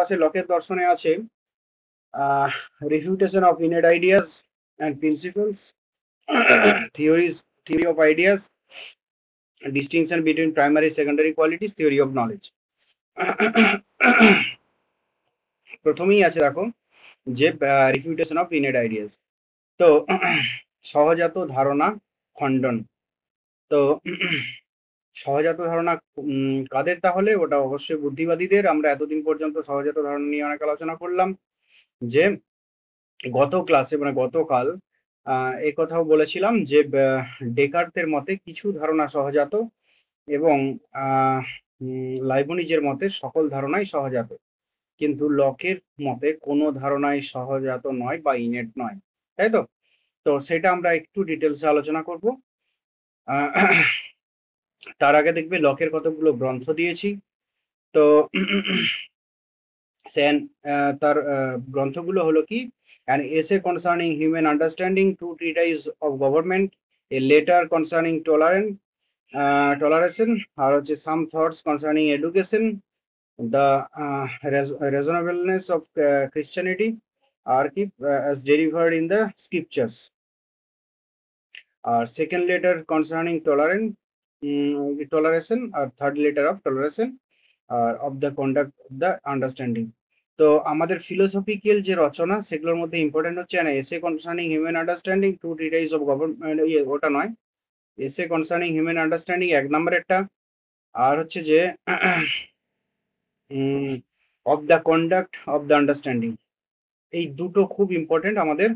আছে লকের দর্শনে আছে refutation of innate ideas and principles, theory of ideas, distinction between primary secondary qualities, theory of knowledge. প্রথমেই আছে দেখো যে রিফিউটেশন অফ ইনেট আইডিয়াস। তো সহজাত ধারণা খণ্ডন। তো সহজাত ধারণা কাদের? তাহলে ওটা অবশ্যই বুদ্ধিবাদীদের। আমরা এতদিন পর্যন্ত সহজাত ধারণা নিয়ে অনেক আলোচনা করলাম, যে গত ক্লাসে মানে গতকাল এই কথাও বলেছিলাম যে ডেকার্তের মতে কিছু ধারণা সহজাত এবং লাইবনিজের মতে সকল ধারণাই সহজাত, কিন্তু লকের মতে কোনো ধারণাই সহজাত নয় বা ইনেট নয়, তাই তো? তো সেটা আমরা একটু ডিটেলসে আলোচনা করব। তার আগে দেখবে লকের কতগুলো গ্রন্থ দিয়েছি। তো তার গ্রন্থগুলো হলো কি, an essay concerning human understanding, two treatise of government, a letter concerning toleration, আর হচ্ছে some thoughts concerning education, the reasonableness of Christianity, আর কি as delivered in the scriptures, আর সেকেন্ড লেটার কনসার্নিং toleration, আর থার্ড লেটার অফ toleration আর of the conduct of the understanding. তো আমাদের philosophical যে রচনা সেগুলোর মধ্যে ইম্পর্টেন্ট হচ্ছে না essay concerning human understanding, two treatise of government, ওটা নয়, এসে কনসার্নিং হিউম্যান আন্ডারস্ট্যান্ডিং এক নম্বরেরটা, আর হচ্ছে যে of the conduct of the understanding. এই দুটো খুব ইম্পর্টেন্ট আমাদের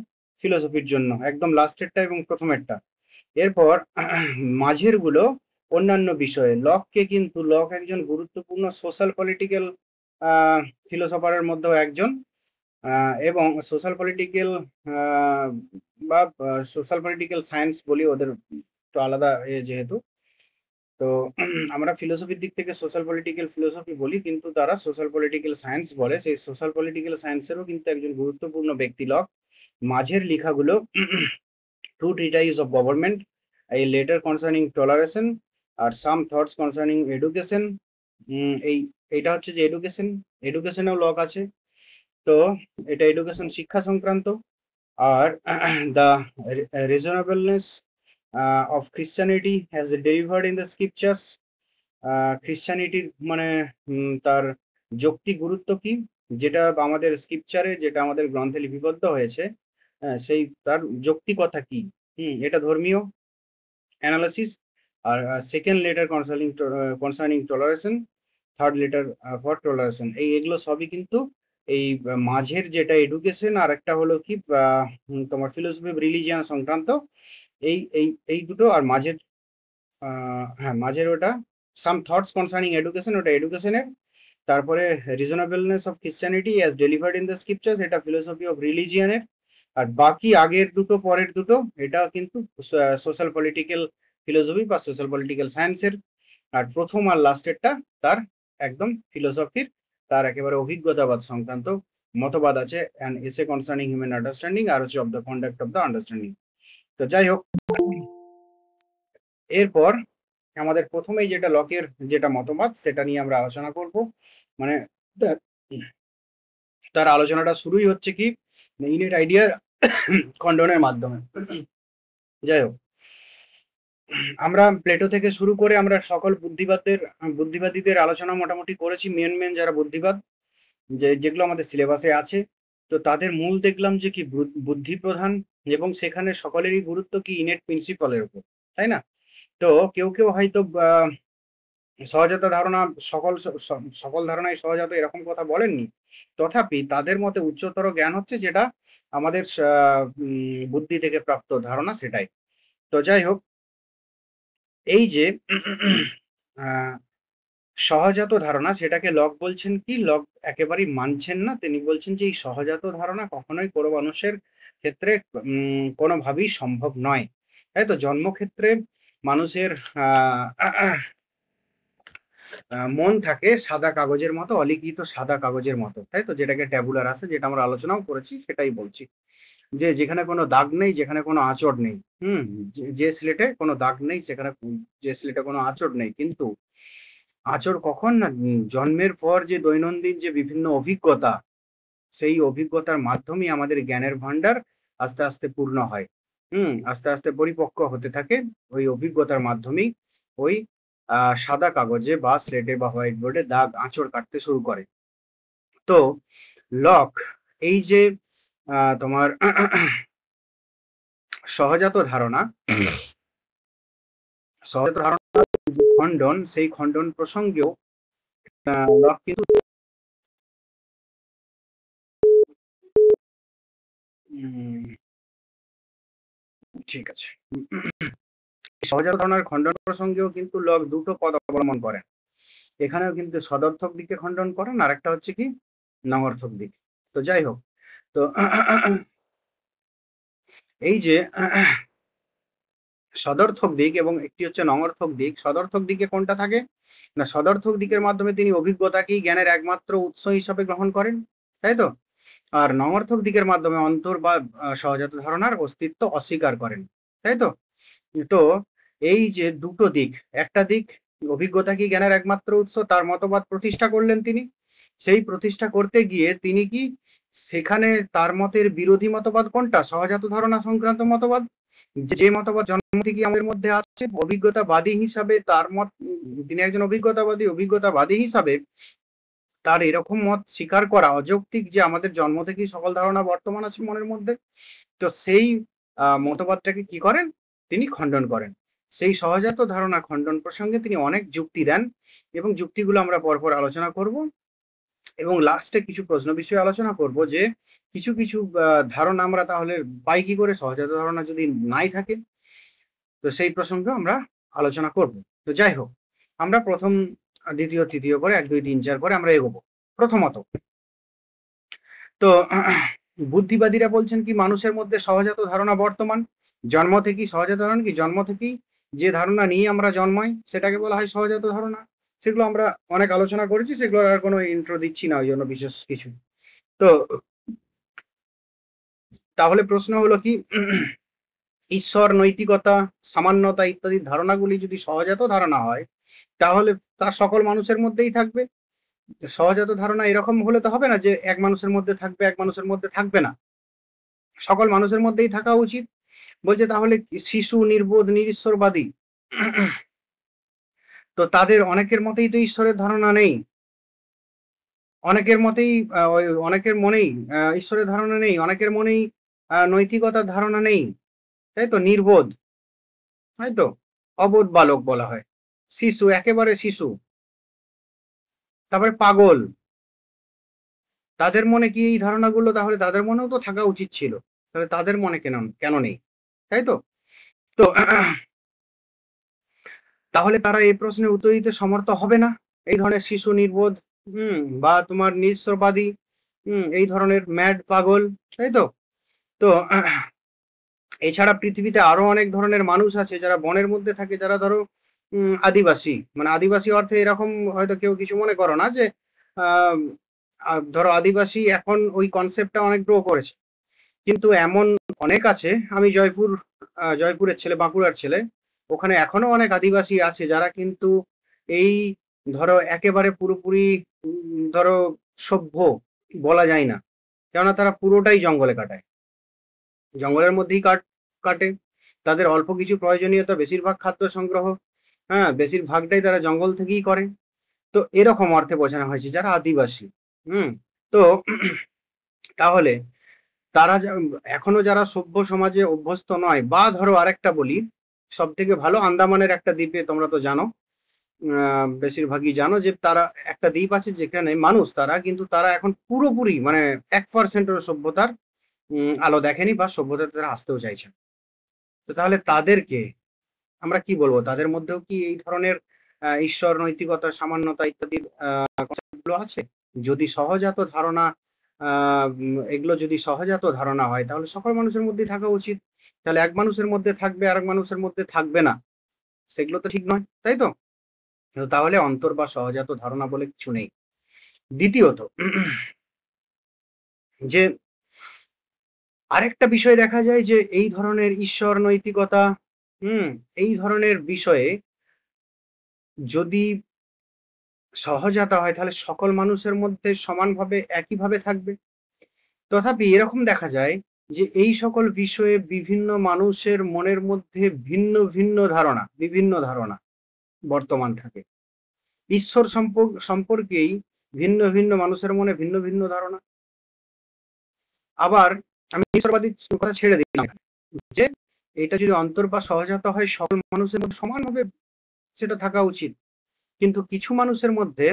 ফিলোসফির জন্য, একদম লাস্টেরটা এবং প্রথমেরটা। এরপর মাঝের গুলো অন্যান্য বিষয়ে। লককে কিন্তু লক একজন গুরুত্বপূর্ণ সোশ্যাল পলিটিক্যাল ফিলোসফারের মধ্যেও একজন, এবং সোশ্যাল পলিটিক্যাল বা সোশ্যাল পলিটিক্যাল সায়েন্স বলি, ওদের একটু আলাদা যেহেতু। তো আমরা ফিলোসফির দিক থেকে সোশ্যাল পলিটিক্যাল ফিলোসফি বলি, কিন্তু তারা সোশ্যাল পলিটিক্যাল সায়েন্স বলে। সেই সোশ্যাল পলিটিক্যাল সায়েন্সেরও কিন্তু একজন গুরুত্বপূর্ণ ব্যক্তি লক। মাঝের লেখাগুলো টু ট্রিটাইজ অফ গভর্নমেন্ট, এই লেটার কনসার্নিং টলারেশন, আর সাম থটস কনসার্নিং এডুকেশন। এইটা হচ্ছে যে এডুকেশনেও লক আছে, তো এটা এডুকেশন শিক্ষা সংক্রান্ত। আর the reasonableness of Christianity has delivered in the scriptures, ক্রিশ্চিয়ানিটির মানে তার যৌক্তিক গুরুত্ব কি, যেটা আমাদের স্ক্রিপচারে, যেটা আমাদের গ্রন্থে লিপিবদ্ধ হয়েছে, সেই তার যৌক্তিকতা কি, এটা ধর্মীয় অ্যানালিসিস। আর second letter concerning toleration, third letter for toleration. এগুলো সবই কিন্তু এই মাঝের যেটা এডুকেশন, আর একটা হলো কি তোমার ফিলোসফি অফ রিলিজিয়ান সংক্রান্ত, এই দুটো। আর মাঝের হ্যাঁ মাঝের ওটা সাম থটস কনসার্নিং এডুকেশন, ওটা এডুকেশনের। তারপরে রিজনেবলনেস of Christianity as delivered in the scriptures, এটা ফিলোসফি অফ রিলিজিয়ানের। আর বাকি আগের দুটো পরের দুটো এটা কিন্তু সোশ্যাল পলিটিক্যাল ফিলোসফি বা সোশ্যাল পলিটিক্যাল সায়েন্সের। আর প্রথম আর লাস্টেরটা তার একদম ফিলোসফির, তার একেবারে অভিজ্ঞতাবাদ সংক্রান্ত মতবাদ আছে, অ্যান্ড এসে কনসার্নিং হিউম্যান আন্ডারস্ট্যান্ডিং, আর হচ্ছে of the conduct of the understanding. তো যাই হোক, এরপর আমাদের প্রথমেই যেটা লকের যেটা মতবাদ সেটা নিয়ে আমরা আলোচনা করব। মানে তার আলোচনাটা শুরুই হচ্ছে কি ইনেট আইডিয়া খণ্ডনের মাধ্যমে। যাই হোক, আমরা প্লেটো থেকে শুরু করে আমরা সকল বুদ্ধিবাদীদের আলোচনা মোটামুটি করেছি। মেন যারা বুদ্ধিবাদ যেগুলো আমাদের সিলেবাসে আছে, তো তাদের মূল দেখলাম যে কি বুদ্ধি প্রধান, এবং সেখানে সকলেরই গুরুত্ব কি ইনেট প্রিন্সিপালের উপর, তাই না? তো কেউ হয়তো সহজাত ধারণা সকল ধারণাই সহজাত এরকম কথা বলেননি, তথাপি তাদের মতে উচ্চতর জ্ঞান হচ্ছে যেটা আমাদের বুদ্ধি থেকে প্রাপ্ত ধারণা, সেটাই। তো যাই হোক, এই যে সহজাত ধারণা, সেটাকে লক বলছেন কি, লক একেবারেই মানছেন না। তিনি বলছেন যে এই সহজাত ধারণা কখনোই কোনো মানুষের ক্ষেত্রে কোনোভাবেই সম্ভব নয়, তাই তো? জন্মক্ষেত্রে মানুষের মন থাকে সাদা কাগজের মতো, অলিখিত সাদা কাগজের মতো, তাই তো? যেটাকে ট্যাবুলার আছে, যেটা আমরা আলোচনাও করেছি, সেটাই বলছি, যে যেখানে কোনো দাগ নেই, যেখানে কোনো আঁচড় নেই। যে স্লেটে কোনো দাগ নেই, সেখানে যে স্লেটে কোনো আঁচড় নেই। কিন্তু আচর কখন না জন্মের পর যে দৈনন্দিন যে বিভিন্ন অভিজ্ঞতা, সেই অভিজ্ঞতার মাধ্যমেই আমাদের জ্ঞানের ভান্ডার আস্তে আস্তে পূর্ণ হয়। আস্তে আস্তে পরিপক্ক হতে থাকে ওই অভিজ্ঞতার মাধ্যমেই। ওই সাদা কাগজে বা স্লেটে বা হোয়াইট বোর্ডে দাগ আঁচড় কাটতে শুরু করে। তো লক এই যে তোমার সহজাত ধারণা খণ্ডন, সেই খণ্ডন প্রসঙ্গেও লক কিন্তু ঠিক আছে, সহজাত ধারণার খণ্ডন প্রসঙ্গেও কিন্তু লক দুটো পদ অবলম্বন করেন। এখানেও কিন্তু সদর্থক দিকে খণ্ডন করেন, আর একটা হচ্ছে কি নঙর্থক দিক। তো যাই হোক, তো এই যে সদর্থক দিক এবং একটি হচ্ছে নঙর্থক দিক। সদর্থক দিকে কোনটা থাকে না, সদর্থক দিকের মাধ্যমে তিনি অভিজ্ঞতাকেই জ্ঞানের একমাত্র উৎস হিসাবে গ্রহণ করেন, তাই তো। আর নঙর্থক দিকের মাধ্যমে অন্তর বা সহজাত ধারণার অস্তিত্ব অস্বীকার করেন, তাই তো। তো এই যে দুটো দিক, একটা দিক অভিজ্ঞতা কি জ্ঞানের একমাত্র উৎস, তার মতবাদ প্রতিষ্ঠা করলেন তিনি। সেই প্রতিষ্ঠা করতে গিয়ে তিনি কি সেখানে তার মতের বিরোধী মতবাদ কোনটা, সহজাত ধারণা সংক্রান্ত মতবাদ, যে মতবাদ জন্ম থেকে আমাদের মধ্যে আছে অভিজ্ঞতাবাদী হিসাবে। তার মত, তিনি একজন অভিজ্ঞতাবাদী হিসাবে তার এরকম মত স্বীকার করা অযৌক্তিক যে আমাদের জন্ম থেকেই সকল ধারণা বর্তমান আছে মনের মধ্যে। তো সেই মতবাদটাকে কি করেন, তিনি খণ্ডন করেন। সেই সহজাত ধারণা খণ্ডন প্রসঙ্গে তিনি অনেক যুক্তি দেন এবং যুক্তিগুলো আমরা পরপর আলোচনা করব এবং লাস্টে কিছু প্রশ্ন বিষয়ে আলোচনা করব যে কিছু কিছু ধারণা আমরা তাহলে পাই কি করে, সহজাত ধারণা যদি নাই থাকে। তো সেই প্রসঙ্গে আমরা আলোচনা করব। তো যাই হোক, আমরা প্রথম দ্বিতীয় তৃতীয় করে 1 2 3 4 করে আমরা এগোবো। প্রথমত, তো বুদ্ধিবাদীরা বলছেন কি মানুষের মধ্যে সহজাত ধারণা বর্তমান, জন্ম থেকেই সহজাত ধারণা কি, জন্ম থেকেই যে ধারণা নিয়ে আমরা জন্মাই সেটাকে বলা হয় সহজাত ধারণা। সেগুলো আমরা অনেক আলোচনা করেছি, সেগুলো আর কোনো ইন্ট্রো দিচ্ছি না ওই জন্য বিশেষ কিছু। তো তাহলে প্রশ্ন হলো কি, ঈশ্বর, নৈতিকতা, সামান্যতা ইত্যাদি ধারণাগুলি যদি সহজাত ধারণা হয় তাহলে তা সকল মানুষের মধ্যেই থাকবে। সহজাত ধারণা এরকম হলে তো হবে না যে এক মানুষের মধ্যে থাকবে এক মানুষের মধ্যে থাকবে না, সকল মানুষের মধ্যেই থাকা উচিত। বলছে তাহলে শিশু নির্বোধ নিরীশ্বরবাদী, তো তাদের অনেকের মতেই তো ঈশ্বরের ধারণা নেই, অনেকের মতেই অনেকের মনেই ঈশ্বরের ধারণা নেই, অনেকের মনেই নৈতিকতার ধারণা নেই, তাই তো। নির্বোধ, তাই তো, অবোধ বালক বলা হয়, শিশু, একেবারে শিশু। তারপরে পাগল, তাদের মনে কি এই ধারণাগুলো, তাহলে তাদের মনেও তো থাকা উচিত ছিল, তাহলে তাদের মনে কেন কেন নেই, তাই তো। তো তাহলে তারা এই প্রশ্নের উত্তর দিতে সমর্থ হবে না। এই ধরনের শিশু, নির্বোধ, বা তোমার নিঃস্ববাদী, এই ধরনের ম্যাড, পাগল, তাই তো। তো এছাড়া পৃথিবীতে আরো অনেক ধরনের মানুষ আছে যারা বনের মধ্যে থাকে, যারা ধরো আদিবাসী, মানে আদিবাসী অর্থে এরকম হয়তো কেউ কিছু মনে করো না যে ধরো আদিবাসী এখন ওই কনসেপ্টটা অনেক গ্রো করেছে, কিন্তু এমন অনেক আছে। আমি জয়পুরের ছেলে, বাঁকুড়ার ছেলে, ওখানে এখনো অনেক আদিবাসী আছে যারা কিন্তু এই ধরো একেবারে পুরোপুরি ধরো সভ্য বলা যায় না, কেননা তারা পুরোটাই জঙ্গলে কাটায়, জঙ্গলের মধ্যেই কাটে। তাদের অল্প কিছু প্রয়োজনীয়তা, বেশিরভাগ খাদ্য সংগ্রহ, বেশিরভাগটাই তারা জঙ্গল থেকেই করে। তো এরকম অর্থে বোঝানো হয়েছে যারা আদিবাসী। তো তাহলে তারা এখনো যারা সভ্য সমাজে অভ্যস্ত নয়, বা ধরো আরেকটা বলি, সব থেকে ভালো আন্দামানের একটা দ্বীপে, তোমরা তো জানো, বেশিরভাগই জানো যে তারা একটা দ্বীপ আছে যেখানে মানুষ তারা, কিন্তু তারা এখন পুরোপুরি মানে 1% সভ্যতার আলো দেখেনি বা সভ্যতাতে তারা আসতেও চাইছে। তো তাহলে তাদেরকে আমরা কি বলবো, তাদের মধ্যেও কি এই ধরনের ঈশ্বর, নৈতিকতা, সামান্যতা ইত্যাদি কনসেপ্টগুলো আছে? যদি সহজাত ধারণা এগুলো যদি সহজাত ধারণা হয় তাহলে সকল মানুষের মধ্যেই থাকা উচিত। তাহলে এক মানুষের মধ্যে থাকবে আর এক মানুষের মধ্যে থাকবে না, সেগুলো তো ঠিক নয়, তাই তো। তাহলে অন্তর বা সহজাত ধারণা বলে কিছু নেই। দ্বিতীয়ত, যে আরেকটা বিষয় দেখা যায় যে এই ধরনের ঈশ্বর, নৈতিকতা, এই ধরনের বিষয়ে যদি সহজাত হয় তাহলে সকল মানুষের মধ্যে সমানভাবে একইভাবে থাকবে। তথাপি এরকম দেখা যায় যে এই সকল বিষয়ে বিভিন্ন মানুষের মনের মধ্যে বিভিন্ন ধারণা বর্তমান থাকে। ঈশ্বর সম্পর্কেই ভিন্ন মানুষের মনে ভিন্ন ধারণা। আবার আমি ঈশ্বরবাদীর কথা ছেড়ে দিলাম যে এটা যদি অন্তর বা সহজাত হয় সকল মানুষের মধ্যে সমানভাবে সেটা থাকা উচিত, কিন্তু কিছু মানুষের মধ্যে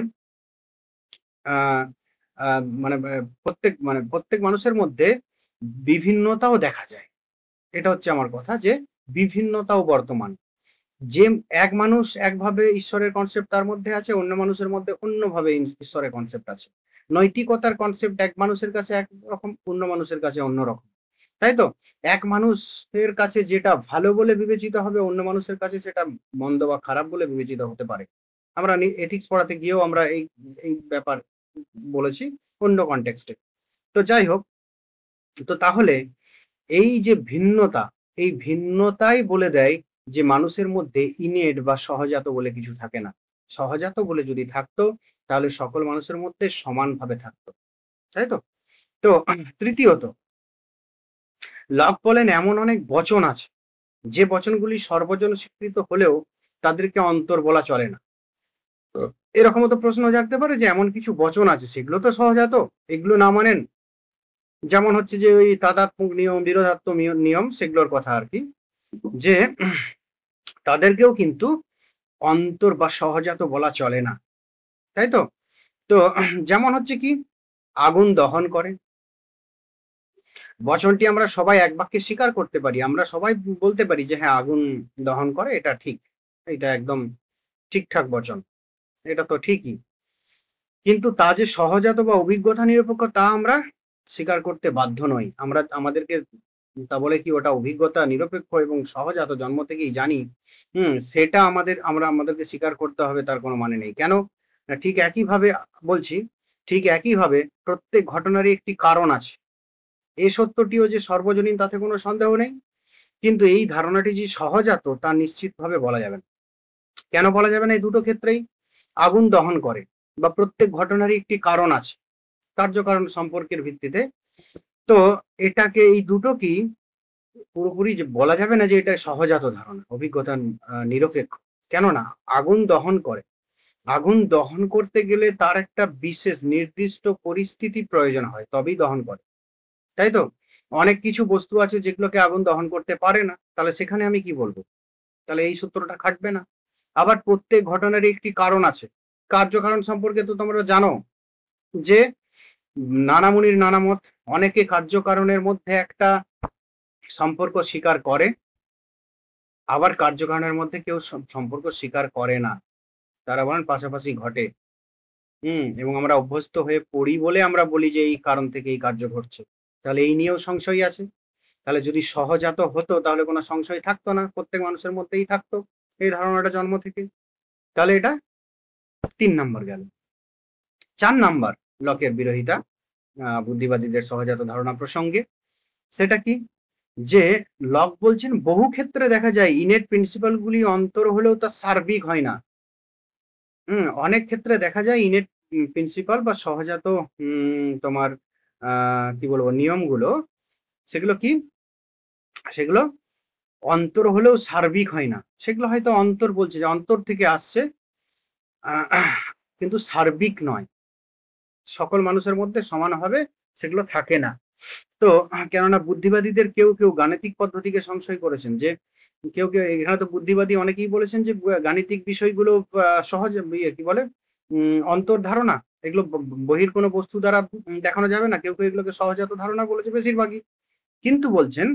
প্রত্যেক মানুষের মধ্যে বিভিন্নতাও দেখা যায়। এটা হচ্ছে আমার কথা, যে বিভিন্নতাও বর্তমান। যে এক মানুষ একভাবে ঈশ্বরের কনসেপ্ট তার মধ্যে আছে, অন্য মানুষের মধ্যে অন্যভাবে ঈশ্বরের কনসেপ্ট আছে। নৈতিকতার কনসেপ্ট এক মানুষের কাছে একরকম, অন্য মানুষের কাছে অন্যরকম, তাই তো? এক মানুষের কাছে যেটা ভালো বলে বিবেচিত হবে, অন্য মানুষের কাছে সেটা মন্দ বা খারাপ বলে বিবেচিত হতে পারে। আমরা এথিক্স পড়াতে গিয়েও আমরা এই ব্যাপার বলেছি অন্য কনটেক্সটে। তো যাই হোক, তো তাহলে এই যে ভিন্নতা, এই ভিন্নতাই বলে দেয় যে মানুষের মধ্যে ইনেট বা সহজাত বলে কিছু থাকে না। সহজাত বলে যদি থাকতো তাহলে সকল মানুষের মধ্যে সমানভাবে থাকতো, তাই তো? তো তৃতীয়ত, লক বলেন এমন অনেক বচন আছে যে বচনগুলি সর্বজন স্বীকৃত হলেও তাদেরকে অন্তর বলা চলে না। এরকম তো প্রশ্ন জাগতে পারে যে এমন কিছু বচন আছে সেগুলো তো সহজাত, এগুলো না মানেন? যেমন হচ্ছে যে ওই তাদাত্ম্যক নিয়ম, বিরোধাত্মক নিয়ম, সেগুলোর কথা আর কি, যে তাদেরকেও কিন্তু অন্তর বা সহজাত বলা চলে না, তাই তো? তো যেমন হচ্ছে কি, আগুন দহন করে, বচনটি আমরা সবাই এক বাক্যে স্বীকার করতে পারি, আমরা সবাই বলতে পারি যে হ্যাঁ আগুন দহন করে, এটা ঠিক, এটা একদম ঠিকঠাক বচন, এটা তো ঠিকই। কিন্তু তা যে সহজাত বা অভিজ্ঞতা নিরপেক্ষ তা আমরা স্বীকার করতে বাধ্য নই। আমাদেরকে তা বলে কি ওটা অভিজ্ঞতা নিরপেক্ষ এবং সহজাত জন্ম থেকেই জানি, সেটা আমাদেরকে স্বীকার করতে হবে তার কোনো মানে নেই। কেন? ঠিক একইভাবে বলছি, ঠিক একইভাবে প্রত্যেক ঘটনারই একটি কারণ আছে। এ সত্যটিও যে সর্বজনীন তাতে কোনো সন্দেহ নেই, কিন্তু এই ধারণাটি যে সহজাত তা নিশ্চিতভাবে বলা যাবে না। কেন বলা যাবে না? এই দুটো ক্ষেত্রেই আগুন দহন করে বা প্রত্যেক ঘটনারই একটি কারণ আছে, কার্যকারণ সম্পর্কের ভিত্তিতে। তো এটাকে, এই দুটো কি পুরোপুরি যে বলা যাবে না যে এটা সহজাত ধারণা, অভিজ্ঞতা নিরপেক্ষ। কেননা আগুন দহন করে, আগুন দহন করতে গেলে তার একটা বিশেষ নির্দিষ্ট পরিস্থিতি প্রয়োজন হয়, তবেই দহন করে, তাই তো? অনেক কিছু বস্তু আছে যেগুলোকে আগুন দহন করতে পারে না, তাহলে সেখানে আমি কি বলবো? তাহলে এই সূত্রটা খাটবে না। আবার প্রত্যেক ঘটনারই একটি কারণ আছে, কার্যকারণ সম্পর্কে তো তোমরা জানো যে নানা মুনির নানা মত, অনেকে কার্যকারণের মধ্যে একটা সম্পর্ক স্বীকার করে, আবার কার্যকারণের মধ্যে কেউ সম্পর্ক স্বীকার করে না, তারা বলেন পাশাপাশি ঘটে। এবং আমরা অভ্যস্ত হয়ে পড়ি বলে আমরা বলি যে এই কারণ থেকে এই কার্য ঘটছে, তাহলে এই নিয়েও সংশয় আছে। তাহলে যদি সহজাত হতো তাহলে কোনো সংশয় থাকতো না, প্রত্যেক মানুষের মধ্যেই থাকতো এই ধারণাটা জন্ম থেকে। তাহলে এটা 3 নম্বর গেল। 4 নাম্বার লকের বিরোধিতা বুদ্ধিবাদীদের সহজাত ধারণা প্রসঙ্গে, সেটা কি, যে লক বলছেন বহু ক্ষেত্রে দেখা যায় ইনেট প্রিন্সিপাল গুলি অন্তর হলেও তা সার্বিক হয় না। অনেক ক্ষেত্রে দেখা যায় ইনেট প্রিন্সিপাল বা সহজাত তোমার কি বলবো নিয়মগুলো, সেগুলো কি, সেগুলো অন্তর হলেও সার্বিক হয় না। সেগুলো হয়তো অন্তর বলছে যে অন্তর থেকে আসছে, কিন্তু সার্বিক নয়, সকল মানুষের মধ্যে সমানভাবে সেগুলো থাকে না। তো কেননা বুদ্ধিবাদীদের কেউ গাণিতিক পদ্ধতিকে সংশয় করেছেন, যে কেউ এখানে তো বুদ্ধিবাদী অনেকেই বলেছেন যে গাণিতিক বিষয়গুলো সহজ, কি বলে, অন্তর্ধারণা, এগুলো বহির কোনো বস্তু দ্বারা দেখানো যাবে না। কেউ এগুলোকে সহজাত ধারণা বলেছে বেশিরভাগই, কিন্তু বলছেন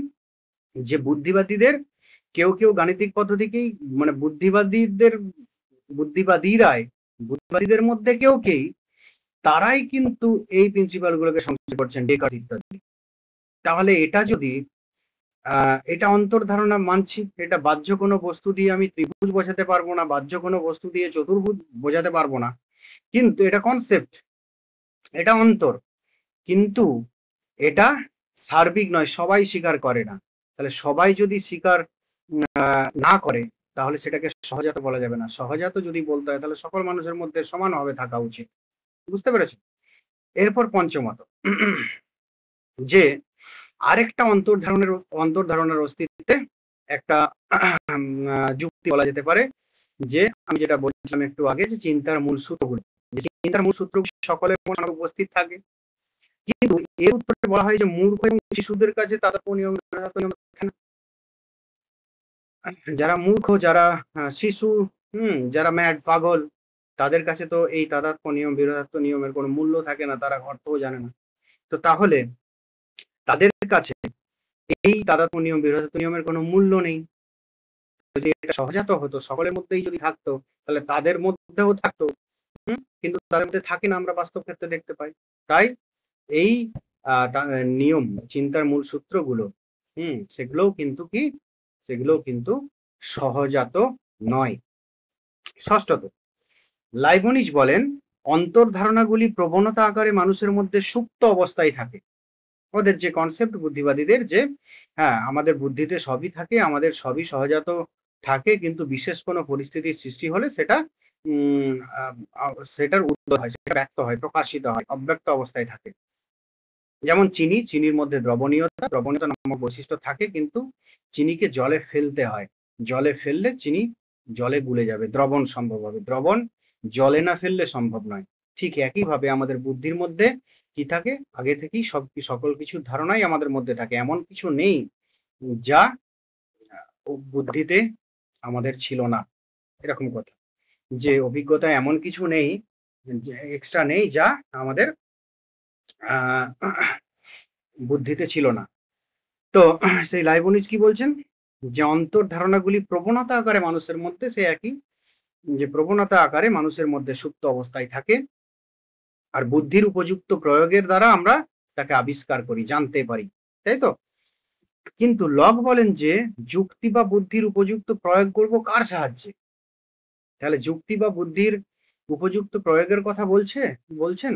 যে বুদ্ধিবাদীদের কেউ গাণিতিক পদ্ধতিকেই, মানে বুদ্ধিবাদীদের মধ্যে কেউ তারাই কিন্তু এই প্রিন্সিপাল গুলোকে সংশয় করছেন, ডেকার্ট ইত্যাদি। তাহলে এটা যদি এটা অন্তর্ধারণা মানছি, এটা বাহ্য কোনো বস্তু দিয়ে আমি ত্রিভুজ বোঝাতে পারবো না, বাহ্য কোনো বস্তু দিয়ে চতুর্ভুজ বোঝাতে পারবো না, কিন্তু এটা কনসেপ্ট, এটা অন্তর, কিন্তু এটা সার্বিক নয়, সবাই স্বীকার করে না। তাহলে সবাই যদি স্বীকার না করে তাহলে সেটাকে সহজাত বলা যাবে না। সহজাত যদি বলতে হয় তাহলে সকল মানুষের মধ্যে সমানভাবে থাকা উচিত। বুঝতে পেরেছো? এরপর পঞ্চমত, যে আরেকটা অন্তর্ধারণার অস্তিত্বে একটা যুক্তি বলা যেতে পারে, যে আমি যেটা বলছিলাম একটু আগে, যে চিন্তার মূল সূত্রগুলো, যে চিন্তার মূল সূত্র সকলের মনে উপস্থিত থাকে, কিন্তু এর উত্তরে বলা হয় যে মূর্খ এবং শিশুদের কাছে তাদাত্ম্য নিয়ম থাকে না। যারা মূর্খ, যারা শিশু, যারা ম্যাড, পাগল, তাদের কাছে তো এই তাদাত্ম্য নিয়ম, বিরোধাত্ম নিয়মের কোনো মূল্য থাকে না, তারা অর্থও জানে না। তো তাহলে তাদের কাছে এই তাদাত্ম্য নিয়ম, বিরোধাত্ম নিয়মের কোনো মূল্য নেই। যদি এটা সহজাত হতো, সকলের মধ্যেই যদি থাকতো, তাহলে তাদের মধ্যেও থাকতো, কিন্তু তাদের মধ্যে থাকে না, আমরা বাস্তব ক্ষেত্রে দেখতে পাই। তাই এই নিয়ম, চিন্তার মূল সূত্রগুলো, সেগুলোও কিন্তু সহজাত নয়। ষষ্ঠত, লাইবনিজ বলেন অন্তর্ধারণাগুলি প্রবণতা আকারে মানুষের মধ্যে সুপ্ত অবস্থায় থাকে। ওদের যে কনসেপ্ট বুদ্ধিবাদীদের, যে হ্যাঁ আমাদের বুদ্ধিতে সবই থাকে, আমাদের সবই সহজাত থাকে, কিন্তু বিশেষ কোনো পরিস্থিতির সৃষ্টি হলে সেটার উদ্ভব হয়, সেটা ব্যক্ত হয়, প্রকাশিত হয়, অব্যক্ত অবস্থায় থাকে। যেমন চিনির মধ্যে দ্রবণীয়তা নামক বৈশিষ্ট্য থাকে, কিন্তু চিনিকে জলে ফেলতে হয়, জলে ফেললে চিনি জলে গুলে যাবে, দ্রবণ সম্ভব হবে, দ্রবণ জলে না ফেললে সম্ভব নয়। ঠিক একইভাবে আমাদের বুদ্ধির মধ্যে কি থাকে, আগে থেকেই সকল কিছুর ধারণাই আমাদের মধ্যে থাকে, এমন কিছু নেই যা বুদ্ধিতে আমাদের ছিল না, এরকম কথা। যে অভিজ্ঞতা এমন কিছু নেই, এক্সট্রা নেই, যা আমাদের বুদ্ধিতে ছিল না। তো সেই লাইবনিজ কি বলছেন, যে অন্তর্ধারণাগুলি প্রবণতা আকারে মানুষের মধ্যে, সে একই, যে প্রবণতা আকারে মানুষের মধ্যে সুপ্ত অবস্থায় থাকে, আর বুদ্ধির উপযুক্ত প্রয়োগের দ্বারা আমরা তাকে আবিষ্কার করি, জানতে পারি, তাই তো? কিন্তু লক বলেন যে যুক্তি বা বুদ্ধির উপযুক্ত প্রয়োগ করব কার সাহায্যে? তাহলে যুক্তি বা বুদ্ধির উপযুক্ত প্রয়োগের কথা বলছেন,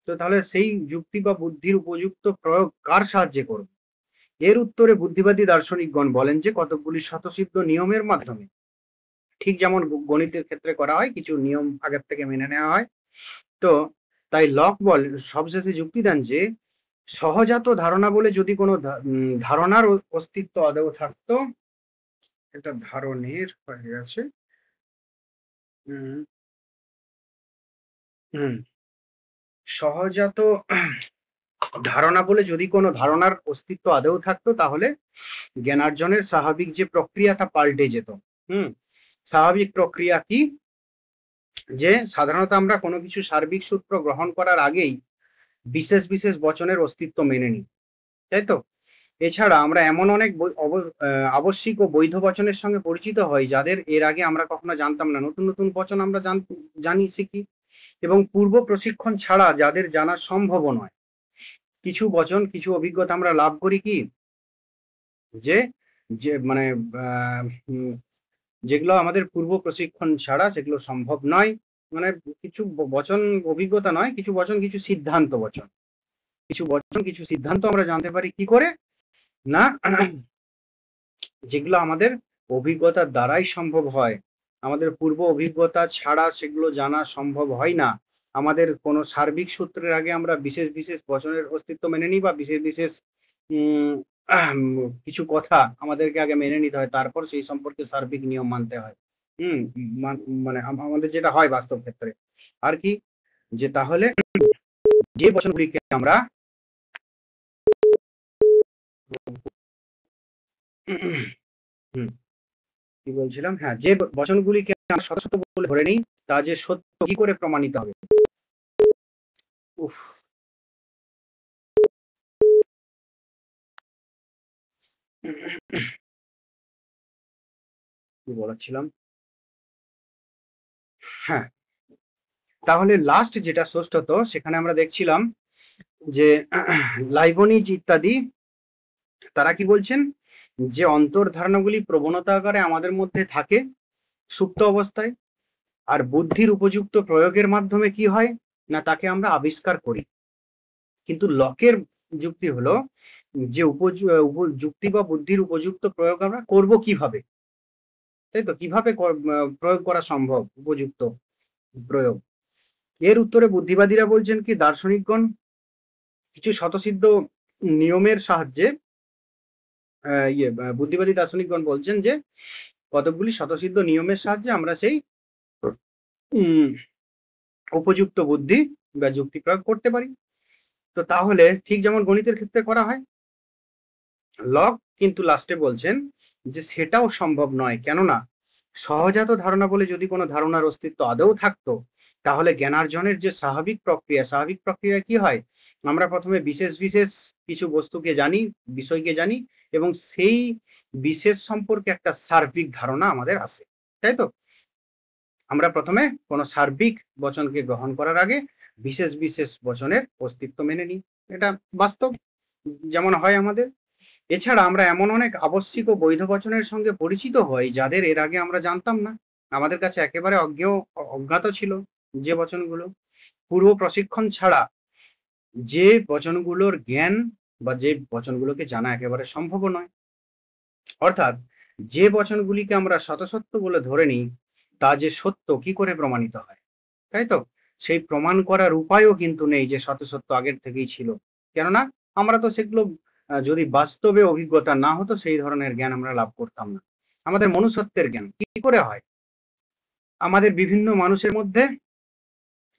তো তাহলে সেই যুক্তি বা বুদ্ধির উপযুক্ত প্রয়োগ কার সাহায্যে করব? এর উত্তরে বুদ্ধিবাদী দার্শনিকগণ বলেন যে কতকগুলি স্বতঃসিদ্ধ নিয়মের মাধ্যমে, ঠিক যেমন গণিতের ক্ষেত্রে করা হয়, কিছু নিয়ম আগের থেকে মেনে নেওয়া হয়। তো তাই লক সবশেষে যুক্তি দেন যে সহজাত ধারণা বলে যদি কোনো ধারণার অস্তিত্ব আদৌ থাকতো, এটা ধারণের হয়ে গেছে, সহজাত ধারণা বলে যদি কোনো ধারণার অস্তিত্ব আদৌ থাকতো, তাহলে জ্ঞানার্জনের স্বাভাবিক যে প্রক্রিয়া তা পাল্টে যেত। স্বাভাবিক প্রক্রিয়া কি? যে সাধারণত আমরা কোনো কিছু সার্বিক সূত্র গ্রহণ করার আগেই বিশেষ বিশেষ বচনের অস্তিত্ব মেনে নিই, তাই তো? এছাড়া আমরা এমন অনেক আবশ্যিক ও বৈধ বচনের সঙ্গে পরিচিত হই, যাদের এর আগে আমরা কখনো জানতাম না। নতুন নতুন বচন আমরা জানি, শিখি, এবং পূর্ব প্রশিক্ষণ ছাড়া যাদের জানা সম্ভব নয়। কিছু বচন, কিছু অভিজ্ঞতা আমরা লাভ করি কি, যে মানে যেগুলো আমাদের পূর্ব প্রশিক্ষণ ছাড়া সেগুলো সম্ভব নয়। মানে কিছু বচন অভিজ্ঞতা নয়, কিছু বচন, কিছু সিদ্ধান্ত বচন, কিছু সিদ্ধান্ত আমরা জানতে পারি কি করে না, যেগুলো আমাদের অভিজ্ঞতার দ্বারাই সম্ভব হয়। আমাদের পূর্ব অভিজ্ঞতা ছাড়া সেগুলো জানা সম্ভব হয় না। আমাদের কোনো সার্বিক সূত্রের আগে আমরা বিশেষ বিশেষ বচনের অস্তিত্ব মেনে নিই, বা বিশেষ বিশেষ কিছু কথা আমাদেরকে আগে মেনে নিতে হয়, তারপর সেই সম্পর্কে সার্বিক নিয়ম মানতে হয়। মানে আমাদের যেটা হয় বাস্তব ক্ষেত্রে আর কি, যে তাহলে যে বচনগুলিকে আমরা কি বলছিলাম, হ্যাঁ, যে বচনগুলিকে আমরা সত্য বলে ধরে নিই, তা যে সত্য কি করে প্রমাণিত হবে? কি বলাচ্ছিলাম, হ্যাঁ, তাহলে লাস্ট যেটা ষষ্ঠত, সেখানে আমরা দেখছিলাম যে লাইবনিজ ইত্যাদি তারা কি বলছেন, যে অন্তর্ধারণাগুলি প্রবণতা আকারে আমাদের মধ্যে থাকে সুপ্ত অবস্থায়, আর বুদ্ধির উপযুক্ত প্রয়োগের মাধ্যমে কি হয় না, তাকে আমরা আবিষ্কার করি। কিন্তু লকের যুক্তি হলো যে যুক্তি বা বুদ্ধির উপযুক্ত প্রয়োগ আমরা করব কিভাবে? তাই তো? কিভাবে প্রয়োগ করা সম্ভব, উপযুক্ত প্রয়োগ? এর উত্তরে বুদ্ধিবাদীরা বলছেন কি, দার্শনিকগণ কিছু স্বতঃসিদ্ধ নিয়মের সাহায্যে বুদ্ধিবাদী দার্শনিকগণ বলছেন যে কতকগুলি স্বতঃসিদ্ধ নিয়মের সাহায্যে আমরা সেই উপযুক্ত বুদ্ধি বা যুক্তি প্রয়োগ করতে পারি। তো তাহলে ঠিক যেমন গণিতের ক্ষেত্রে করা হয়, লগ কিন্তু লাস্টে বলছেন যে সেটাও সম্ভব নয়। কেননা সহজাত ধারণা বলে যদি কোনো ধারণার অস্তিত্ব আদৌ থাকতো, তাহলে জ্ঞানার্জনের যে স্বাভাবিক প্রক্রিয়া কি হয়, আমরা প্রথমে বিশেষ বিশেষ কিছু বস্তুকে জানি, বিষয়কে জানি, এবং সেই বিশেষ সম্পর্কে একটা সার্বিক ধারণা আমাদের আসে, তাই তো? আমরা প্রথমে কোনো সার্বিক বচনকে গ্রহণ করার আগে বিশেষ বিশেষ বচনের অস্তিত্ব মেনে নিই। এটা বাস্তব, যেমন হয় আমাদের। এছাড়া আমরা এমন অনেক আবশ্যিক ও বৈধ বচনের সঙ্গে পরিচিত হই যাদের এর আগে আমরা জানতাম না, আমাদের কাছে একেবারে অজ্ঞাত ছিল যে বচনগুলো। পূর্ব প্রশিক্ষণ ছাড়া যে বচনগুলোর জ্ঞান বা যে বচনগুলোকে জানা একেবারে সম্ভব নয়। অর্থাৎ যে বচনগুলিকে আমরা শতসত্য বলে ধরে নিই, তা যে সত্য কি করে প্রমাণিত হয়, তাই তো? সেই প্রমাণ করার উপায়ও কিন্তু নেই যে শতসত্য আগের থেকেই ছিল। কেননা আমরা তো সেগুলো যদি বাস্তবে অভিজ্ঞতা না হতো, সেই ধরনের জ্ঞান আমরা লাভ করতাম না। আমাদের মনুষ্যত্বের জ্ঞান কি করে হয়? আমাদের বিভিন্ন মানুষের মধ্যে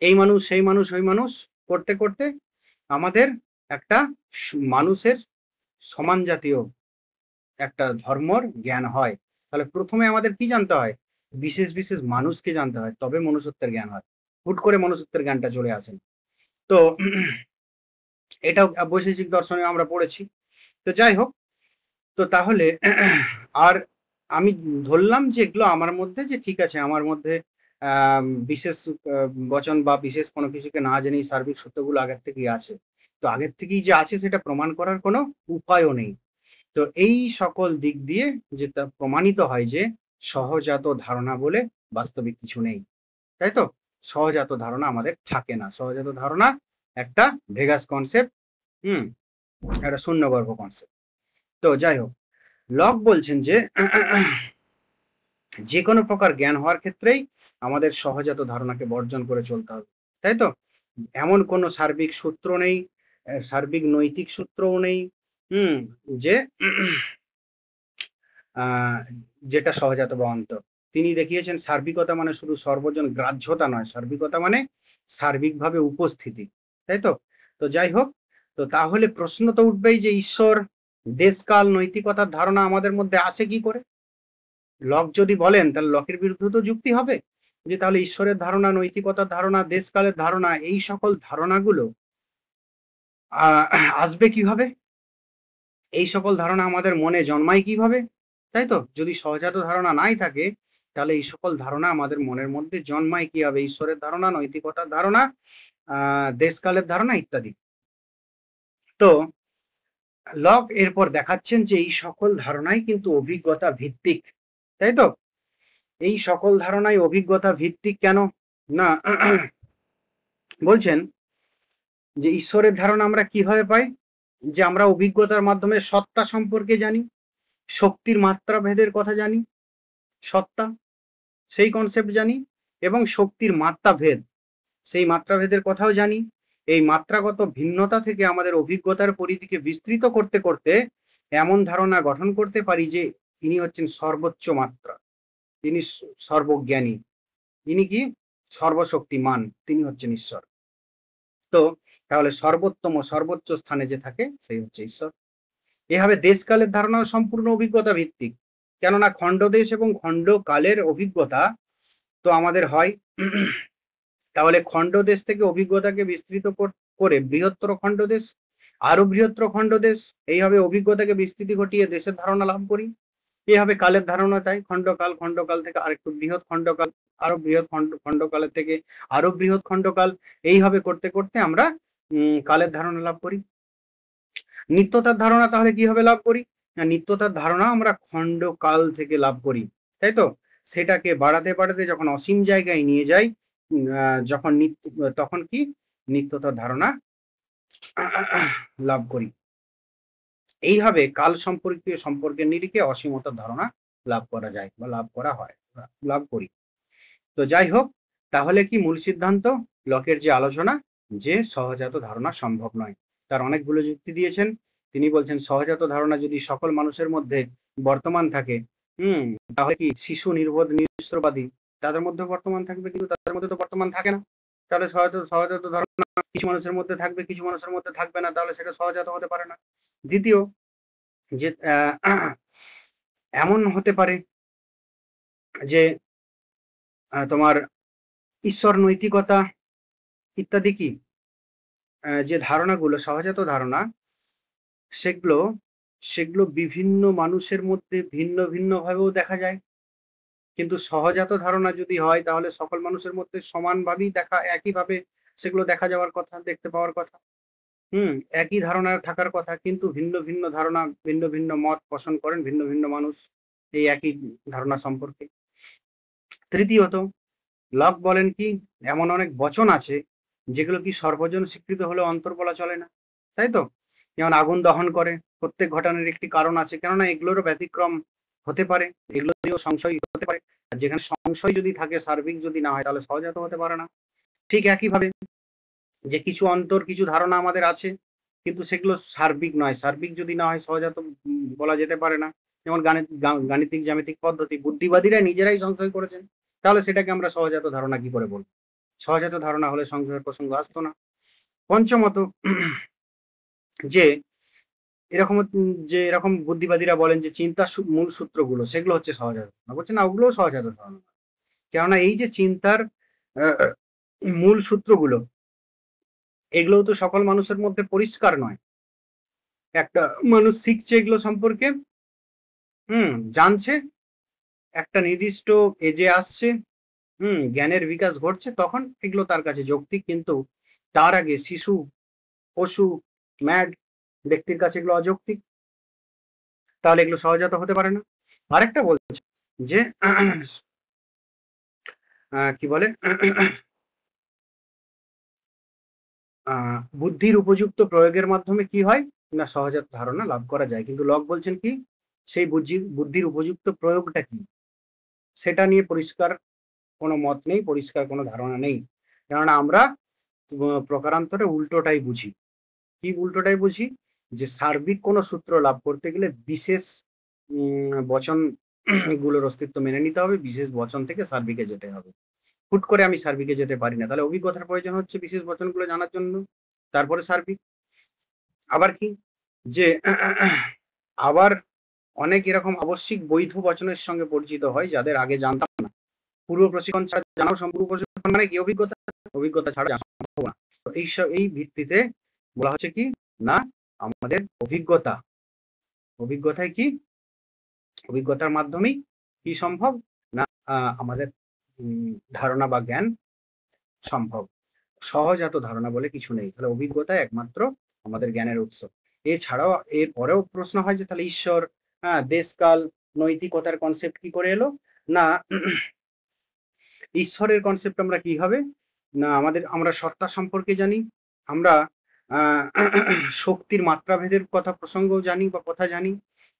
এই মানুষ, সেই মানুষ, ওই মানুষ করতে করতে আমাদের একটা মানুষের সমান জাতীয় একটা ধর্মর জ্ঞান হয়। তাহলে প্রথমে আমাদের কি জানতে হয়? বিশেষ বিশেষ মানুষকে জানতে হয়, তবে মনুষ্যত্বের জ্ঞান হয়। হুট করে মনুষ্যত্বের জ্ঞানটা চলে আসে। তো এটাও বৈশেষিক দর্শনে আমরা পড়েছি। তো যাই হোক, তো তাহলে আর আমি ধরলাম যে এগুলো আমার মধ্যে, যে ঠিক আছে আমার মধ্যে বিশেষ বচন বা বিশেষ কোনো কিছুকে না জেনেই সার্বিক সত্যগুলো আগের থেকেই আছে। তো আগের থেকেই যে আছে সেটা প্রমাণ করার কোনো উপায়ও নেই। তো এই সকল দিক দিয়ে যেটা প্রমাণিত হয় যে সহজাত ধারণা বলে বাস্তবিক কিছু নেই, তাই তো? সহজাত ধারণা আমাদের থাকে না। সহজাত ধারণা একটা ভেগাস কনসেপ্ট, একটা শূন্যগর্ভ কনসেপ্ট। তো যাই হোক, লক বলছেন যে যে কোনো প্রকার জ্ঞান হওয়ার ক্ষেত্রেই আমাদের সহজাত ধারণাকে বর্জন করে চলতে হবে, তাই তো? এমন কোনো সার্বিক সূত্র নেই, সার্বিক নৈতিক সূত্রও নেই, যে যেটা সহজাত বা অন্তর। তিনি দেখিয়েছেন সার্বিকতা মানে শুধু সর্বজন গ্রাহ্যতা নয়, সার্বিকতা মানে সার্বিকভাবে উপস্থিতি, তাই তো? তো যাই হোক, তো তাহলে প্রশ্ন তো উঠবেই যে ঈশ্বর, দেশকাল, নৈতিকতার ধারণা আমাদের মধ্যে আসে কি করে? লক যদি বলেন তাহলে লকের বিরুদ্ধে তো যুক্তি হবে যে তাহলে ঈশ্বরের ধারণা, নৈতিকতার ধারণা, দেশকালের ধারণা, এই সকল ধারণাগুলো আসবে কিভাবে? এই সকল ধারণা আমাদের মনে জন্মায় কিভাবে, তাই তো? যদি সহজাত ধারণা নাই থাকে, তাহলে এই সকল ধারণা আমাদের মনের মধ্যে জন্মায় কিভাবে? ঈশ্বরের ধারণা, নৈতিকতার ধারণা, দেশকালের ধারণা ইত্যাদি। তো লক এরপর দেখাচ্ছেন যে এই সকল ধারণাই কিন্তু অভিজ্ঞতা ভিত্তিক, তাই তো? এই সকল ধারণাই অভিজ্ঞতা ভিত্তিক কেন? না, বলছেন যে ঈশ্বরের ধারণা আমরা কিভাবে পাই? যে আমরা অভিজ্ঞতার মাধ্যমে সত্তা সম্পর্কে জানি, শক্তির মাত্রা ভেদের কথা জানি, সত্তা সেই কনসেপ্ট জানি, এবং শক্তির মাত্রা ভেদ সেই মাত্রা ভেদের কথাও জানি। এই মাত্রাগত ভিন্নতা থেকে আমাদের অভিজ্ঞতার পরিধিকে বিস্তৃত করতে করতে এমন ধারণা গঠন করতে পারি যে তিনি হচ্ছেন সর্বোচ্চ মাত্রা, তিনি সর্বজ্ঞানী, তিনি কি সর্বশক্তিমান, তিনি হচ্ছেন ঈশ্বর। তো তাহলে সর্বোত্তম, সর্বোচ্চ স্থানে যে থাকে সেই হচ্ছে ঈশ্বর। এভাবে দেশকালের ধারণা সম্পূর্ণ অভিজ্ঞতা ভিত্তিক, কেননা খণ্ডদেশ এবং খণ্ডকালের অভিজ্ঞতা তো আমাদের হয়। তাহলে খণ্ডদেশ থেকে অভিজ্ঞতাকে বিস্তৃত করে বৃহত্তর খণ্ডদেশ, আরো বৃহত্তর খণ্ডদেশ, এইভাবে অভিজ্ঞতাকে বিস্তৃতি ঘটিয়ে দেশের ধারণা লাভ করি। এইভাবে কালের ধারণা, তাই খণ্ডকাল, খণ্ডকাল থেকে আরেকটু বৃহৎ খণ্ডকাল, আরো বৃহৎ খণ্ডকালের থেকে আরো বৃহৎ খণ্ডকাল, এইভাবে করতে করতে আমরা কালের ধারণা লাভ করি। নিত্যতার ধারণা তাহলে কিভাবে লাভ করি? নিত্যতার ধারণা আমরা খণ্ডকাল থেকে লাভ করি, তাই তো? সেটাকে বাড়াতে বাড়াতে যখন অসীম জায়গায় নিয়ে যাই, যখন তখন কি নিত্যতার ধারণা লাভ করি। এইভাবে কাল সম্পর্কের নিরিখে অসীমতার ধারণা লাভ করা যায় বা লাভ করা হয়, লাভ করি। তো যাই হোক, তাহলে কি মূল সিদ্ধান্ত লকের যে আলোচনা, যে সহজাত ধারণা সম্ভব নয়। তার অনেকগুলো যুক্তি দিয়েছেন। তিনি বলছেন সহজাত ধারণা যদি সকল মানুষের মধ্যে বর্তমান থাকে, তাহলে কি শিশু, নির্বোধ, নিঃস্ববাদী তাদের মধ্যে বর্তমান থাকবে, কিন্তু তাদের মধ্যে তো বর্তমান থাকে না। তাহলে সহজাত ধারণা কিছু মানুষের মধ্যে থাকবে, কিছু মানুষের মধ্যে থাকবে না, তাহলে সেটা সহজাত হতে পারে না। দ্বিতীয়, যে এমন হতে পারে যে তোমার ঈশ্বর, নৈতিকতা ইত্যাদি কি যে ধারণাগুলো সহজাত ধারণা, সেগুলো সেগুলো বিভিন্ন মানুষের মধ্যে ভিন্ন ভিন্ন ভাবেও দেখা যায়। কিন্তু সহজাত ধারণা যদি হয় তাহলে সকল মানুষের মধ্যে সমানভাবেই একইভাবে সেগুলো দেখা যাওয়ার কথা, দেখতে পাওয়ার কথা। একই ধারণার থাকার কথা, কিন্তু ভিন্ন ভিন্ন ধারণা, ভিন্ন ভিন্ন মত পোষণ করেন ভিন্ন ভিন্ন মানুষ এই একই ধারণা সম্পর্কে। তৃতীয়ত, লক বলেন কি এমন অনেক বচন আছে যেগুলো কি সর্বজন স্বীকৃত হলেও অন্তর বলা চলে না, তাই তো? যেমন আগুন দহন করে, প্রত্যেক ঘটনার একটি কারণ আছে, কেননা এগুলোরও ব্যতিক্রম হতে পারে, এগুলোও সংশয় হতে পারে। আর যেখানে সংশয় যদি থাকে, সার্বিক যদি না হয়, তাহলে সহজাত হতে পারে না। ঠিক একইভাবে যে কিছু অন্তর, কিছু ধারণা আমাদের আছে, কিন্তু সেগুলো সার্বিক নয়, সার্বিক যদি না হয় সহজাত বলা যেতে পারে না। যেমন গাণিতিক জ্যামিতিক পদ্ধতি বুদ্ধিবাদীরা নিজেরাই সংশয় করেছেন, তাহলে সেটাকে আমরা সহজাত ধারণা কি করে বলবো? সহজাত ধারণা হলে সংশয়ের প্রসঙ্গ আসতো না। পঞ্চমত, যে এরকম বুদ্ধিবাদীরা বলেন যে চিন্তার মূল সূত্রগুলো সেগুলো হচ্ছে সহজাত ধারণা, বলছে না ওগুলোও সহজাত ধারণা। কেননা এই যে চিন্তার মূল সূত্রগুলো, এগুলোও তো সকল মানুষের মধ্যে পরিষ্কার নয়। একটা মানুষ শিখছে এগুলো সম্পর্কে, জানছে, একটা নির্দিষ্ট এজে আসছে, জ্ঞানের বিকাশ ঘটছে, তখন এগুলো তার কাছে যৌক্তিক। কিন্তু তার আগে শিশু, পশু, ম্যাড ব্যক্তির কাছে এগুলো অযৌক্তিক, তাহলে এগুলো সহজাত হতে পারে না। আরেকটা বলছে যে কি বলে, বুদ্ধির উপযুক্ত প্রয়োগের মাধ্যমে কি হয় না সহজাত ধারণা লাভ করা যায়। কিন্তু লক বলছেন কি সেই বুদ্ধির উপযুক্ত প্রয়োগটা কি, সেটা নিয়ে পরিষ্কার কোনো মত নেই, পরিষ্কার কোনো ধারণা নেই। কেননা আমরা প্রকারান্তরে উল্টোটাই বুঝি। কি উল্টোটাই বুঝি? যে সার্বিক কোনো সূত্র লাভ করতে গেলে বিশেষ বচন গুলোর অস্তিত্ব মেনে নিতে হবে, বিশেষ বচন থেকে সার্বিকে যেতে হবে। হুট করে আমি সার্বিকে যেতে পারি না, তাহলে অভিজ্ঞতার প্রয়োজন হচ্ছে বিশেষ বচনগুলো জানার জন্য, তারপরে সার্বিক। আবার কি যে আবার অনেক এরকম আবশ্যিক বৈধ বচনের সঙ্গে পরিচিত হয় যাদের আগে জানতাম না। পূর্ব প্রশিক্ষণ ছাড়া জানাও সম্পূর্ণ প্রশিক্ষণ মানে কি অভিজ্ঞতা ছাড়া জানা সম্ভব না। তো এই ভিত্তিতে বলা হচ্ছে কি না আমাদের অভিজ্ঞতায় কি অভিজ্ঞতার মাধ্যমেই কি সম্ভব না আমাদের ধারণা বা জ্ঞান সম্ভব। সহজাত ধারণা বলে কিছু নেই, তাহলে অভিজ্ঞতা একমাত্র আমাদের জ্ঞানের উৎস। এছাড়াও এর পরেও প্রশ্ন হয় যে তাহলে ঈশ্বর, দেশকাল, নৈতিকতার কনসেপ্ট কি করে এলো? না ঈশ্বরের কনসেপ্ট আমরা কি হবে না আমরা সত্তা সম্পর্কে জানি, আমরা শক্তির মাত্রা ভেদের কথা প্রসঙ্গও জানি বা কথা জানি।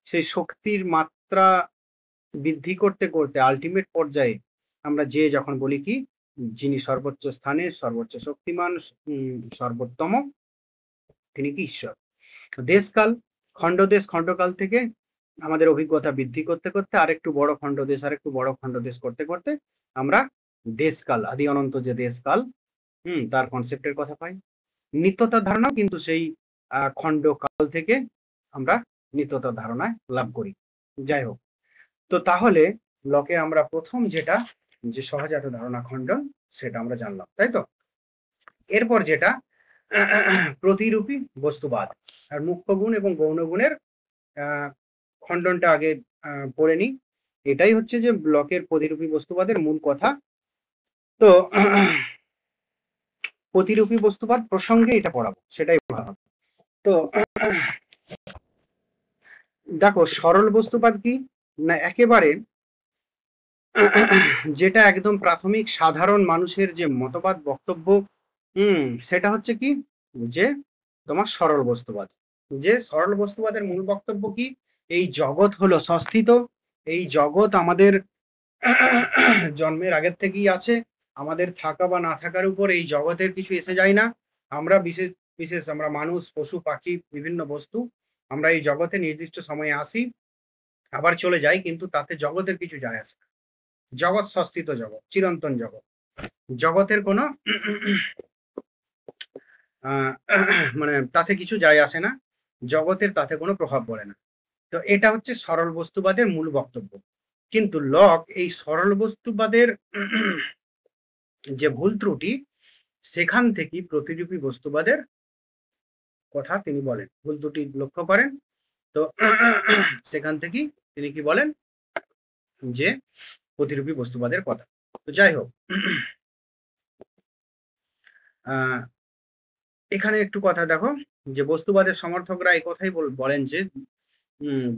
সেই শক্তির মাত্রা বৃদ্ধি করতে করতে আলটিমেট পর্যায়ে আমরা যে যখন বলি কি যিনি সর্বোচ্চ স্থানে, সর্বোচ্চ শক্তিমান, সর্বোত্তম, তিনি কি ঈশ্বর। দেশকাল, খণ্ডদেশ, খণ্ডকাল থেকে আমাদের অভিজ্ঞতা বৃদ্ধি করতে করতে আরেকটু বড় খণ্ডদেশ, আরেকটু বড় খণ্ডদেশ করতে করতে আমরা দেশকাল, আদি অনন্ত যে দেশকাল, তার কনসেপ্টের কথা পাই। নিত্যতার ধারণা কিন্তু সেই খণ্ডকাল থেকে আমরা নিত্যতার ধারণায় লাভ করি। যাই হোক, তো তাহলে লকের আমরা প্রথম যেটা যে সহজাত ধারণা খণ্ডন সেটা আমরা জানলাম, তাই তো? এরপর যেটা প্রতিরূপী বস্তুবাদ আর মুখ্য গুণ এবং গৌণ গুণের খণ্ডনটা আগে পড়ে নি। এটাই হচ্ছে যে লকের প্রতিরূপী বস্তুবাদের মূল কথা। তো প্রতিরূপী বস্তুবাদ প্রসঙ্গে এটা পড়াবো, সেটাই ভালো। তো দেখো সরল বস্তুবাদ কি না একেবারে যেটা একদম প্রাথমিক সাধারণ মানুষের যে মতবাদ বক্তব্য, সেটা হচ্ছে কি যে তোমার সরল বস্তুবাদ। যে সরল বস্তুবাদের মূল বক্তব্য কি এই জগৎ হলো সস্থিত, এই জগৎ আমাদের জন্মের আগের থেকেই আছে। আমাদের থাকা বা না থাকার উপর এই জগতের কিছু এসে যায় না। আমরা বিশেষ বিশেষ আমরা মানুষ, পশু, পাখি, বিভিন্ন বস্তু আমরা এই জগতে নির্দিষ্ট সময়ে আসি, আবার চলে যাই, কিন্তু তাতে জগতের কিছু যায় আসে না। জগৎ সস্থিত জগৎ, চিরন্তন জগৎ। জগতের কোনো মানে তাতে কিছু যায় আসে না, জগতের তাতে কোনো প্রভাব পড়ে না। তো এটা হচ্ছে সরল বস্তুবাদের মূল বক্তব্য। কিন্তু লক এই সরল বস্তুবাদের যে ভুল ত্রুটি, সেখান থেকেই প্রতিরূপী বস্তুবাদের কথা তিনি বলেন। ভুল ত্রুটি লক্ষ্য করেন তো সেখান থেকেই তিনি কি বলেন, যে প্রতিরূপী বস্তুবাদের কথা। তো যাই হোক, এখানে একটু কথা দেখো, যে বস্তুবাদের সমর্থকরা এই কথাই বলেন যে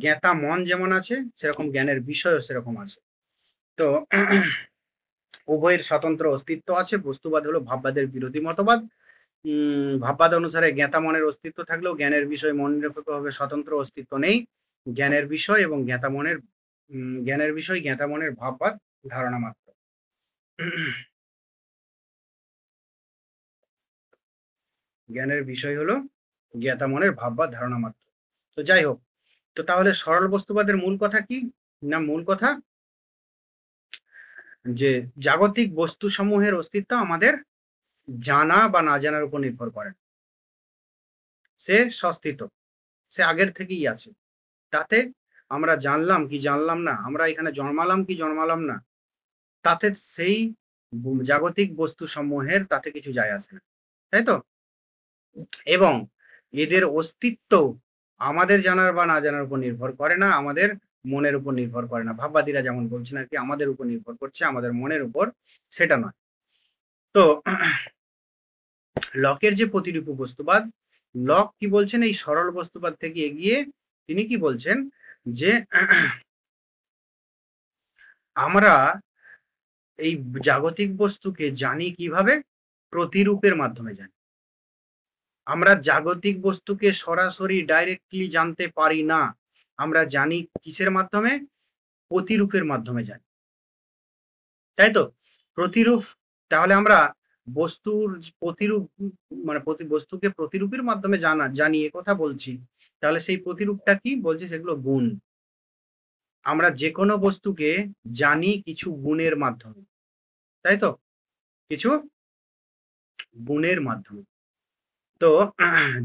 জ্ঞাতা মন যেমন আছে, সেরকম জ্ঞানের বিষয়ও সেরকম আছে। তো উভয়ের স্বতন্ত্র অস্তিত্ব আছে। বস্তুবাদ হলো ভাববাদের বিরোধী মতবাদ। ভাববাদ অনুসারে জ্ঞাতা মনের অস্তিত্ব থাকলেও জ্ঞানের বিষয় মন নিরপেক্ষভাবে স্বতন্ত্র অস্তিত্ব নেই। জ্ঞানের বিষয় এবং জ্ঞাতা মনের জ্ঞানের বিষয় জ্ঞাতা মনের ভাববাদ ধারণা মাত্র। জ্ঞানের বিষয় হলো জ্ঞাতা মনের ভাববাদ ধারণা মাত্র। তো যাই হোক, তো তাহলে সরল বস্তুবাদের মূল কথা কি না, মূল কথা যে জাগতিক বস্তু সমূহের অস্তিত্ব আমাদের জানা বা না জানার উপর নির্ভর করে। সে সস্থিত, সে আগের থেকেই আছে। তাতে আমরা জানলাম কি জানলাম না, আমরা এখানে জন্মালাম কি জন্মালাম না, তাতে সেই জাগতিক বস্তু সমূহের তাতে কিছু যায় আসে না, তাই তো। এবং এদের অস্তিত্ব আমাদের জানার বা না জানার উপর নির্ভর করে না, আমাদের মনের উপর নির্ভর করে না। ভাববাদীরা যেমন বলছেন আর কি, আমাদের উপর নির্ভর করছে, আমাদের মনের উপর, সেটা নয়। তো লকের যে প্রতিরূপ বস্তুবাদ, লক কি বলছেন, এই সরল বস্তুবাদ থেকে এগিয়ে তিনি কি বলছেন, যে আমরা এই জাগতিক বস্তুকে জানি কিভাবে, প্রতিরূপের মাধ্যমে জানি। আমরা জাগতিক বস্তুকে সরাসরি ডাইরেক্টলি জানতে পারি না, আমরা জানি কিসের মাধ্যমে, প্রতিরূপের মাধ্যমে জানি, তাই তো। প্রতিরূপ, তাহলে আমরা বস্তুর প্রতিরূপ মানে বস্তুকে প্রতিরূপের মাধ্যমে জানি কথা বলছি, তাহলে সেই প্রতিরূপটা কি বলছি, সেগুলো গুণ। আমরা যে কোনো বস্তুকে জানি কিছু গুণের মাধ্যমে, তাই তো, কিছু গুণের মাধ্যমে। তো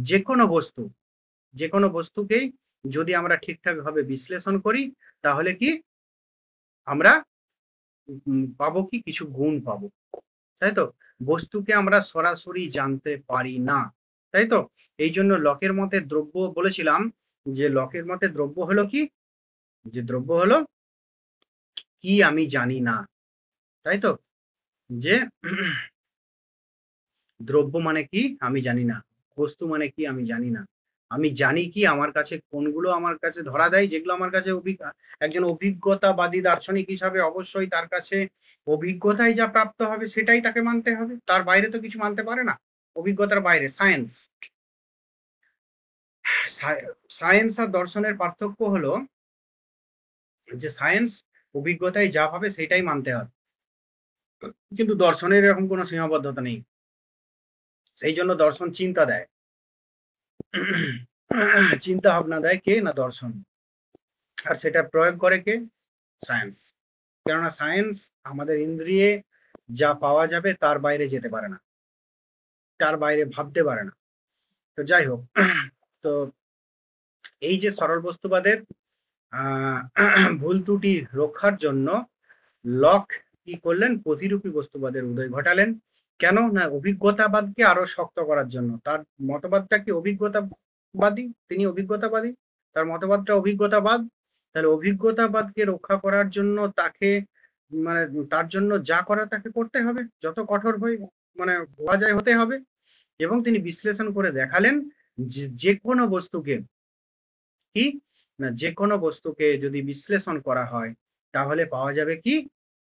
যে কোনো বস্তুকেই যদি আমরা ঠিকঠাক ভাবে বিশ্লেষণ করি, তাহলে কি আমরা পাবো কি, কিছু গুণ পাবো, তাই তো। বস্তুকে আমরা সরাসরি জানতে পারি না, তাই তো। এই জন্য লকের মতে দ্রব্য বলেছিলাম, যে লকের মতে দ্রব্য হলো কি, যে দ্রব্য হলো কি আমি জানি না, তাই তো। যে দ্রব্য মানে কি আমি জানি না, বস্তু মানে কি আমি জানি না। আমি জানি কি, আমার কাছে কোনগুলো আমার কাছে ধরা দেয়, যেগুলো আমার কাছে একজন অভিজ্ঞতাবাদী দার্শনিক হিসাবে অবশ্যই তার কাছে অভিজ্ঞতায় যা প্রাপ্ত হবে সেটাই তাকে মানতে হবে, তার বাইরে তো কিছু মানতে পারে না। অভিজ্ঞতার বাইরে সায়েন্স, সায়েন্স আর দর্শনের পার্থক্য হলো যে সায়েন্স অভিজ্ঞতায় যা পাবে সেটাই মানতে হবে, কিন্তু দর্শনের এরকম কোনো সীমাবদ্ধতা নেই। সেই জন্য দর্শন চিন্তা দেয়, চিন্তা ভাবনা দেয় কে না, দর্শন। আর সেটা প্রয়োগ করে কে, সায়েন্স। কেননা সায়েন্স আমাদের ইন্দ্রিয়ে যা পাওয়া যাবে তার বাইরে যেতে পারে না, তার বাইরে ভাবতে পারে না। তো যাই হোক, তো এই যে সরল বস্তুবাদের ভুল ত্রুটি রক্ষার জন্য লক কি করলেন, প্রতিরূপী বস্তুবাদের উদয় ঘটালেন। কেন না, অভিজ্ঞতাবাদকে আরো শক্ত করার জন্য। তার মতবাদটা কি অভিজ্ঞতাবাদী, তিনি অভিজ্ঞতাবাদী, তার মতবাদটা অভিজ্ঞতাবাদ। তাহলে অভিজ্ঞতাবাদকে রক্ষা করার জন্য তাকে মানে তার জন্য যা করা তাকে করতে হবে, যত কঠোর হয়ে মানে হওয়া যায় হতে হবে। এবং তিনি বিশ্লেষণ করে দেখালেন যে কোনো বস্তুকে কি না, যে কোনো বস্তুকে যদি বিশ্লেষণ করা হয় তাহলে পাওয়া যাবে কি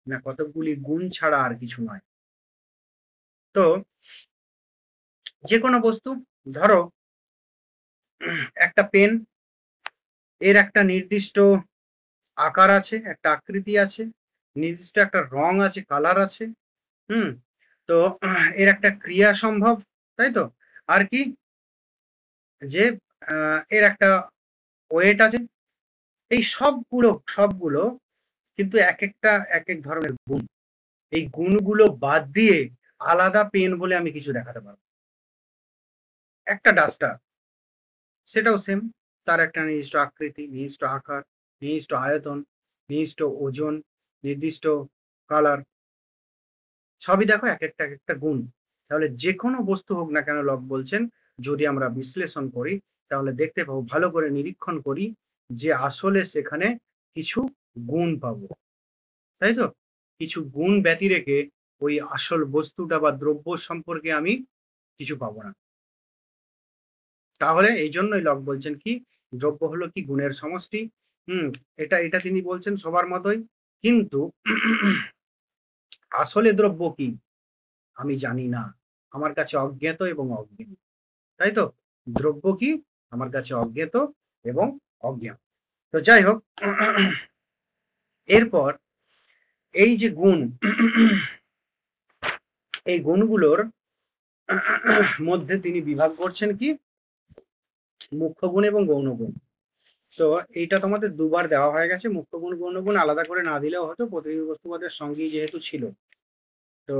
না, কতগুলি গুণ ছাড়া আর কিছু নয়। তো যে কোনো বস্তু, ধরো একটা পেন, এর একটা নির্দিষ্ট আকার আছে, একটা আকৃতি আছে, নির্দিষ্ট একটা রং আছে, কালার আছে। তো এর একটা ক্রিয়া সম্ভব, তাই তো? আর কি, যে এর একটা ওয়েট আছে। এই সবগুলো কিন্তু এক এক ধরনের গুণ। এই গুণগুলো বাদ দিয়ে আলাদা পেন বলে আমি কিছু দেখাতে পারবো। একটা ডাস্টার, সেটাও সেম, তার একটা নির্দিষ্ট আকৃতি, নির্দিষ্ট আকার, নির্দিষ্ট আয়তন, নির্দিষ্ট ওজন, নির্দিষ্ট কালার, সবই দেখো এক একটা গুণ। তাহলে যে কোনো বস্তু হোক না কেন, লক বলছেন যদি আমরা বিশ্লেষণ করি তাহলে দেখতে পাবো, ভালো করে নিরীক্ষণ করি, যে আসলে সেখানে কিছু গুণ পাবো, তাই তো? কিছু গুণ ব্যতি রেখে ওই আসল বস্তুটা বা দ্রব্য সম্পর্কে আমি কিছু পাবো না। তাহলে এই জন্যই লক বলছেন কি, দ্রব্য হলো কি গুণের সমষ্টি। এটা তিনি বলছেন সবার মতোই, কিন্তু আসলে দ্রব্য কি আমি জানি না, আমার কাছে অজ্ঞাত এবং অজ্ঞান, তাই তো? দ্রব্য কি আমার কাছে অজ্ঞাত এবং অজ্ঞান। তো যাই হোক, এরপর এই যে গুণ, এই গুণগুলোর মধ্যে তিনি বিভাগ করছেন কি, মুখ্য গুণ এবং গৌণ গুণ। তো এইটা তোমাদের দুবার দেওয়া হয়ে গেছে, মুখ্য গুণ গৌণ গুণ আলাদা করে না দিলেও হতো, প্রতিবিম্ব বস্তুবাদের সঙ্গেই যেহেতু ছিল। তো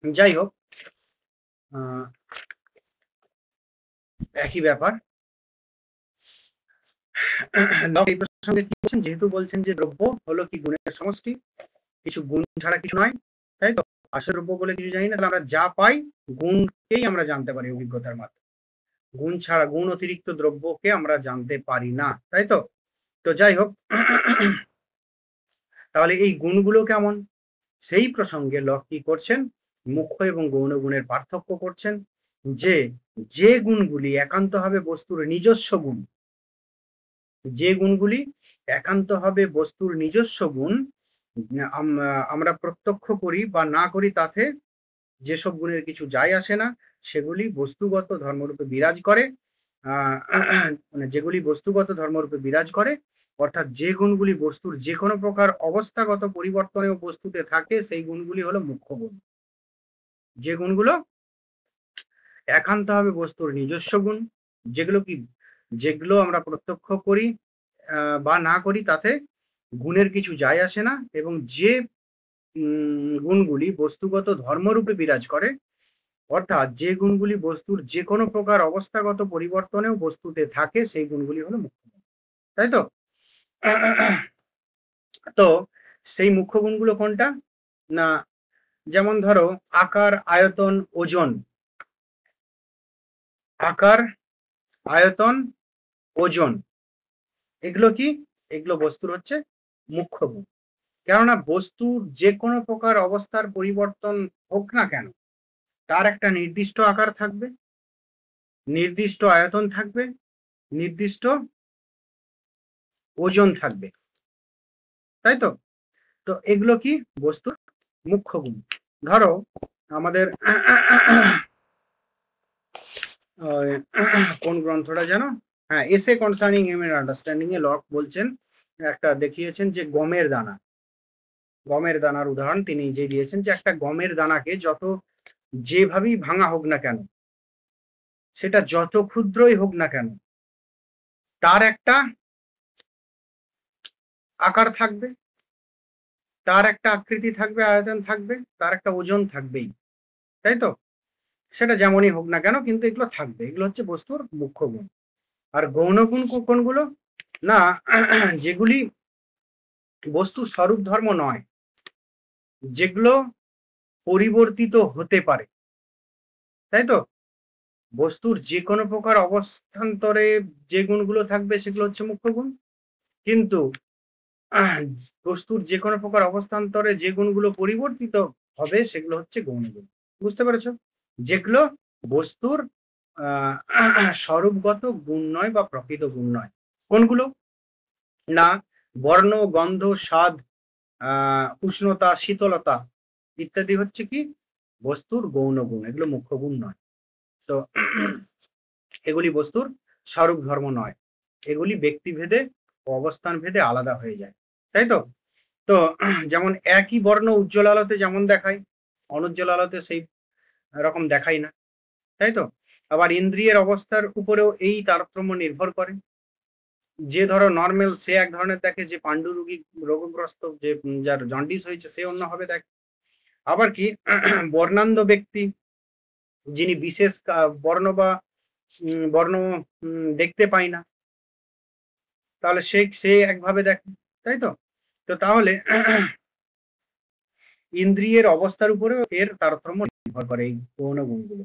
যাই হোক, একই ব্যাপার। এই প্রসঙ্গে কি বলছেন, যেহেতু বলছেন যে দ্রব্য হলো কি গুণের সমষ্টি, কিছু গুণ ছাড়া কিছু নয়, তাই তো? আসল দ্রব্য বলে কিছু জানি না, তাহলে আমরা যা পাই গুণকেই আমরা জানতে পারি অভিজ্ঞতার মাধ্যমে। গুণ ছাড়া, গুণ অতিরিক্ত দ্রব্যকে আমরা জানতে পারি না, তাই তো? তো যাই হোক, তাহলে এই গুণগুলো কেমন, সেই প্রসঙ্গে লক কি করছেন, মুখ্য এবং গৌণ গুণের পার্থক্য করছেন, যে গুণগুলি একান্ত হবে বস্তুর নিজস্ব গুণ, যে গুণগুলি একান্ত হবে বস্তুর নিজস্ব গুণ, আমরা প্রত্যক্ষ করি বা না করি তাতে যেসব গুণের কিছু যায় আসে না, সেগুলি বস্তুগত ধর্মরূপে বিরাজ করে। যেগুলি বস্তুগত ধর্মরূপে বিরাজ করে, অর্থাৎ যে গুণগুলি বস্তুর যে কোনো প্রকার অবস্থাগত পরিবর্তনে বস্তুতে থাকে, সেই গুণগুলি হলো মুখ্য গুণ। যে গুণগুলো একান্ত হবে বস্তুর নিজস্ব গুণ, যেগুলো আমরা প্রত্যক্ষ করি বা না করি তাতে গুণের কিছু যায় আসে না, এবং যে গুণগুলি বস্তুগত ধর্মরূপে বিরাজ করে, অর্থাৎ যে গুণগুলি বস্তুর যে কোনো প্রকার অবস্থাগত পরিবর্তনেও বস্তুতে থাকে, সেই গুণগুলি হলো মুখ্য গুণ, তাই তো? তো সেই মুখ্য গুণগুলো কোনটা না, যেমন ধরো আকার, আয়তন, ওজন। আকার, আয়তন, ওজন, এগুলো কি, এগুলো বস্তুর হচ্ছে মুখ্য গুণ। কেননা বস্তুর যে কোনো প্রকার অবস্থার পরিবর্তন হোক না কেন, তার একটা নির্দিষ্ট আকার থাকবে, নির্দিষ্ট আয়তন থাকবে, নির্দিষ্ট ওজন থাকবে, তাই তো? তো এগুলো কি বস্তুর মুখ্য গুণ। ধরো আমাদের কোন গ্রন্থটা যেন, হ্যাঁ, এসে কনসার্নিং হিউম্যান আন্ডারস্ট্যান্ডিং এ লক বলছেন, একটা দেখিয়েছেন যে গমের দানা, গমের দানার উদাহরণ তিনি যে দিয়েছেন, যে একটা গমের দানাকে যেভাবেই ভাঙা হোক না কেন, সেটা যত ক্ষুদ্রই হোক না কেন, তার একটা আকার থাকবে, তার একটা আকৃতি থাকবে, আয়তন থাকবে, তার একটা ওজন থাকবেই, তাই তো? সেটা যেমনই হোক না কেন, কিন্তু এগুলো থাকবে, এগুলো হচ্ছে বস্তুর মুখ্য গুণ। আর গৌণ গুণ কোনগুলো না, যেগুলি বস্তুর স্বরূপ ধর্ম নয়, যেগুলো পরিবর্তিত হতে পারে, তাই তো? বস্তুর যে কোনো প্রকার অবস্থান্তরে যে গুণগুলো থাকবে সেগুলো হচ্ছে মুখ্য গুণ, কিন্তু বস্তুর যে কোনো প্রকার অবস্থান্তরে যে গুণগুলো পরিবর্তিত হবে সেগুলো হচ্ছে গৌণ গুণ। বুঝতে পেরেছো? যেগুলো বস্তুর স্বরূপগত গুণ নয় বা প্রকৃত গুণ নয়। কোনগুলো না, বর্ণ, গন্ধ, স্বাদ, উষ্ণতা, শীতলতা ইত্যাদি হচ্ছে কি বস্তুর গৌণ গুণ, এগুলো মুখ্য গুণ নয়। তো এগুলি বস্তুর স্বরূপ ধর্ম নয়, এগুলি ব্যক্তিভেদে অবস্থান ভেদে আলাদা হয়ে যায়, তাই তো? তো যেমন একই বর্ণ উজ্জ্বল আলোতে যেমন দেখায়, অনুজ্জ্বল আলোতে সেই রকম দেখায় না, তাই তো? আবার ইন্দ্রিয়ের অবস্থার উপরেও এই তারতম্য নির্ভর করে। যে ধরো নর্মাল সে এক ধরনের দেখে, যে পাণ্ডু রোগী রোগগ্রস্ত, যে যার জন্ডিস হয়েছে সে অন্যভাবে দেখে। আবার কি বর্ণান্ধ ব্যক্তি, যিনি বিশেষ বর্ণ বা বর্ণ দেখতে পায় না, তাহলে সে সে একভাবে দেখে, তাই তো? তো তাহলে ইন্দ্রিয়ের অবস্থার উপরেও এর তারতম্য নির্ভর করে এই গৌণ গুণগুলো।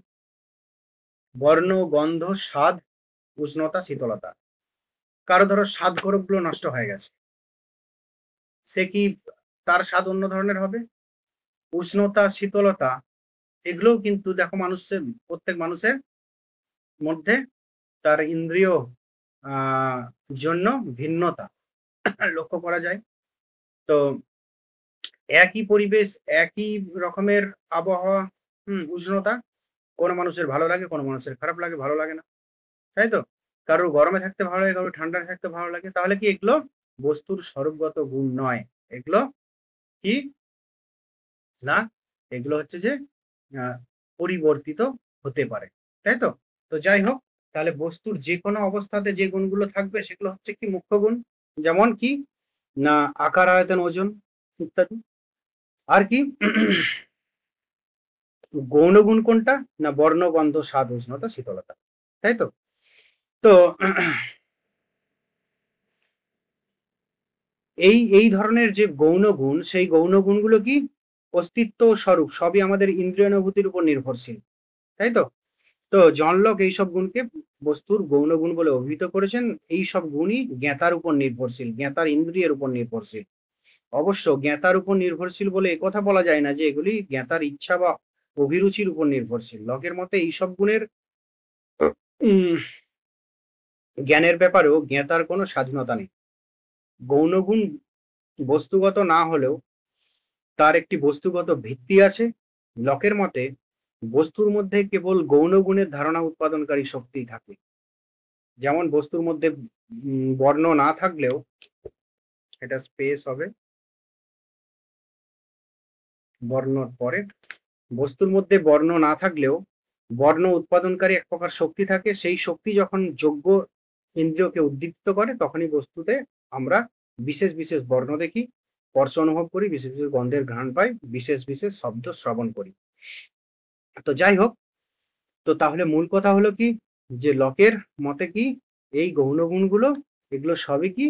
বর্ণ, গন্ধ, স্বাদ, উষ্ণতা, শীতলতা। কারো ধরো স্বাদ গোলকগুলো নষ্ট হয়ে গেছে, সে কি তার স্বাদ অন্য ধরনের হবে? উষ্ণতা, শীতলতা, এগুলোও কিন্তু দেখো মানুষের, প্রত্যেক মানুষের মধ্যে তার ইন্দ্রিয় জন্য ভিন্নতা লক্ষ্য করা যায়। তো একই পরিবেশ, একই রকমের আবহাওয়া, উষ্ণতা, কোনো মানুষের ভালো লাগে, কোনো মানুষের খারাপ লাগে, ভালো লাগে না, তাই তো? কারোর গরমে থাকতে ভালো লাগে, কারোর ঠান্ডায় থাকতে ভালো লাগে। তাহলে কি এগুলো বস্তুর স্বরূপগত গুণ নয়, এগুলো কি না, এগুলো হচ্ছে যে পরিবর্তিত হতে পারে, তাই তো? তো যাই হোক, তাহলে বস্তুর যে কোনো অবস্থাতে যে গুণগুলো থাকবে সেগুলো হচ্ছে কি মুখ্য গুণ। যেমন কি না, আকার, আয়তন, ওজন ইত্যাদি। আর কি গৌণ গুণ কোনটা না, বর্ণ, গন্ধ, স্বাদ, উষ্ণতা, শীতলতা, তাই তো? তো এই এই ধরনের যে গৌণ গুণ, সেই গৌণ গুণগুলো কি অস্তিত্ব স্বরূপ সবই আমাদের ইন্দ্রিয়ানুভূতির উপর নির্ভরশীল, তাই তো? তো জন লক এইসব গুণকে বস্তুর গৌণ গুণ বলে অভিহিত করেছেন। এই সব গুণই জ্ঞাতার উপর নির্ভরশীল, জ্ঞাতার ইন্দ্রিয়ের উপর নির্ভরশীল। অবশ্য জ্ঞাতার উপর নির্ভরশীল বলে একথা বলা যায় না যে এগুলি জ্ঞাতার ইচ্ছা বা অভিরুচির উপর নির্ভরশীল। লকের মতে এইসব গুণের জ্ঞানের ব্যাপারেও জ্ঞাতার কোনো স্বাধীনতা নেই। গৌণ গুণ বস্তুগত না হলেও তার একটি বস্তুগত ভিত্তি আছে। লকের মতে বস্তুর মধ্যে কেবল গৌণ গুণের ধারণা উৎপাদনকারী শক্তি থাকে। যেমন বস্তুর মধ্যে বর্ণ না থাকলেও, এটা স্পেস হবে বর্ণর পরে, বস্তুর মধ্যে বর্ণ না থাকলেও বর্ণ উৎপাদনকারী এক প্রকার শক্তি থাকে। সেই শক্তি যখন যোগ্য ইন্দ্রিয়কে উদ্দীপ্ত করে, তখনই বস্তুতে আমরা বিশেষ বিশেষ বর্ণ দেখি, স্পর্শ অনুভব করি, বিশেষ বিশেষ গন্ধের ঘ্রাণ পাই, বিশেষ বিশেষ শব্দ শ্রবণ করি। তো যাই হোক, তো তাহলে মূল কথা হলো কি, যে লকের মতে কি এই গৌণ গুণগুলো, এগুলো সবই কি,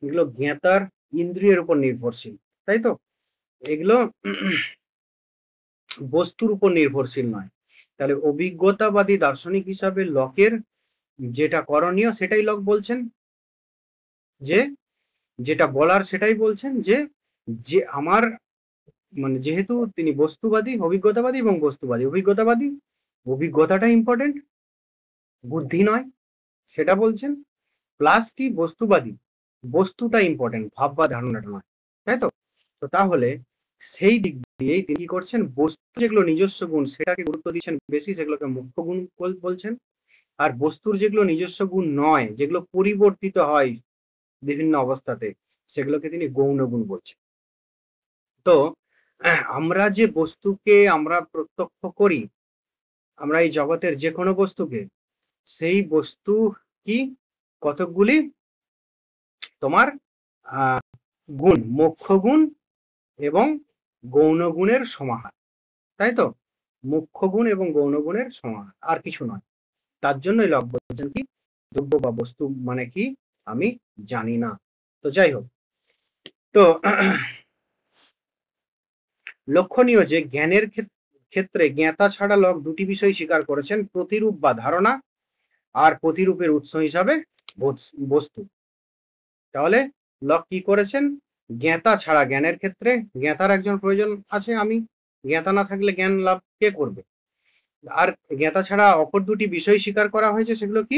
এগুলো জ্ঞাতার ইন্দ্রিয়ের উপর নির্ভরশীল, তাই তো? এগুলো বস্তুর উপর নির্ভরশীল নয়। তাহলে অভিজ্ঞতাবাদী দার্শনিক হিসাবে লকের যেটা করণীয় সেটাই লক বলছেন, যে যেটা বলার সেটাই বলছেন, যে যে আমার মানে যেহেতু তিনি বস্তুবাদী, অভিজ্ঞতাবাদী এবং বস্তুবাদী, অভিজ্ঞতাবাদী, অভিজ্ঞতাটা ইম্পর্টেন্ট, বুদ্ধি নয়, সেটা বলছেন। প্লাস কি বস্তুবাদী, বস্তুটা ইম্পর্টেন্ট, ভাব বা ধারণাটা নয়, তাই তো? তো তাহলে সেই দিক দিয়েই তিনি কি করছেন, বস্তু যেগুলো নিজস্ব গুণ সেটাকে গুরুত্ব দিচ্ছেন বেশি, সেগুলোকে মুখ্য গুণ বলছেন। আর বস্তুর যেগুলো নিজস্ব গুণ নয়, যেগুলো পরিবর্তিত হয় বিভিন্ন অবস্থাতে, সেগুলোকে তিনি গৌণ গুণ বলছেন। তো আমরা যে বস্তুকে আমরা প্রত্যক্ষ করি, আমরা এই জগতের যে কোনো বস্তুকে, সেই বস্তু কি কতকগুলি তোমার গুণ, মুখ্য গুণ এবং গৌণ গুণের সমাহার, তাই তো? মুখ্য গুণ এবং গৌণ গুণের সমাহার, আর কিছু নয়। তার জন্যই লক বলছেন কি, দ্রব্য বা বস্তু মানে কি আমি জানি না। তো যাই হোক, তো লক্ষণীয় যে জ্ঞানের ক্ষেত্রে জ্ঞাতা ছাড়া লক দুটি বিষয় স্বীকার করেছেন, প্রতিরূপ বা ধারণা, আর প্রতিরূপের উৎস হিসাবে বস্তু। তাহলে লক কি করেছেন, জ্ঞাতা ছাড়া, জ্ঞানের ক্ষেত্রে জ্ঞাতার একজন প্রয়োজন আছে, আমি, জ্ঞাতা না থাকলে জ্ঞান লাভ কে করবে? আর জ্ঞাতা ছাড়া অপর দুটি বিষয় স্বীকার করা হয়েছে, সেগুলো কি,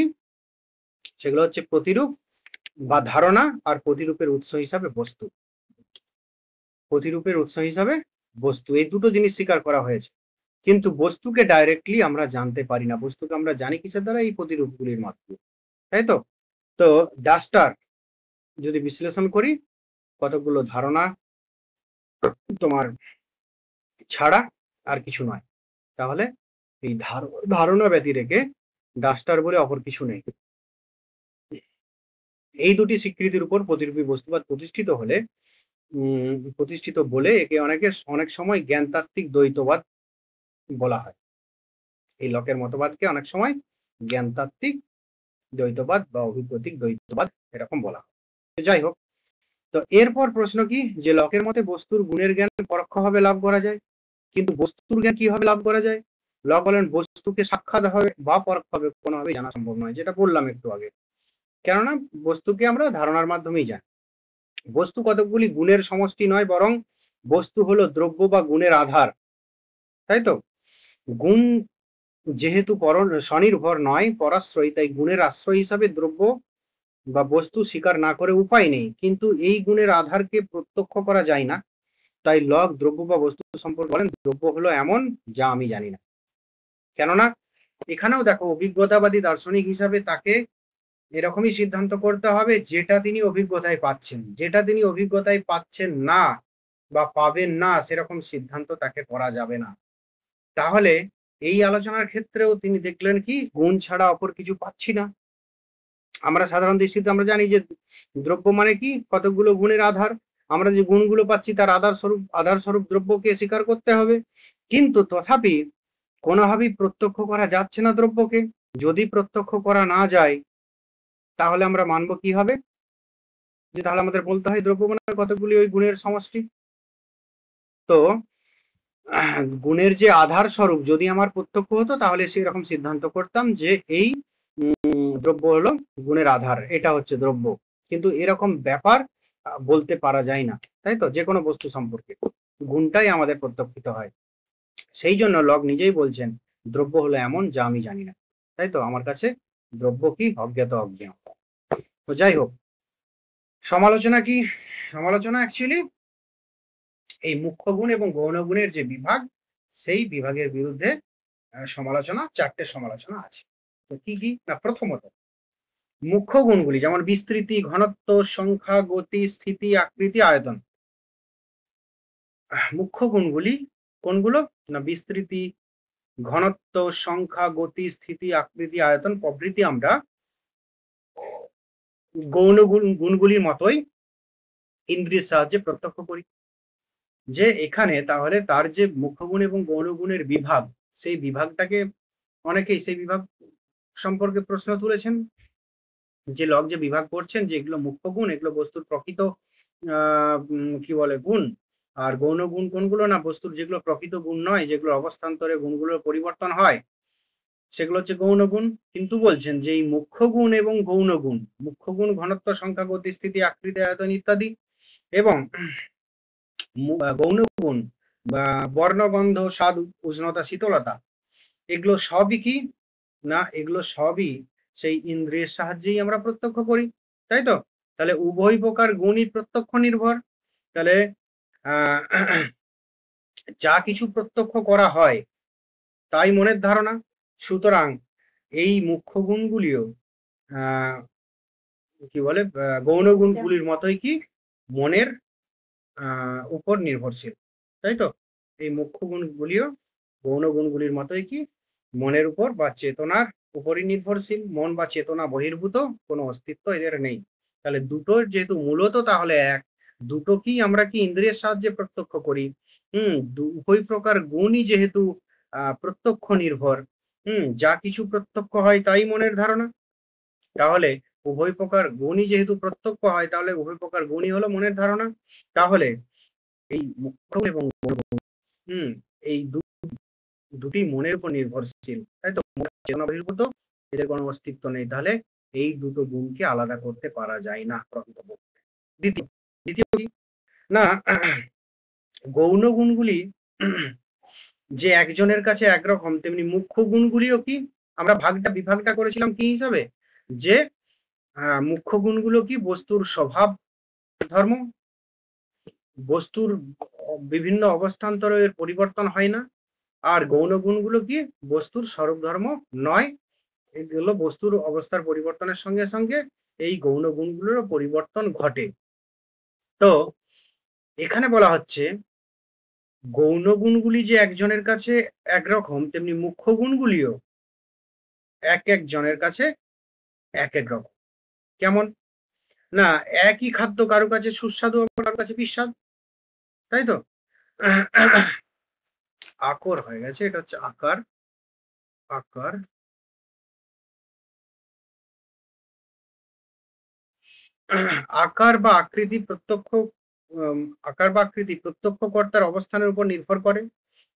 সেগুলো হচ্ছে প্রতিরূপ বা ধারণা, আর প্রতিরূপের উৎস হিসাবে বস্তু। প্রতিরূপের উৎস হিসাবে বস্তু, এই দুটো জিনিস স্বীকার করা হয়েছে। কিন্তু বস্তুকে ডাইরেক্টলি আমরা জানতে পারি না, বস্তুকে আমরা জানি কিসের দ্বারা, এই প্রতিরূপগুলির মাধ্যমে, তাই তো? তো ডাস্টার যদি বিশ্লেষণ করি কতগুলো ধারণা তোমার ছাড়া আর কিছু নয়। তাহলে এই ধারণা ব্যতি রেখে ডাস্টার বলে অপর কিছু নেই। এই দুটি স্বীকৃতির উপর প্রতিরূপী বস্তুবাদ প্রতিষ্ঠিত বলে একে অনেক সময় জ্ঞানতাত্ত্বিক দ্বৈতবাদ বলা হয়। এই লকের মতবাদকে অনেক সময় জ্ঞানতাত্ত্বিক দ্বৈতবাদ বা অভিজ্ঞতিক দ্বৈতবাদ এরকম বলা হয়। যাই হোক, তো এরপর প্রশ্ন কি, যে লকের মতে বস্তুর গুণের জ্ঞান পরোক্ষভাবে লাভ করা যায়, কিন্তু বস্তুর জ্ঞান কিভাবে লাভ করা যায়? লক বলেন বস্তুকে সাক্ষাৎ হবে বা পরোক্ষভাবে কোনোভাবে জানা সম্ভব নয়, যেটা বললাম একটু আগে, কেননা বস্তুকে আমরা ধারণার মাধ্যমেই জানি। বস্তু কতকগুলি গুণের সমষ্টি নয়, বরং বস্তু হলো দ্রব্য বা গুণের আধার, তাই তো? গুণ যেহেতু স্বনির্ভর নয়, পরাশ্রয়ী, তাই গুণের আশ্রয় হিসাবে দ্রব্য বা বস্তু স্বীকার না করে উপায় নেই। কিন্তু এই গুণের আধারকে প্রত্যক্ষ করা যায় না, তাই লক দ্রব্য বা বস্তু সম্পর্কে বলেন দ্রব্য হলো এমন যা আমি জানি না। কেননা এখানেও দেখো, অভিজ্ঞতাবাদী দার্শনিক হিসাবে তাকে এরকমই সিদ্ধান্ত করতে হবে যেটা তিনি অভিজ্ঞতায় পাচ্ছেন। যেটা তিনি অভিজ্ঞতায় পাচ্ছেন না বা পাবেন না, সেরকম সিদ্ধান্ত তাকে করা যাবে না। তাহলে এই আলোচনার ক্ষেত্রেও তিনি দেখলেন কি, গুণ ছাড়া অপর কিছু পাচ্ছি না। আমরা সাধারণ দৃষ্টিতে আমরা জানি যে দ্রব্য মানে কি, কতগুলো গুণের আধার। আমরা যে গুণগুলো পাচ্ছি তার আধার স্বরূপ দ্রব্যকে স্বীকার করতে হবে। কিন্তু তথাপি কোনোভাবেই প্রত্যক্ষ করা যাচ্ছে না দ্রব্যকে। যদি প্রত্যক্ষ করা না যায়, তাহলে আমরা মানবো কি হবে, যে তাহলে আমাদের বলতে হয় দ্রব্য মানে কতগুলি ওই গুণের সমষ্টি। তো গুণের যে আধার স্বরূপ যদি আমার প্রত্যক্ষ হতো, তাহলে সেরকম সিদ্ধান্ত করতাম যে এই দ্রব্য হলো গুণের আধার, এটা হচ্ছে দ্রব্য। কিন্তু এরকম ব্যাপার বলতে পারা যায় না, তাই তো? যে কোনো বস্তু সম্পর্কে গুণটাই আমাদের প্রত্যক্ষিত হয়। সেই জন্য লক নিজেই বলছেন দ্রব্য হলো এমন যা আমি জানি না, তাই তো? আমার কাছে দ্রব্য কি, অজ্ঞাত অজ্ঞেয়। তো যাই হোক, সমালোচনা কি? সমালোচনা অ্যাকচুয়ালি এই মুখ্য গুণ এবং গৌণ গুণের যে বিভাগ, সেই বিভাগের বিরুদ্ধে সমালোচনা, চারটে সমালোচনা আছে। তো কি কি না, প্রথমত মুখ্য গুণগুলি যেমন বিস্তৃতি, ঘনত্ব, সংখ্যা, গতি, স্থিতি, আকৃতি, আয়তন। মুখ্য গুণগুলি কোনগুলো না, বিস্তৃতি, ঘনত্ব, সংখ্যা, গতি, স্থিতি, আকৃতি, আয়তন প্রভৃতি আমরা গৌণ গুণগুলির মতোই ইন্দ্রিয়ের সাহায্যে প্রত্যক্ষ করি। যে এখানে তাহলে তার যে মুখ্য গুণ এবং গৌণ গুণের বিভাগ, সেই বিভাগটাকে অনেকেই সেই বিভাগ সম্পর্কে প্রশ্ন তুলেছেন, যে লক যে বিভাগ করছেন যে এগুলো মুখ্য গুণ, এগুলো বস্তুর প্রকৃত কি বলে গুণ, আর গৌণ গুণ কোনগুলো না, বস্তুর যেগুলো প্রকৃত গুণ নয়, যেগুলো অবস্থান্তরে গুণগুলোর পরিবর্তন হয়, সেগুলো হচ্ছে গৌণ গুণ। কিন্তু বলছেন যে এই মুখ্য গুণ এবং গৌণ গুণ, মুখ্য গুণ ঘনত্ব, সংখ্যা, গতি, স্থিতি, আকৃতি, আয়তন ইত্যাদি, এবং গৌণ গুণ বা বর্ণ, গন্ধ, স্বাদ, উষ্ণতা, শীতলতা, এগুলো সবই কি না, এগুলো সবই সেই ইন্দ্রিয়ের সাহায্যেই আমরা প্রত্যক্ষ করি, তাই তো? তাহলে উভয় প্রকার গুণই প্রত্যক্ষ নির্ভর। তাহলে যা কিছু প্রত্যক্ষ করা হয় তাই মনের ধারণা। সুতরাং এই মুখ্য গুণগুলিও কি বলে, গৌণ গুণগুলির মতোই কি মনের উপর নির্ভরশীল, তাই তো? এই মুখ্য গুণগুলিও গৌণ গুণগুলির মতোই কি মনের উপর বা চেতনার উপরই নির্ভরশীল। মন বা চেতনা বহির্ভূত কোনো অস্তিত্ব এদের নেই। তাহলে দুটোর যেহেতু মূলত তাহলে এক, দুটো কি আমরা কি ইন্দ্রিয়ের সাহায্যে প্রত্যক্ষ করি। উভয় প্রকার গুণই যেহেতু প্রত্যক্ষ নির্ভর, যা কিছু প্রত্যক্ষ হয় তাই মনের ধারণা। তাহলে উভয় প্রকার গুণই যেহেতু প্রত্যক্ষ হয়, তাহলে উভয় প্রকার গুণই হলো মনের ধারণা। তাহলে এই মুখ্য এবং এই দুটি মনের উপর নির্ভরশীল, তাই তো? চেতনা বহির্ভূত, এদের কোনো অস্তিত্ব নেই। তাহলে এই দুটো গুণকে আলাদা করতে পারা যায় না প্রকৃতপক্ষে। দ্বিতীয় কি না, গৌণ গুণগুলি যে একজনের কাছে একরকম, তেমনি মুখ্য গুণগুলিও কি আমরা বিভাগটা করেছিলাম কি হিসাবে, যে মুখ্য গুণগুলো কি বস্তুর স্বভাব ধর্ম, বস্তুর বিভিন্ন অবস্থান্তরে এর পরিবর্তন হয় না। আর গৌণ গুণগুলো কি বস্তুর স্বরূপ ধর্ম নয়, এগুলো বস্তুর অবস্থার পরিবর্তনের সঙ্গে সঙ্গে এই গৌণ গুণগুলোরও পরিবর্তন ঘটে। তো এখানে বলা হচ্ছে গৌণ গুণগুলি যে একজনের কাছে একরকম, তেমনি মুখ্য গুণগুলিও এক একজনের কাছে এক এক রকম। কেমন না, একই খাদ্য কারো কাছে সুস্বাদু, কারো কাছে বিস্বাদ, তাই তো? আকর হয়ে গেছে, এটা হচ্ছে আকার। আকার আকার বা আকৃতি প্রত্যক্ষ আকার বা আকৃতি প্রত্যক্ষ কর্তার অবস্থানের উপর নির্ভর করে।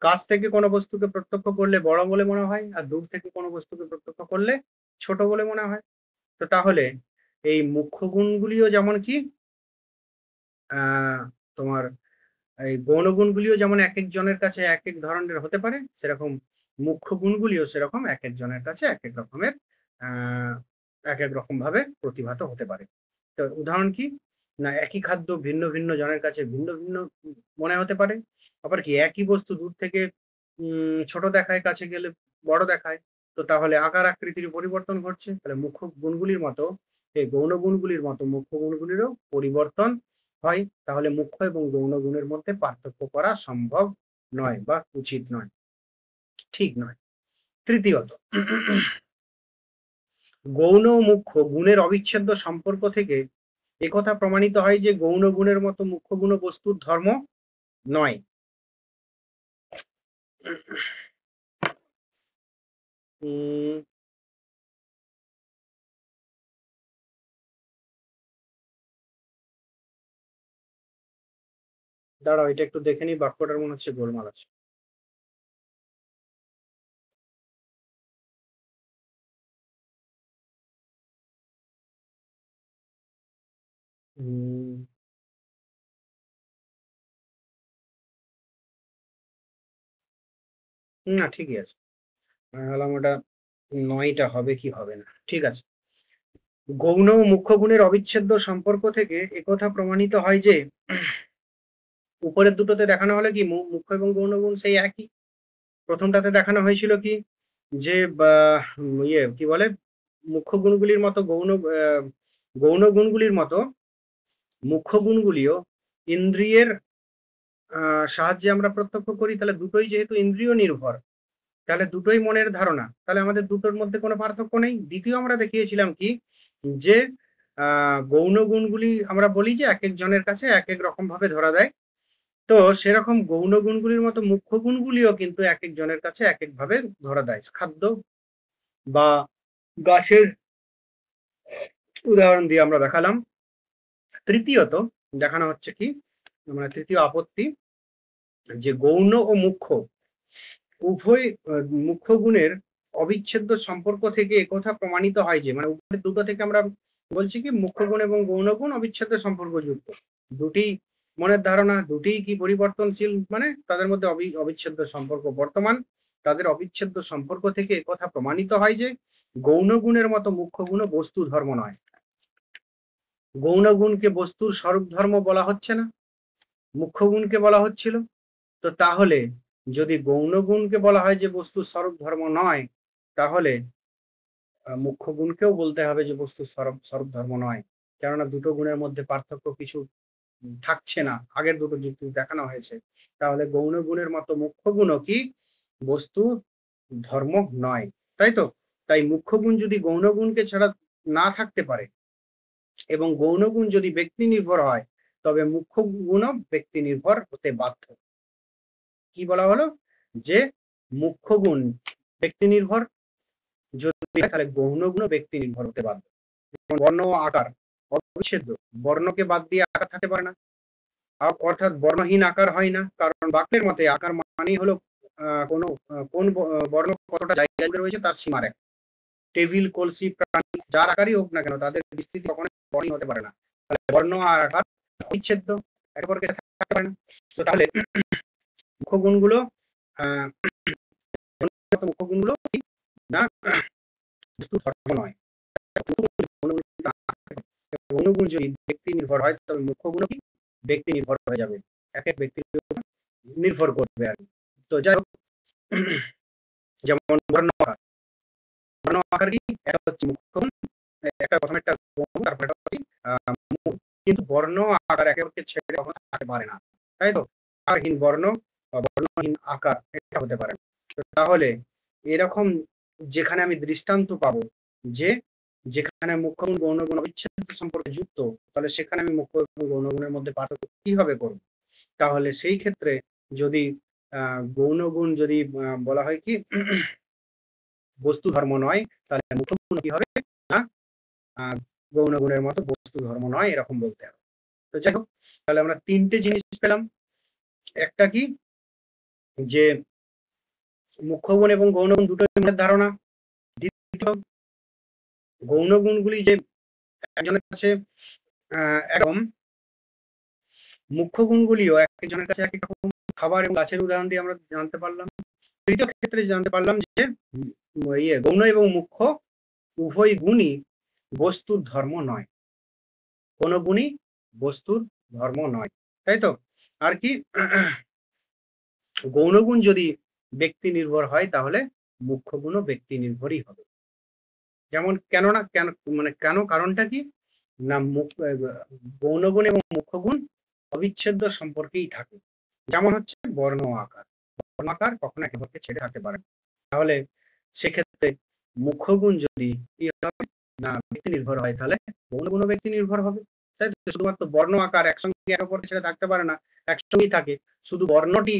কাছ থেকে কোনো বস্তুকে প্রত্যক্ষ করলে বড় বলে মনে হয়, আর দূর থেকে কোনো বস্তুকে প্রত্যক্ষ করলে ছোট বলে মনে হয়। তো তাহলে এই মুখ্য গুণগুলিও যেমন কি তোমার এই গৌণ গুণগুলিও যেমন এক একজনের কাছে এক এক ধরনের হতে পারে, সেরকম মুখ্য গুণগুলিও সেরকম এক একজনের কাছে এক এক রকমের এক এক রকম ভাবে প্রতিভাত হতে পারে। তো উদাহরণ কি না, একই খাদ্য ভিন্ন ভিন্ন জনের কাছে ভিন্ন ভিন্ন মনে হতে পারে। আবার কি একই বস্তু দূর থেকে ছোট দেখায়, কাছে গেলে বড় দেখায়। তো তাহলে আকার আকৃতির পরিবর্তন ঘটছে। তাহলে মুখ্য গুণগুলির মতো এই গৌণ গুণগুলির মতো মুখ্য গুণগুলিরও পরিবর্তন হয়। তাহলে মুখ্য এবং গৌণ গুণের মধ্যে পার্থক্য করা সম্ভব নয় বা উচিত নয়, ঠিক নয়। তৃতীয়ত, গৌণ ও মুখ্য গুণের অবিচ্ছেদ্য সম্পর্ক থেকে একথা প্রমাণিত হয় যে গৌণ গুণের মতো মুখ্য গুণ বস্তুর ধর্ম নয়। দাঁড়াও, এটা একটু দেখে নি, বাক্যটার মনে হচ্ছে গোলমাল আছে। না, ঠিকই আছে। ওটা 9টা হবে কি হবে না, ঠিক আছে। গৌণ ও মুখ্য গুণের অবিচ্ছেদ্য সম্পর্ক থেকে একথা প্রমাণিত হয় যে উপরের দুটোতে দেখানো হলে কি মুখ্য এবং গৌণ গুণ সেই একই। প্রথমটাতে দেখানো হয়েছিল কি যে ইয়ে কি বলে, মুখ্য গুণগুলির মতো গৌণ গুণগুলির মতো মুখ্য গুণগুলিও ইন্দ্রিয়ের সাহায্যে আমরা প্রত্যক্ষ করি। তাহলে দুটোই যেহেতু ইন্দ্রিয় নির্ভর, তাহলে দুটোই মনের ধারণা, তাহলে আমাদের দুটোর মধ্যে কোনো পার্থক্য নেই। দ্বিতীয় আমরা দেখিয়েছিলাম কি যে গৌণ গুণগুলি আমরা বলি যে এক একজনের কাছে এক এক রকম ভাবে ধরা দেয়। তো সেরকম গৌণ গুণগুলির মতো মুখ্য গুণগুলিও কিন্তু এক একজনের কাছে এক এক ভাবে ধরা দেয়। খাদ্য বা গাছের উদাহরণ দিয়ে আমরা দেখালাম। তৃতীয়ত দেখানো হচ্ছে কি, মানে তৃতীয় আপত্তি, যে গৌণ ও মুখ্য উভয় মুখ্য গুণের অবিচ্ছেদ্য সম্পর্ক থেকে একথা প্রমাণিত হয় যে, মানে উপরের দুটো থেকে আমরা বলছি কি মুখ্য গুণ এবং গৌণ গুণ অবিচ্ছেদ্য সম্পর্ক যুক্ত। দুটি মনের ধারণা, দুটি কি পরিবর্তনশীল, মানে তাদের মধ্যে অবিচ্ছেদ্য সম্পর্ক বর্তমান। তাদের অবিচ্ছেদ্য সম্পর্ক থেকে একথা প্রমাণিত হয় যে গৌণ গুণের মতো মুখ্য গুণ বস্তু ধর্ম নয়। গৌণ গুণকে বস্তুর স্বরূপ ধর্ম বলা হচ্ছে না, মুখ্য গুণকে বলা হচ্ছিল। তো তাহলে যদি গৌণ গুণকে বলা হয় যে বস্তুর স্বরূপ ধর্ম নয়, তাহলে মুখ্য গুণকেও বলতে হবে যে বস্তুর স্বরূপ ধর্ম নয়। কেননা দুটো গুণের মধ্যে পার্থক্য কিছু থাকছে না, আগের দুটো যুক্তি দেখানো হয়েছে। তাহলে গৌণ গুণের মতো মুখ্য গুণও কি বস্তু ধর্ম নয়, তাই তো? তাই মুখ্য গুণ যদি গৌণ গুণকে ছাড়া না থাকতে পারে এবং গৌণ গুণ যদি ব্যক্তি নির্ভর হয়, তবে মুখ্য গুণও ব্যক্তি নির্ভর হতে বাধ্য। কি বলা হলো যে মুখ্য গুণ ব্যক্তি নির্ভর যদি, তাহলে গৌণ গুণ ব্যক্তি নির্ভর হতে বাধ্য। বর্ণ ও আকার অবিচ্ছেদ্য, বর্ণকে বাদ দিয়ে আকার থাকতে পারে না, অর্থাৎ বর্ণহীন আকার হয় না। কারণ বাক্যের মতে আকার মানেই হলো কোন বর্ণ কতটা জায়গায় রয়েছে তার সীমারেখা। টেবিল, কলসি, প্রাণী যার আকারই হোক না কেন, তাদের বিস্তৃতি কখনোই বর্ণহীন হতে পারে না। বর্ণ আর আকার অবিচ্ছেদ্য, একে থাকতে পারে না। তো তাহলে মুখ্য গুণগুলো মুখ্য গুণগুলো কি না বস্তু ধর্ম নয়। গৌণগুণ যদি ব্যক্তি নির্ভর হয়, তবে মুখ্য গুণ কি ব্যক্তি নির্ভর হয়ে যাবে, এক এক ব্যক্তির উপর নির্ভর করবে আর কি। তো যাই হোক, যেমন বর্ণ বর্ণ আকার কি, এটা হচ্ছে মুখ্য গুণ, একটা প্রথমে একটা গৌণ গুণ, তারপর একটা মূল। কিন্তু বর্ণ আকার একে অপরকে ছেড়ে কখনো থাকতে পারে না, তাই তো? আকারহীন বর্ণ বা বর্ণহীন আকার এটা হতে পারে না। তাহলে এরকম যেখানে আমি দৃষ্টান্ত পাবো যে যেখানে মুখ্য গুণ গৌণ গুণ অবিচ্ছেদ্য সম্পর্কে যুক্ত, তাহলে সেখানে আমি মুখ্য এবং গৌণ গুণের মধ্যে পার্থক্য কিভাবে করব? তাহলে সেই ক্ষেত্রে যদি গৌণ গুণ যদি বলা হয় কি বস্তু ধর্ম নয়, তাহলে মুখ্য গুণ কি হবে না গৌণ গুণের মতো বস্তু ধর্ম নয়, এরকম বলতে হবে। তো যাই হোক, তাহলে আমরা তিনটে জিনিস পেলাম। একটা কি, যে মুখ্য গুণ এবং গৌণ গুণ দুটোই মনের ধারণা। দ্বিতীয়, গৌণ গুণগুলি যে একজনের কাছে একরকম, মুখ্য গুণগুলিও একজনের কাছে এক এক রকম। খাবার এবং গাছের উদাহরণ দিয়ে আমরা জানতে পারলাম। তৃতীয় ক্ষেত্রে জানতে পারলাম যে গৌণ এবং মুখ্য উভয় গুণই বস্তুর ধর্ম নয়, কোন গুণই বস্তুর ধর্ম নয়, তাই তো? আর কি, গৌণ গুণ যদি ব্যক্তি নির্ভর হয়, তাহলে মুখ্য গুণও ব্যক্তি নির্ভরই হবে। যেমন কেননা কেন মানে কেন, কারণটা কি না, গৌণ গুণ এবং মুখ্য গুণ অবিচ্ছেদ্য সম্পর্কেই থাকে। যেমন হচ্ছে বর্ণ আকার, বর্ণ আকার কখনো একে অপরকে ছেড়ে থাকতে পারে। তাহলে সেক্ষেত্রে মুখ্য গুণ যদি কি হবে না ব্যক্তি নির্ভর হয়, তাহলে গৌণ গুণও ব্যক্তি নির্ভর হবে, তাই তো? শুধুমাত্র বর্ণ আকার একসঙ্গে একে অপরকে ছেড়ে থাকতে পারে না, একসঙ্গেই থাকে। শুধু বর্ণটি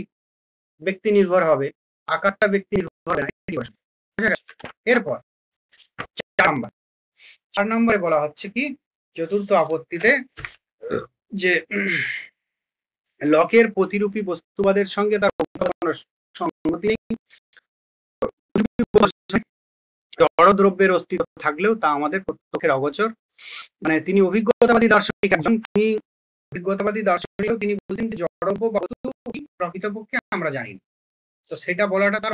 ব্যক্তি নির্ভর হবে, আকারটা ব্যক্তি নির্ভর হবে না। এরপর 4 নম্বরে বলা হচ্ছে কি, চতুর্থ আপত্তিতে, যে লকের প্রতিরূপী বস্তুবাদের সঙ্গে তার সংগতি নেই। জড়দ্রব্যের অস্তিত্ব থাকলেও তা আমাদের প্রত্যক্ষের অগোচর। মানে তিনি অভিজ্ঞতাবাদী দার্শনিক একজন, তিনি অভিজ্ঞতাবাদী দার্শনিক, তিনি বলছেন যে জড়দ্রব্য বা বস্তু প্রকৃতপক্ষে আমরা জানি না। তো সেটা বলাটা তার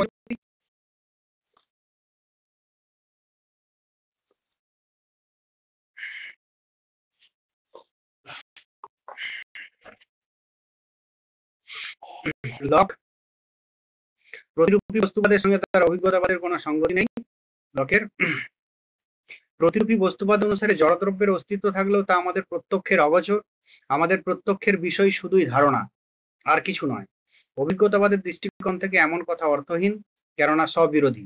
লক প্রতিরূপী বস্তুবাদের সঙ্গে তার অভিজ্ঞতাবাদের কোনো সঙ্গতি নেই। লকের প্রতিরূপী বস্তুবাদ অনুসারে জড়দ্রব্যের অস্তিত্ব থাকলেও তা আমাদের প্রত্যক্ষের অগোচর। আমাদের প্রত্যক্ষের বিষয় শুধুই ধারণা, আর কিছু নয়। অভিজ্ঞতাবাদের দৃষ্টিকোণ থেকে এমন কথা অর্থহীন, কেননা স্ববিরোধী।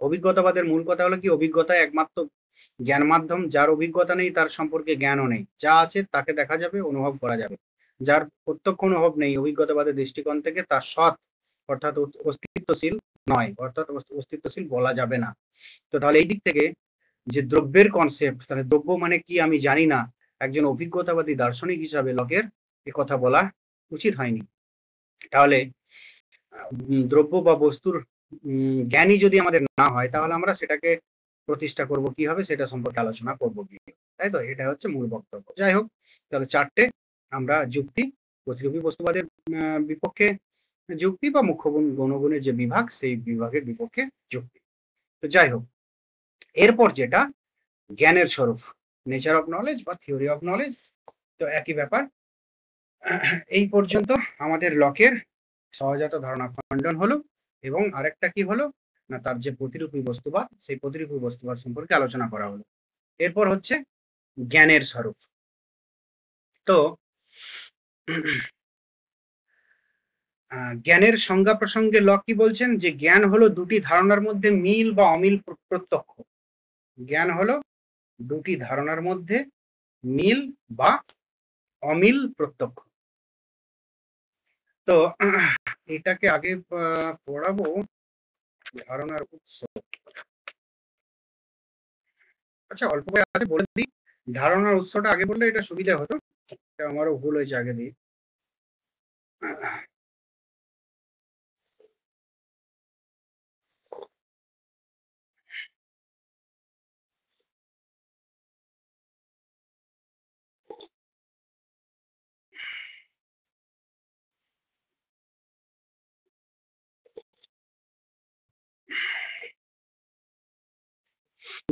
অভিজ্ঞতাবাদের মূল কথা হলো কি, অভিজ্ঞতা একমাত্র জ্ঞান মাধ্যম। যার অভিজ্ঞতা নেই তার সম্পর্কে জ্ঞানও নেই, যা আছে তাকে দেখা যাবে, অনুভব করা যাবে। যার প্রত্যক্ষ অনুভব নেই, অভিজ্ঞতাবাদের দৃষ্টিকোণ থেকে তার সৎ অর্থাৎ অস্তিত্বশীল নয়, অর্থাৎ অস্তিত্বশীল বলা যাবে না। তো তাহলে এই দিক থেকে যে দ্রব্যের কনসেপ্ট, তাহলে দ্রব্য মানে কি আমি জানি না, একজন অভিজ্ঞতাবাদী দার্শনিক হিসাবে লকের এ কথা বলা উচিত হয়নি। তাহলে দ্রব্য বা বস্তুর জ্ঞানই যদি আমাদের না হয়, তাহলে আমরা সেটাকে প্রতিষ্ঠা করব কি হবে, সেটা সম্পর্কে আলোচনা করব কি, তাই তো? এটা হচ্ছে মূল বক্তব্য। যাই হোক, তাহলে 4টে আমরা যুক্তি, প্রতিরূপী বস্তুবাদের বিপক্ষে যুক্তি বা মুখ্য গুণ গৌণ গুণের যে বিভাগ, সেই বিভাগের বিপক্ষে যুক্তি। তো যাই হোক, এরপর যেটা জ্ঞানের স্বরূপ, নেচার অফ নলেজ বা থিওরি অফ নলেজ, তো একই ব্যাপার। এই পর্যন্ত আমাদের লকের সহজাত ধারণা খণ্ডন হলো, এবং আরেকটা কি হলো না, তার যে প্রতিরূপী বস্তুবাদ, সেই প্রতিরূপী বস্তুবাদ সম্পর্কে আলোচনা করা হলো। এরপর হচ্ছে জ্ঞানের স্বরূপ। তো জ্ঞানের সংজ্ঞা প্রসঙ্গে লক কি বলছেন, যে জ্ঞান হলো দুটি ধারণার মধ্যে মিল বা অমিল প্রত্যক্ষ। জ্ঞান হলো দুটি ধারণার মধ্যে মিল বা অমিল প্রত্যক্ষ। তো এটাকে আগে পড়াবো, ধারণার উৎস। আচ্ছা, অল্প করে আগে বলে দিই, ধারণার উৎসটা আগে বললে এটা সুবিধা হতো, আমারও ভুল হয়েছে আগে দিই।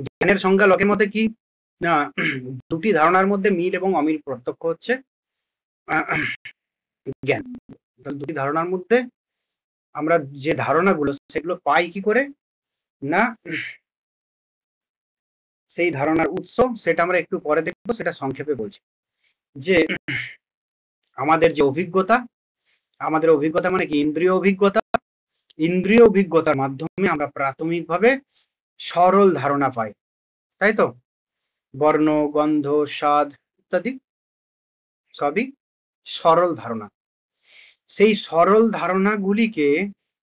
জ্ঞানের সংজ্ঞা লকের মতে কি না, দুটি ধারণার মধ্যে মিল এবং অমিল প্রত্যক্ষ হচ্ছে জ্ঞান। দুটি ধারণার মধ্যে আমরা যে ধারণাগুলো, সেগুলো পাই কি করে না, সেই ধারণার উৎস সেটা আমরা একটু পরে দেখবো, সেটা সংক্ষেপে বলছি। যে আমাদের যে অভিজ্ঞতা, আমাদের অভিজ্ঞতা মানে কি? ইন্দ্রিয় অভিজ্ঞতা। ইন্দ্রিয় অভিজ্ঞতার মাধ্যমে আমরা প্রাথমিকভাবে সরল ধারণা পাই, তাই তো? বর্ণ, গন্ধ, স্বাদ ইত্যাদি সবই সরল ধারণা। সেই সরল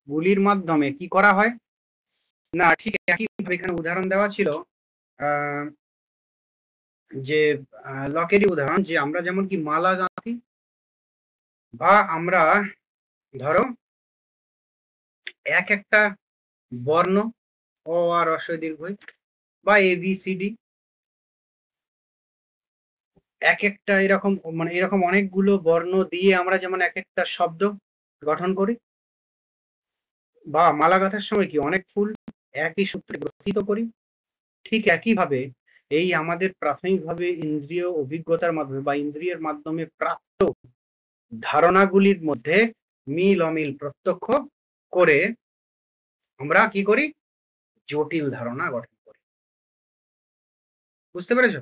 গুলির মাধ্যমে কি করা হয় না, ঠিক একইভাবে এখানে উদাহরণ দেওয়া ছিল, যে লকেরই উদাহরণ, যে আমরা যেমন কি মালা গাঁথি, বা আমরা ধরো এক একটা বর্ণ, অ আ হ্রস্ব দীর্ঘ বা ABCD, এক একটা এরকম মানে এরকম অনেকগুলো বর্ণ দিয়ে আমরা যেমন এক একটা শব্দ গঠন করি, বা মালা গাঁথার সময় কি অনেক ফুল একই সূত্রে গ্রথিত করি, ঠিক একইভাবে এই আমাদের প্রাথমিকভাবে ইন্দ্রিয় অভিজ্ঞতার মাধ্যমে বা ইন্দ্রিয়ের মাধ্যমে প্রাপ্ত ধারণাগুলির মধ্যে মিল অমিল প্রত্যক্ষ করে আমরা কি করি? জটিল ধারণা গঠন করি। বুঝতে পেরেছ?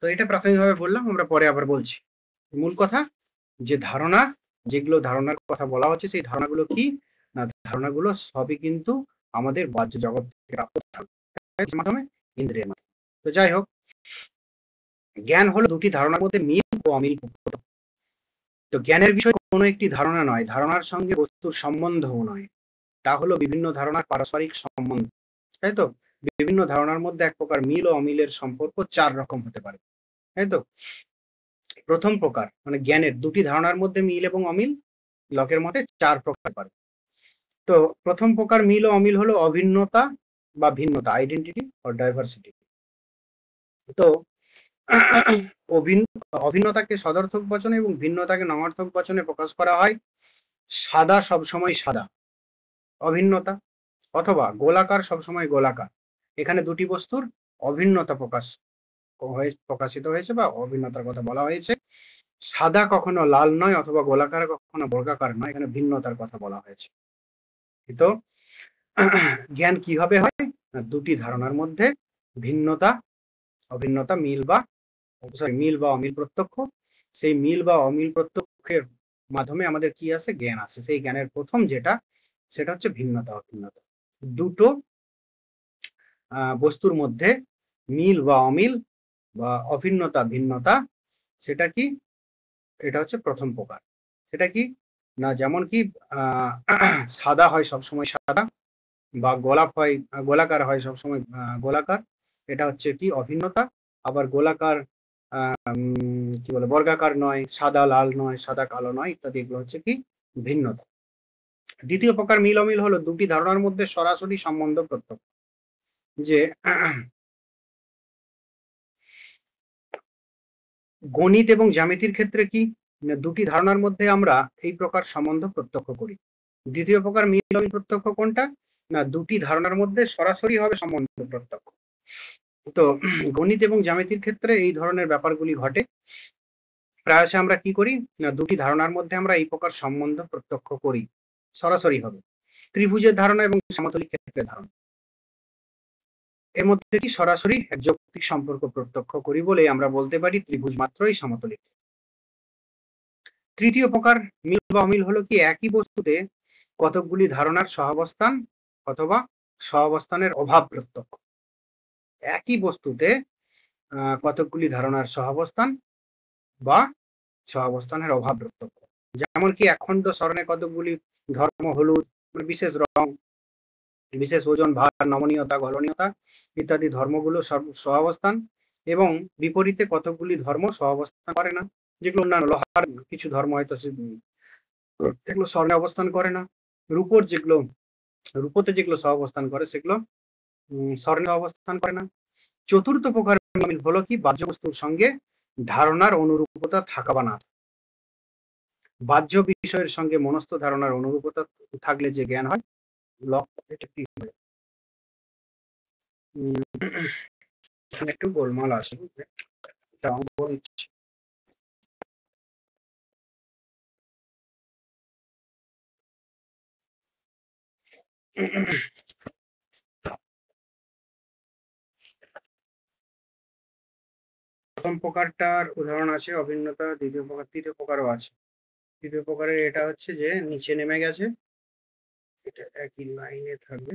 তো এটা প্রাথমিকভাবে বললাম, আমরা পরে আবার বলছি। মূল কথা যে ধারণা, যেগুলো ধারণার কথা বলা হচ্ছে, সেই ধারণাগুলো কি না, ধারণাগুলো সবই কিন্তু আমাদের বাহ্য জগৎ থেকে প্রাপ্ত মাধ্যমে, ইন্দ্রিয়ের মাধ্যমে। তো যাই হোক, জ্ঞান হলো দুটি ধারণার মধ্যে মিল ও অমিল। তো জ্ঞানের বিষয় কোনো একটি ধারণা নয়, ধারণার সঙ্গে বস্তুর সম্বন্ধও নয়, তা হলো বিভিন্ন ধারণার পারস্পরিক সম্বন্ধ, তাই তো? বিভিন্ন ধারণার মধ্যে এক প্রকার মিল ও অমিলের সম্পর্ক 4 রকম হতে পারে, তাই তো? প্রথম প্রকার মানে জ্ঞানের দুটি ধারণার মধ্যে মিল এবং অমিল, লকের মতে 4 প্রকার পারে। তো প্রথম প্রকার মিল ও অমিল হলো অভিন্নতা বা ভিন্নতা, আইডেন্টিটি অর ডাইভার্সিটি। তো অভিন্নতাকে সদর্থক বচনে এবং ভিন্নতাকে নঙার্থক বচনে প্রকাশ করা হয়। সাদা সবসময় সাদা, অভিন্নতা, অথবা গোলাকার সবসময় গোলাকার, এখানে দুটি বস্তুর অভিন্নতা প্রকাশিত হয়েছে বা অভিন্নতার কথা বলা হয়েছে। সাদা কখনো লাল নয়, অথবা গোলাকার কখনো বর্গাকার নয়, এখানে ভিন্নতার কথা বলা হয়েছে। তো জ্ঞান কিভাবে হয় না, দুটি ধারণার মধ্যে ভিন্নতা অভিন্নতা মিল বা অমিল প্রত্যক্ষ, সেই মিল বা অমিল প্রত্যক্ষের মাধ্যমে আমাদের কি আসে? জ্ঞান আসে। সেই জ্ঞানের প্রথম যেটা, সেটা হচ্ছে ভিন্নতা অভিন্নতা। দুটো বস্তুর মধ্যে মিল বা অমিল বা অভিন্নতা ভিন্নতা, সেটা কি? এটা হচ্ছে প্রথম প্রকার। সেটা কি না, যেমন কি সাদা হয় সবসময় সাদা, বা গোলাকার হয় সবসময় গোলাকার, এটা হচ্ছে কি? অভিন্নতা। আবার গোলাকার কি বলে, বর্গাকার নয়, সাদা লাল নয়, সাদা কালো নয় ইত্যাদি, এগুলো হচ্ছে কি? ভিন্নতা। দ্বিতীয় প্রকার মিল অমিল হলো দুটি ধারণার মধ্যে সরাসরি সম্বন্ধ প্রত্যক্ষ। যে গণিত এবং জ্যামিতির ক্ষেত্রে কি দুটি ধারণার মধ্যে আমরা এই প্রকার সম্বন্ধ প্রত্যক্ষ করি। দ্বিতীয় প্রকার মিল অমিল প্রত্যক্ষ কোনটা না, দুটি ধারণার মধ্যে সরাসরি হবে সম্বন্ধ প্রত্যক্ষ। তো গণিত এবং জ্যামিতির ক্ষেত্রে এই ধরনের ব্যাপারগুলি ঘটে। প্রায়শ আমরা কি করি না, দুটি ধারণার মধ্যে আমরা এই প্রকার সম্বন্ধ প্রত্যক্ষ করি, সরাসরি হবে। ত্রিভুজের ধারণা এবং সমতলিক ক্ষেত্রের ধারণা, এর মধ্যে কি সরাসরি এক যৌক্তিক সম্পর্ক প্রত্যক্ষ করি বলে আমরা বলতে পারি ত্রিভুজ মাত্রই সমতলিক। তৃতীয় প্রকার মিল বা অমিল হলো কি একই বস্তুতে কতকগুলি ধারণার সহাবস্থান অথবা সহাবস্থানের অভাব প্রত্যক্ষ। একই বস্তুতে কতকগুলি ধারণার সহাবস্থান বা সহাবস্থানের অভাব প্রত্যক্ষ। যেমন কি একখণ্ড স্মরণে কতকগুলি ধর্ম, হলুদ বিশেষ রং, বিশেষ ওজন, ভার, নমনীয়তা, গলনীয়তা ইত্যাদি ধর্মগুলো সহাবস্থান, এবং বিপরীতে কতকগুলি ধর্ম সহাবস্থান করে না, যেগুলো অন্যান্য লোহার কিছু ধর্ম হয়তো এগুলো স্বর্ণে অবস্থান করে না। রূপতে যেগুলো সহাবস্থান করে সেগুলো স্বর্ণে অবস্থান করে না। চতুর্থ প্রকার হলো কি বাহ্য বস্তুর সঙ্গে ধারণার অনুরূপতা থাকা বা না থাকা। বাহ্য বিষয়ের সঙ্গে মনস্থ ধারণার অনুরূপতা থাকলে যে জ্ঞান হয়, এটা কি একটু গোলমাল আছে, প্রথম প্রকারটার উদাহরণ আছে অভিন্নতা, দ্বিতীয় প্রকার, তৃতীয় প্রকারও আছে। তৃতীয় প্রকারের এটা হচ্ছে যে নিচে নেমে গেছে, এটা একই লাইনে থাকবে।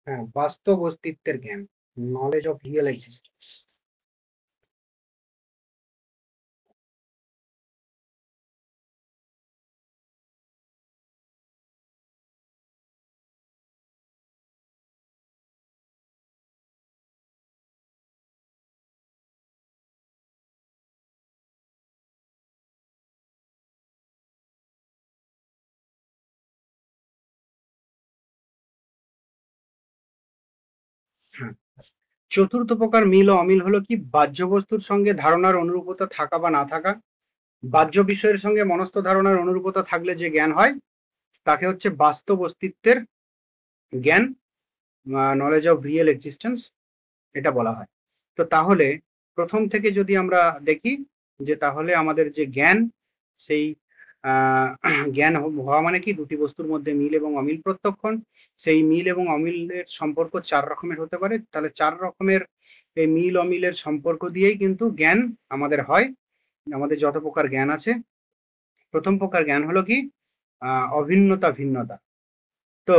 হ্যাঁ, বাস্তব অস্তিত্বের জ্ঞান, নলেজ অফ রিয়েল এক্সিস্টেন্স। হ্যাঁ, চতুর্থ প্রকার মিল ও অমিল হলো কি, বাহ্য বস্তুর সঙ্গে ধারণার অনুরূপতা থাকা বা না থাকা। বাহ্য বিষয়ের সঙ্গে মনস্থ ধারণার অনুরূপতা থাকলে যে জ্ঞান হয় তাকে হচ্ছে বাস্তব অস্তিত্বের জ্ঞান, নলেজ অফ রিয়েল এক্সিস্টেন্স এটা বলা হয়। তো তাহলে প্রথম থেকে যদি আমরা দেখি যে তাহলে আমাদের যে জ্ঞান, সেই জ্ঞান হওয়া মানে কি, দুটি বস্তুর মধ্যে মিল এবং অমিল প্রত্যক্ষণ। সেই মিল এবং অমিলের সম্পর্ক চার রকমের হতে পারে। তাহলে চার রকমের এই মিল অমিলের সম্পর্ক দিয়েই কিন্তু জ্ঞান আমাদের হয়। আমাদের যত প্রকার জ্ঞান আছে, প্রথম প্রকার জ্ঞান হলো কি, অভিন্নতা ভিন্নতা। তো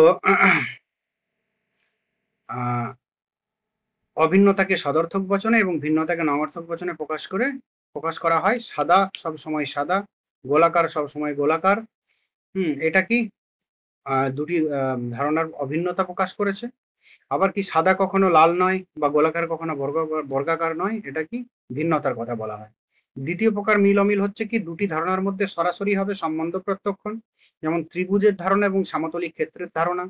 অভিন্নতাকে সদর্থক বচনে এবং ভিন্নতাকে নবার্থক বচনে প্রকাশ করা হয়। সাদা সব সময় সাদা, গোলাকার সব সময় গোলাকার। এটা কি দুটি ধারণার অভিন্নতা প্রকাশ করেছে। আবার কি সাদা কখনো লাল নয় বা গোলাকার কখনো বর্গাকার নয়, এটা কি ভিন্নতার কথা বলা হয়। দ্বিতীয় প্রকার মিল অমিল হচ্ছে কি, দুটি ধারণার মধ্যে সরাসরি হবে সম্বন্ধ প্রত্যক্ষণ, যেমন ত্রিভুজের ধারণা এবং সামতলিক ক্ষেত্রের ধারণা।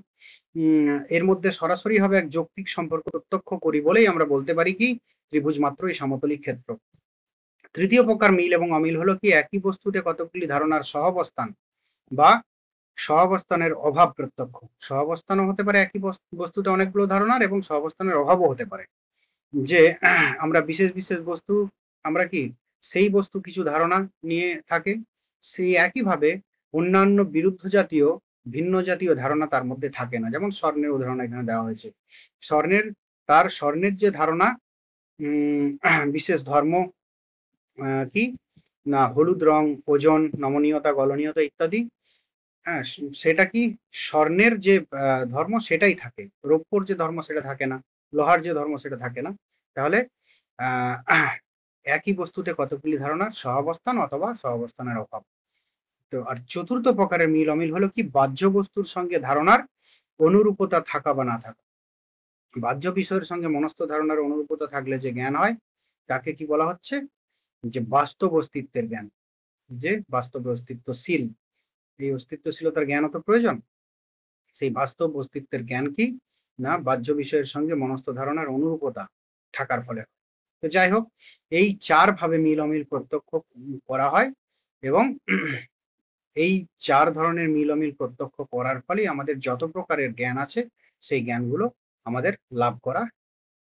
এর মধ্যে সরাসরি হবে এক যৌক্তিক সম্পর্ক প্রত্যক্ষ করি বলেই আমরা বলতে পারি কি ত্রিভুজ মাত্রই সমতলিক ক্ষেত্র। তৃতীয় প্রকার মিল এবং অমিল হলো কি, একই বস্তুতে কতগুলি ধারণার সহাবস্থান বা সহাবস্থানের অভাব প্রত্যক্ষ। সহাবস্থানও হতে পারে একই বস্তুতে অনেকগুলো ধারণার, এবং সহাবস্থানের অভাবও হতে পারে। যে আমরা বিশেষ বিশেষ বস্তু, আমরা কি সেই বস্তু কিছু ধারণা নিয়ে থাকে, সেই একইভাবে অন্যান্য বিরুদ্ধ জাতীয় ভিন্ন জাতীয় ধারণা তার মধ্যে থাকে না। যেমন স্বর্ণের উদাহরণ এখানে দেওয়া হয়েছে। স্বর্ণের যে ধারণা, বিশেষ ধর্ম কি না, হলুদ রং, ওজন, নমনীয়তা, গলনীয়তা ইত্যাদি। হ্যাঁ, সেটা কি স্বর্ণের যে ধর্ম সেটাই থাকে, রৌপ্যর যে ধর্ম সেটা থাকে না, লোহার যে ধর্ম সেটা থাকে না। তাহলে একই বস্তুতে কতগুলি ধারণার সহাবস্থান অথবা সহাবস্থানের অভাব। তো আর চতুর্থ প্রকারের মিল অমিল হলো কি, বাহ্য বস্তুর সঙ্গে ধারণার অনুরূপতা থাকা বা না থাকা। বাহ্য বিষয়ের সঙ্গে মনস্থ ধারণার অনুরূপতা থাকলে যে জ্ঞান হয় তাকে কি বলা হচ্ছে, যে বাস্তব অস্তিত্বের জ্ঞান। যে বাস্তব অস্তিত্বশীল, এই অস্তিত্বশীলতার জ্ঞান তো প্রয়োজন। সেই বাস্তব অস্তিত্বের জ্ঞান কি না, বাহ্য বিষয়ের সঙ্গে মনস্থ ধারণার অনুরূপতা থাকার ফলে। তো যাই হোক, এই চার ভাবে মিল অমিল প্রত্যক্ষ করা হয়, এবং এই চার ধরনের মিল অমিল প্রত্যক্ষ করার ফলে আমাদের যত প্রকারের জ্ঞান আছে সেই জ্ঞানগুলো আমাদের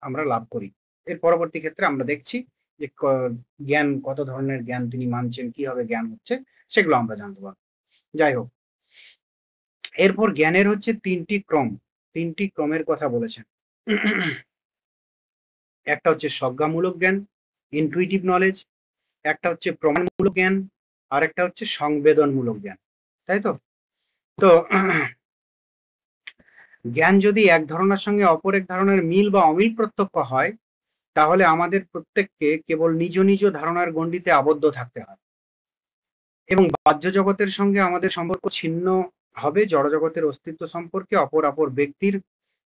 আমরা লাভ করি। এর পরবর্তী ক্ষেত্রে আমরা দেখছি যে জ্ঞান কত ধরনের জ্ঞান তিনি মানছেন, কিভাবে জ্ঞান হচ্ছে, সেগুলো আমরা জানতে পারবো। যাই হোক, এরপর জ্ঞানের হচ্ছে তিনটি ক্রমের কথা বলেছেন। একটা হচ্ছে স্বজ্ঞামূলক জ্ঞান, ইনটুইটিভ নলেজ, একটা হচ্ছে প্রমাণমূলক জ্ঞান, আর একটা হচ্ছে সংবেদনমূলক জ্ঞান, তাই তো। তো জ্ঞান যদি এক ধারণার সঙ্গে অপর এক ধারণার মিল বা অমিল প্রত্যক্ষ হয়, তাহলে আমাদের প্রত্যেককে কেবল নিজ নিজ ধারণার গণ্ডিতে আবদ্ধ থাকতে হয়। এবং বাহ্য জগতের সঙ্গে আমাদের সম্পর্ক ছিন্ন হবে জড় জগতের অস্তিত্ব সম্পর্কে, অপর ব্যক্তির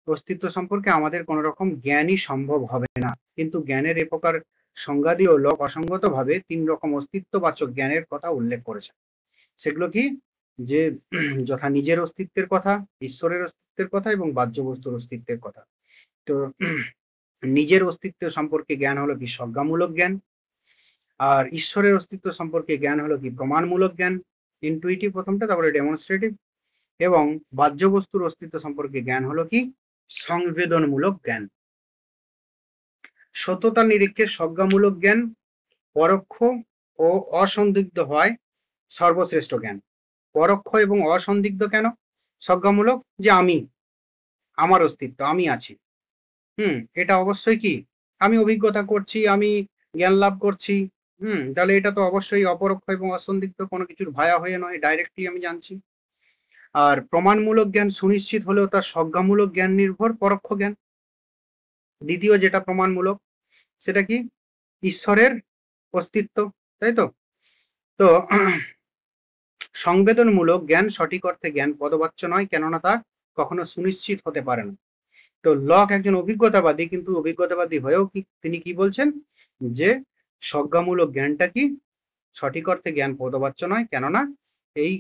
অস্তিত্ব সম্পর্কে আমাদের কোনো রকম জ্ঞানই সম্ভব হবে না। কিন্তু জ্ঞানের এ প্রকার সংজ্ঞা দিয়েও লক অসঙ্গতভাবে 3 রকম অস্তিত্ববাচক জ্ঞানের কথা উল্লেখ করেছে। সেগুলো কি? যে যথা নিজের অস্তিত্বের কথা, ঈশ্বরের অস্তিত্বের কথা এবং বাহ্য বস্তুর অস্তিত্বের কথা। তো নিজের অস্তিত্ব সম্পর্কে জ্ঞান হলো কি? সজ্ঞামূলক জ্ঞান। আর ঈশ্বরের অস্তিত্ব সম্পর্কে জ্ঞান হলো কি? প্রমাণমূলক জ্ঞান, ইনটুইটিভ প্রথমটা, তারপরে ডেমনস্ট্রেটিভ। এবং বাহ্য বস্তুর অস্তিত্ব সম্পর্কে জ্ঞান হলো কি? সংবেদনমূলক জ্ঞান। সত্যতা নিরীক্ষে সজ্ঞামূলক জ্ঞান পরোক্ষ ও অসন্দিগ্ধ হয় সর্বশ্রেষ্ঠ জ্ঞান। পরোক্ষ এবং অসন্দিগ্ধ কেন? সজ্ঞামূলক, যে আমি, আমার অস্তিত্ব, আমি আছি। এটা অবশ্যই কি? আমি অভিজ্ঞতা করছি, আমি জ্ঞান লাভ করছি। তাহলে এটা তো অবশ্যই অপরোক্ষ এবং অসন্দিগ্ধ, কোনো কিছুর ভায়া হয়ে নয়, ডাইরেক্টলি আমি জানছি। আর প্রমাণমূলক জ্ঞান সুনিশ্চিত হলেও তার সজ্ঞামূলক জ্ঞান নির্ভর পরোক্ষ জ্ঞান। দ্বিতীয় যেটা প্রমাণমূলক, সেটা কি? ঈশ্বরের অস্তিত্ব, তাই তো? তো সংবেদনমূলক জ্ঞান সঠিক অর্থে জ্ঞান পদবাচ্য নয়, কেননা তা কখনো সুনিশ্চিত হতে পারে না। তো লক একজন অভিজ্ঞতাবাদী, কিন্তু অভিজ্ঞতাবাদী হয়েও কি তিনি কি বলছেন? যে সজ্ঞামূলক জ্ঞানটা কি? সঠিক অর্থে জ্ঞান পদবাচ্য নয়, কেননা এই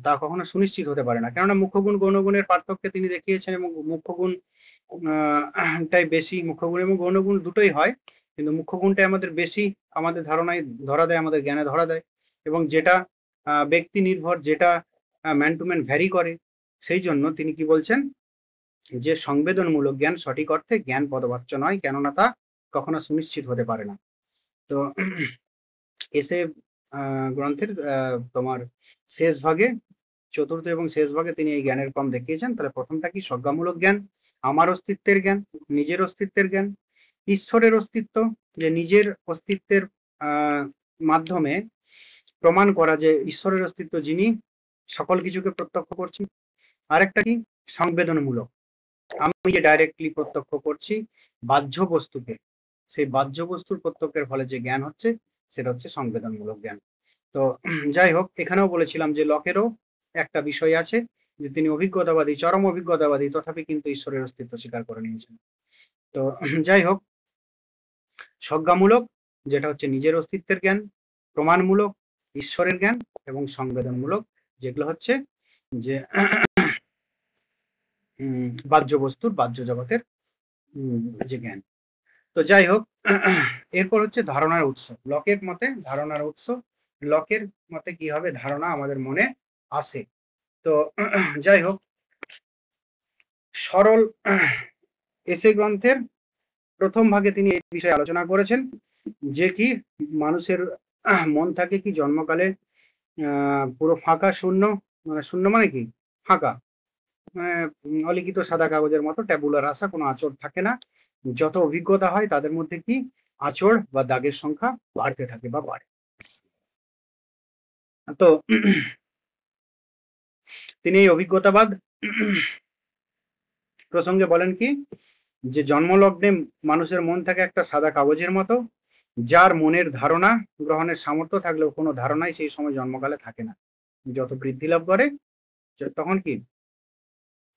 তা কখনো সুনিশ্চিত হতে পারে না। কেননা মুখ্যগুণ গৌণগুণের পার্থক্য তিনি দেখিয়েছেন, এবং মুখ্যগুণ টাই বেশি, মুখ্যগুণ এবং গৌণগুণ দুটোই হয়, কিন্তু মুখ্যগুণটাই আমাদের বেশি আমাদের ধারণায় ধরা দেয়, আমাদের জ্ঞানে ধরা দেয়, এবং যেটা ব্যক্তি নির্ভর, যেটা ম্যান টু ম্যান ভ্যারি করে। সেই জন্য তিনি কি বলছেন? যে সংবেদনমূলক জ্ঞান সঠিক অর্থে জ্ঞান পদবাচ্য নয়, কেননা তা কখনো সুনিশ্চিত হতে পারে না। তো এসে গ্রন্থের তোমার শেষ ভাগে, চতুর্থ এবং শেষ ভাগে তিনি এই জ্ঞানের ক্রম দেখিয়েছেন। তাহলে প্রথমটা কি? সজ্ঞামূলক জ্ঞান, আমার অস্তিত্বের জ্ঞান, নিজের অস্তিত্বের জ্ঞান। ঈশ্বরের অস্তিত্ব, যে নিজের অস্তিত্বের মাধ্যমে প্রমাণ করা যে ঈশ্বরের অস্তিত্ব, যিনি সকল কিছুকে প্রত্যক্ষ করছি। আরেকটা কি? সংবেদনমূলক, আমি যে ডাইরেক্টলি প্রত্যক্ষ করছি বাহ্য বস্তুকে, সেই বাহ্য বস্তুর প্রত্যক্ষের ফলে যে জ্ঞান হচ্ছে, সেটা হচ্ছে সংবেদনমূলক জ্ঞান। তো যাই হোক, এখানেও বলেছিলাম যে লকেরও একটা বিষয় আছে, যে তিনি অভিজ্ঞতাবাদী, চরম অভিজ্ঞতাবাদী, তথাপি কিন্তু ঈশ্বরের অস্তিত্ব স্বীকার করে নিয়েছেন। তো যাই হোক, সজ্ঞামূলক যেটা হচ্ছে নিজের অস্তিত্বের জ্ঞান, প্রমাণমূলক ঈশ্বরের জ্ঞান, এবং সংবেদনমূলক যেগুলো হচ্ছে যে বাহ্য বস্তুর, বাহ্য জগতের যে জ্ঞান। তো যাই হোক, এরপর হচ্ছে ধারণার উৎস। লকের মতে ধারণার উৎস, লকের মতে কি হবে? ধারণা আমাদের মনে আসে। তো যাই হোক, সরল এসে গ্রন্থের প্রথম ভাগে তিনি এই বিষয়ে আলোচনা করেছেন, যে কি মানুষের মন থাকে কি জন্মকালে পুরো ফাঁকা, শূন্য। মানে শূন্য মানে কি? ফাঁকা, অলিখিত সাদা কাগজের মতো, ট্যাবুলার রাসা, কোনো আঁচড় থাকে না। যত অভিজ্ঞতা হয় তাদের মধ্যে কি আঁচড় বা দাগের সংখ্যা বাড়তে থাকে বা বাড়ে। তো তিনি এই অভিজ্ঞতাবাদ প্রসঙ্গে বলেন কি, যে জন্মলগ্নে মানুষের মন থাকে একটা সাদা কাগজের মতো, যার মনের ধারণা গ্রহণের সামর্থ্য থাকলেও কোনো ধারণাই সেই সময় জন্মকালে থাকে না। যত বৃদ্ধি লাভ করে তখন কি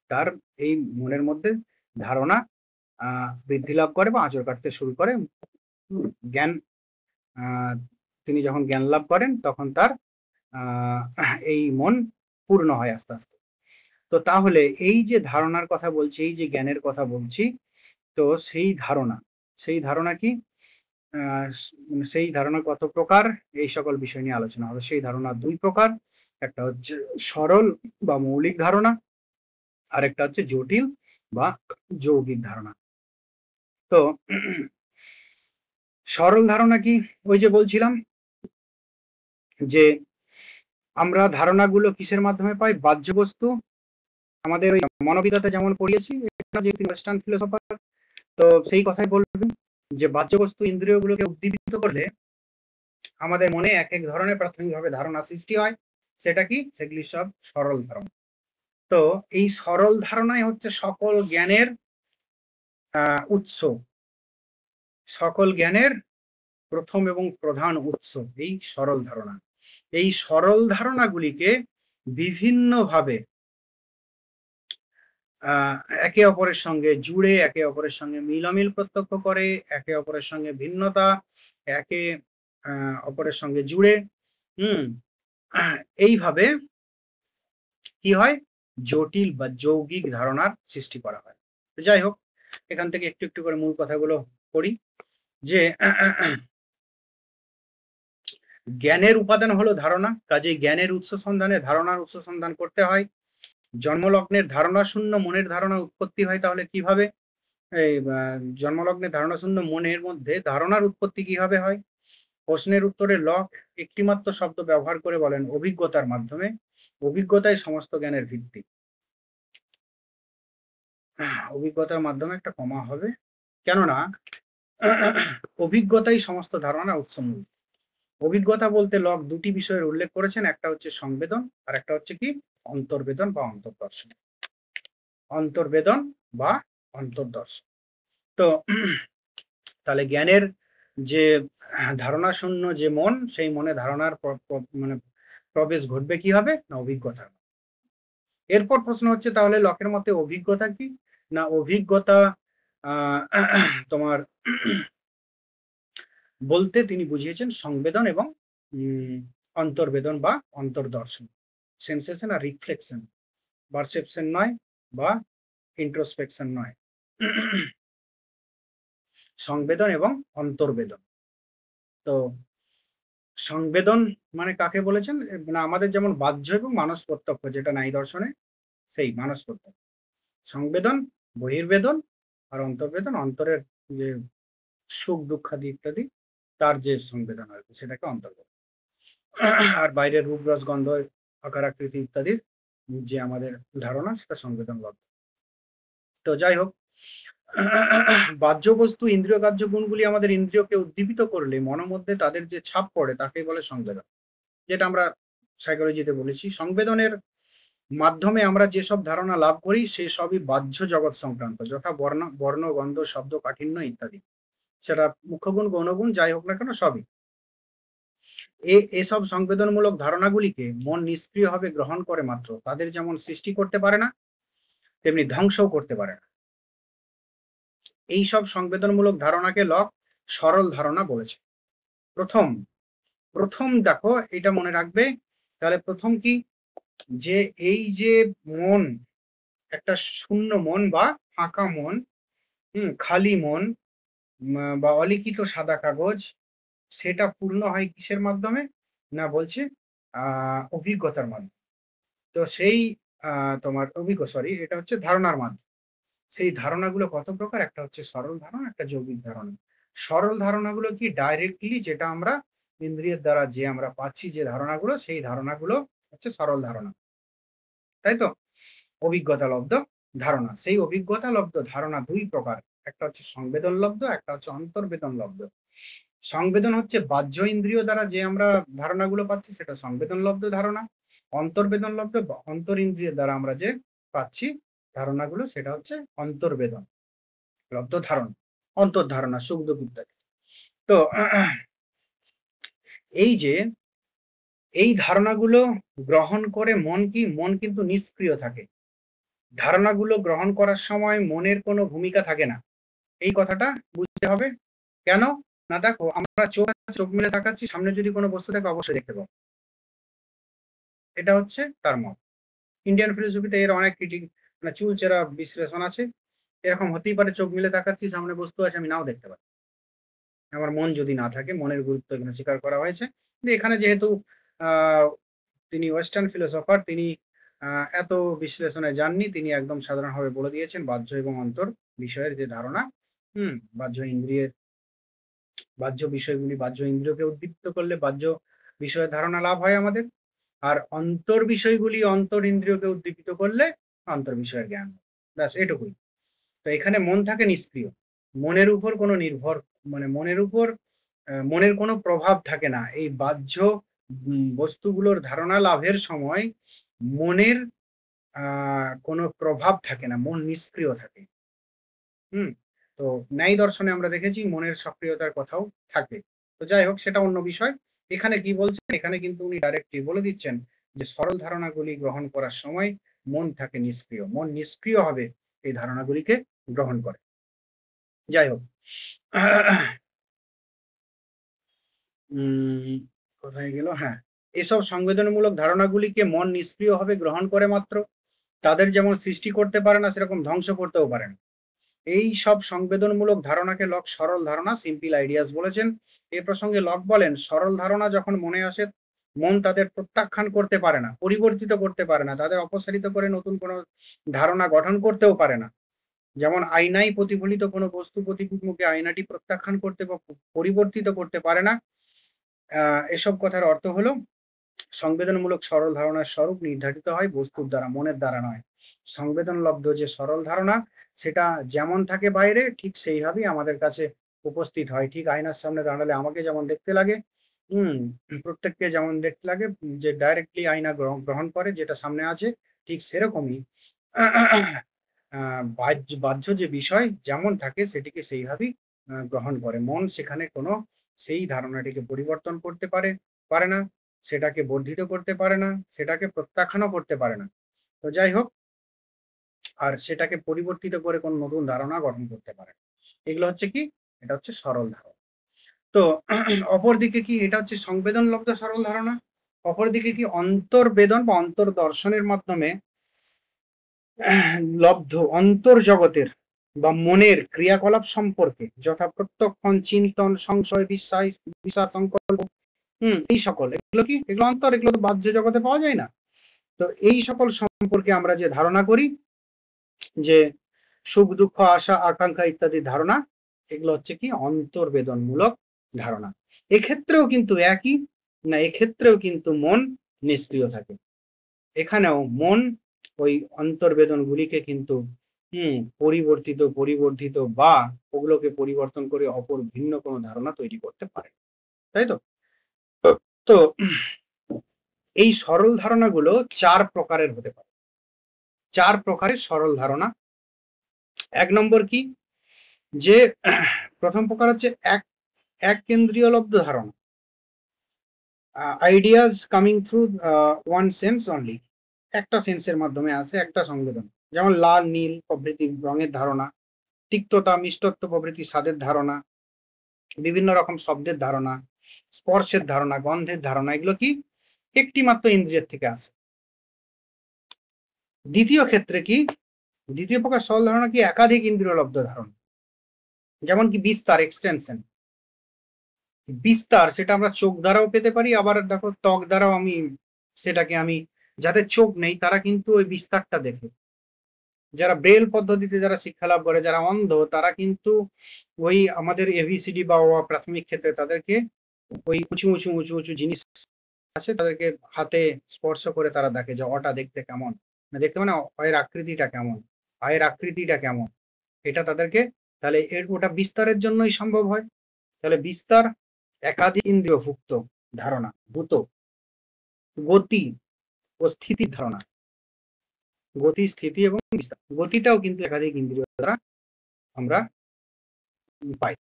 তার এই মনের মধ্যে ধারণা বৃদ্ধি লাভ করে বা আঁচড় কাটতে শুরু করে। জ্ঞান, তিনি যখন জ্ঞান লাভ করেন তখন তার এই মন পূর্ণ হয় আস্তে আস্তে। তো তাহলে এই যে ধারণার কথা বলছি, এই যে জ্ঞানের কথা বলছি, তো সেই ধারণা কি? সেই ধারণা কত প্রকার, এই সকল বিষয় নিয়ে আলোচনা হবে। সেই ধারণা 2 প্রকার, একটা হচ্ছে সরল বা মৌলিক ধারণা, আর একটা হচ্ছে জটিল বা যৌগিক ধারণা। তো সরল ধারণা কি? ওই যে বলছিলাম যে আমরা ধারণাগুলো কিসের মাধ্যমে পাই? বাহ্য বস্তু, আমাদের ওই মনোবিদ্যাতে যেমন পড়িয়েছি, যে ওয়েস্টার্ন ফিলোসফার, তো সেই কথাই বলবেন যে বাহ্য বস্তু ইন্দ্রিয়গুলোকে উদ্দীপিত করলে আমাদের মনে এক এক ধরনের প্রাথমিকভাবে ধারণা সৃষ্টি হয়। সেটা কি? সেগুলি সব সরল ধারণা। তো এই সরল ধারণাই হচ্ছে সকল জ্ঞানের উৎস, সকল জ্ঞানের প্রথম এবং প্রধান উৎস এই সরল ধারণা। এই সরল ধারণাগুলিকে বিভিন্নভাবে একে অপরের সঙ্গে জুড়ে, একে অপরের সঙ্গে মিলমিল প্রত্যক্ষ করে, একে অপরের সঙ্গে ভিন্নতা, একে অপরের সঙ্গে জুড়ে এইভাবে কি হয়, জটিল বা যৌগিক ধারণার সৃষ্টি করা হয়। যাই হোক, এখান থেকে একটু একটু করে মূল কথাগুলো পড়ি। যে জ্ঞানের উপাদান হলো ধারণা, কাজেই জ্ঞানের উৎস সন্ধানে ধারণার উৎস সন্ধান করতে হয়। জন্মলগ্নের ধারণা শূন্য মনের ধারণা উৎপত্তি হয়। তাহলে কিভাবে এই জন্মলগ্নের ধারণা শূন্য মনের মধ্যে ধারণার উৎপত্তি কিভাবে হয়? প্রশ্নের উত্তরে লক একটিমাত্র শব্দ ব্যবহার করে বলেন, অভিজ্ঞতার মাধ্যমে। অভিজ্ঞতাই সমস্ত জ্ঞানের ভিত্তি। অভিজ্ঞতার মাধ্যমে একটা কমা হবে, কেননা অভিজ্ঞতাই সমস্ত ধারণার উৎসমূল। অভিজ্ঞতা বলতে লক দুটি বিষয়ের উল্লেখ করেছেন, একটা হচ্ছে সংবেদন আর একটা হচ্ছে কি অন্তর্বেদন বা অন্তর্দর্শন। অন্তর্বেদন বা অন্তর্দর্শন। তো তাহলে জ্ঞানের যে ধারণা শূন্য যে মন, সেই মনে ধারণার মানে প্রবেশ ঘটবে কি হবে না অভিজ্ঞতা। এরপর প্রশ্ন হচ্ছে তাহলে লকের মতে অভিজ্ঞতা কি না অভিজ্ঞতা তোমার বলতে তিনি বুঝিয়েছেন সংবেদন এবং অন্তর্বেদন বা অন্তর্দর্শন। সেন্সেশন আর রিফ্লেকশন, পারসেপশন নয় বা ইন্ট্রোস্পেকশন নয়। সংবেদন এবং অন্তর্বেদন। তো সংবেদন মানে কাকে বলেছেন না, আমাদের যেমন বাহ্য এবং মানস প্রত্যক্ষ, যেটা নাই দর্শনে, সেই মানস প্রত্যক্ষ। সংবেদন বহির্বেদন, আর অন্তর্বেদন অন্তরের যে সুখ দুঃখাদি ইত্যাদি তার যে সংবেদন আর কি, সেটাকে অন্তর্বেদন। আর বাইরের রূপ রস গন্ধ আকার আকৃতি ইত্যাদির যে আমাদের ধারণা, সেটা সংবেদন লব্ধ। তো যাই হোক, বাহ্য বস্তু ইন্দ্রিয় কার্য গুণগুলি আমাদের ইন্দ্রিয়কে উদ্দীপিত করলে মনের মধ্যে তাদের যে ছাপ পড়ে তাকে বলে সংবেদন, যেটা আমরা সাইকোলজিতে বলেছি। সংবেদনের মাধ্যমে আমরা যেসব ধারণা লাভ করি সে সবই বাহ্য জগৎ সংক্রান্ত, যথা বর্ণ গন্ধ শব্দ কাঠিন্য ইত্যাদি। সেটা মুখ্যগুণ গৌণগুণ যাই হোক না কেন, সবই। এসব সংবেদনমূলক ধারণাগুলিকে মন নিষ্ক্রিয়ভাবে গ্রহণ করে মাত্র, তাদের যেমন সৃষ্টি করতে পারে না তেমনি ধ্বংসও করতে পারে না। এইসব সংবেদনমূলক ধারণাকে লক সরল ধারণা বলেছে। প্রথম দেখো, এটা মনে রাখবে। তাহলে প্রথম কি, যে এই যে মন, একটা শূন্য মন বা ফাঁকা মন, খালি মন বা অলিখিত সাদা কাগজ, সেটা পূর্ণ হয় কিসের মাধ্যমে না বলছে অভিজ্ঞতার মাধ্যমে। তো সেই তোমার এটা হচ্ছে ধারণার মাধ্যমে। সেই ধারণাগুলো কত প্রকার, একটা হচ্ছে সরল ধারণা, একটা যৌগিক ধারণা। সরল ধারণাগুলো কি ডাইরেক্টলি যেটা আমরা ইন্দ্রিয়ের দ্বারা যে আমরা পাচ্ছি যে ধারণাগুলো, সেই ধারণাগুলো হচ্ছে সরল ধারণা, তাই তো। অভিজ্ঞতা লব্ধ ধারণা, সেই অভিজ্ঞতা লব্ধ ধারণা দুই প্রকার, একটা হচ্ছে সংবেদন লব্ধ, একটা হচ্ছে অন্তর্বেদন লব্ধ। সংবেদন হচ্ছে বাহ্য ইন্দ্রিয় দ্বারা যে আমরা ধারণাগুলো পাচ্ছি, সেটা সংবেদন লব্ধ ধারণা। অন্তর্বেদন লব্ধ অন্তর ইন্দ্রিয়ের দ্বারা আমরা যে পাচ্ছি ধারণাগুলো, সেটা হচ্ছে অন্তর্বেদন লব্ধ ধারণা, অন্তর্ধারণা, সুখ দুঃখ ইত্যাদি। তো এই যে এই ধারণাগুলো গ্রহণ করে মন কিন্তু নিষ্ক্রিয় থাকে। ধারণাগুলো গ্রহণ করার সময় মনের কোনো ভূমিকা থাকে না, এই কথাটা বুঝতে হবে। কেন না, দেখো আমরা চোখ মেলে তাকাচ্ছি, সামনে যদি কোনো বস্তু থাকে অবশ্যই দেখতে পাবো, এটা হচ্ছে তার মত। ইন্ডিয়ান ফিলোসফিতে এর অনেক মানে চুলচেরা বিশ্লেষণ আছে। এরকম হতেই পারে, চোখ মিলে তাকাচ্ছি, সামনে বস্তু আছে, আমি নাও দেখতে পারি, আমার মন যদি না থাকে। মনের গুরুত্ব এখানে স্বীকার করা হয়েছে। কিন্তু এখানে যেহেতু তিনি ওয়েস্টার্ন ফিলোসফার, তিনি এত বিশ্লেষণে যাননি, তিনি একদম সাধারণভাবে বলে দিয়েছেন বাহ্য এবং অন্তর বিষয়ের যে ধারণা, বাহ্য বিষয়গুলি বাহ্য ইন্দ্রিয়কে উদ্দীপ্ত করলে বাহ্য বিষয়ের ধারণা লাভ হয় আমাদের, আর অন্তর বিষয়গুলি অন্তর ইন্দ্রিয়কে উদ্দীপিত করলে অন্তর বিষয়ের জ্ঞান। ব্যাস এটুকুই। তো এখানে মন থাকে নিষ্ক্রিয়, মনের উপর কোনো মানে মনের কোনো প্রভাব থাকে না। এই বাহ্য বস্তুগুলোর ধারণা লাভের সময় মনের কোনো প্রভাব থাকে না, মন নিষ্ক্রিয় থাকে। তো ন্যায় দর্শনে আমরা দেখেছি মনের সক্রিয়তার কথাও থাকে। তো যাই হোক, সেটা অন্য বিষয়। এখানে কি বলছেন, এখানে কিন্তু উনি ডাইরেক্টলি বলে দিচ্ছেন যে সরল ধারণাগুলি গ্রহণ করার সময় মন থাকে নিষ্ক্রিয়, মন নিষ্ক্রিয় হবে এই ধারণাগুলিকে গ্রহণ করে। যাই হোক, কোথায় গেল, হ্যাঁ, এসব সংবেদনমূলক ধারণাগুলিকে মন নিষ্ক্রিয়ভাবে গ্রহণ করে মাত্র, তাদের যেমন সৃষ্টি করতে পারে না সেরকম ধ্বংস করতেও পারে না। এই সব সংবেদনমূলক ধারণাকে লক সরল ধারণা, সিম্পল আইডিয়াস বলেছেন। এ প্রসঙ্গে লক বলেন, সরল ধারণা যখন মনে আসে মন তাদের প্রত্যাখ্যান করতে পারে না, পরিবর্তিত করতে পারে না, তাদের অপসারিত করে নতুন কোনো ধারণা গঠন করতেও পারে না। যেমন আয়নায় প্রতিফলিত কোনো বস্তু প্রতিবিম্বকে আয়নাটি প্রত্যাখ্যান করতে বা পরিবর্তিত করতে পারে না। এসব কথার অর্থ হলো সংবেদনমূলক সরল ধারণার স্বরূপ নির্ধারিত হয় বস্তুর দ্বারা, মনের দ্বারা নয়। সংবেদনলব্ধ যে সরল ধারণা সেটা যেমন থাকে বাইরে ঠিক সেইভাবেই আমাদের কাছে উপস্থিত হয়। ঠিক আয়নার সামনে দাঁড়ালে আমাকে যেমন দেখতে লাগে, প্রত্যেককে যেমন দেখতে লাগে, যে ডাইরেক্টলি আয়না গ্রহণ করে যেটা সামনে আছে, ঠিক সেরকমই বাহ্য যে বিষয় যেমন থাকে সেটিকে সেইভাবেই গ্রহণ করে মন। সেখানে কোনো সেই ধারণাটিকে পরিবর্তন করতে পারে না, সেটাকে বর্ধিত করতে পারে না, সেটাকে প্রত্যাখ্যানও করতে পারে না। তো যাই হোক, আর সেটাকে পরিবর্তিত করে কোনো নতুন ধারণা গঠন করতে পারে। এগুলো হচ্ছে কি, এটা হচ্ছে সরল ধারণা। তো অপরদিকে কি, এটা হচ্ছে সংবেদনলব্ধ সরল ধারণা। অপরদিকে কি অন্তর্বেদন বা অন্তর্দর্শনের মাধ্যমে লব্ধ অন্তর্জগতের বা মনের ক্রিয়াকলাপ সম্পর্কে, যথা প্রত্যক্ষণ, চিন্তন, সংশয়, বিশ্বাস, সংকল্প, এই সকল, এগুলো কি, এগুলো অন্তর, এগুলো তো বাহ্য জগতে পাওয়া যায় না। তো এই সকল সম্পর্কে আমরা যে ধারণা করি, যে সুখ দুঃখ আশা আকাঙ্ক্ষা ইত্যাদি ধারণা, এগুলো হচ্ছে কি অন্তর্বেদনমূলক ধারণা। এক্ষেত্রেও কিন্তু একই না, এক্ষেত্রেও কিন্তু মন নিষ্ক্রিয় থাকে। এখানেও মন ওই অন্তর্বেদন গুলিকে কিন্তু পরিবর্ধিত বা ওগুলোকে পরিবর্তন করে অপর ভিন্ন কোনো ধারণা তৈরি করতে পারে, তাই তো। তো এই সরল ধারণাগুলো 4 প্রকারের হতে পারে, 4 প্রকারের সরল ধারণা। 1 নম্বর কি, যে প্রথম প্রকার হচ্ছে এক কেন্দ্রীয় লব্ধ ধারণা, ideas coming through one sense only, একটা সেন্সের মাধ্যমে আসে, একটা সংবেদন। যেমন লাল নীল প্রভৃতি রঙের ধারণা, তিক্ততা মিষ্টত্ব প্রভৃতি স্বাদের ধারণা, বিভিন্ন রকম শব্দের ধারণা, স্পর্শের ধারণা, গন্ধের ধারণা, এগুলো কি একটি মাত্র ইন্দ্রিয়ের থেকে আসে। দ্বিতীয় ক্ষেত্রে কি, দ্বিতীয় প্রকার সরল ধারণা কি একাধিক ইন্দ্রিয় লব্ধ ধারণা। যেমন কি বিস্তার, এক্সটেনশন, বিস্তার সেটা আমরা চোখ দ্বারাও পেতে পারি, আবার দেখো ত্বক দ্বারাও সেটাকে আমি, যাদের চোখ নেই তারা কিন্তু ওই বিস্তারটা দেখে। যারা ব্রেল পদ্ধতিতে যারা শিক্ষা লাভ করে, যারা অন্ধ, তারা কিন্তু ওই আমাদের এবিসিডি বা প্রাথমিক ক্ষেত্রে তাদেরকে ওই উঁচু উঁচু উঁচু উঁচু জিনিস আছে, তাদেরকে হাতে স্পর্শ করে তারা দেখে যে অটা দেখতে কেমন, দেখতে মানে অয়ের আকৃতিটা কেমন, আয়ের আকৃতিটা কেমন, এটা তাদেরকে, তাহলে ওটা বিস্তারের জন্যই সম্ভব হয়। তাহলে বিস্তার একাধিক ইন্দ্রিয়ভুক্ত ধারণা। ভূত, গতি ও স্থিতির ধারণা, গতি, স্থিতি এবং বিস্তার। গতিটাও কিন্তু একাধিক ইন্দ্রিয় দ্বারা আমরা পাই।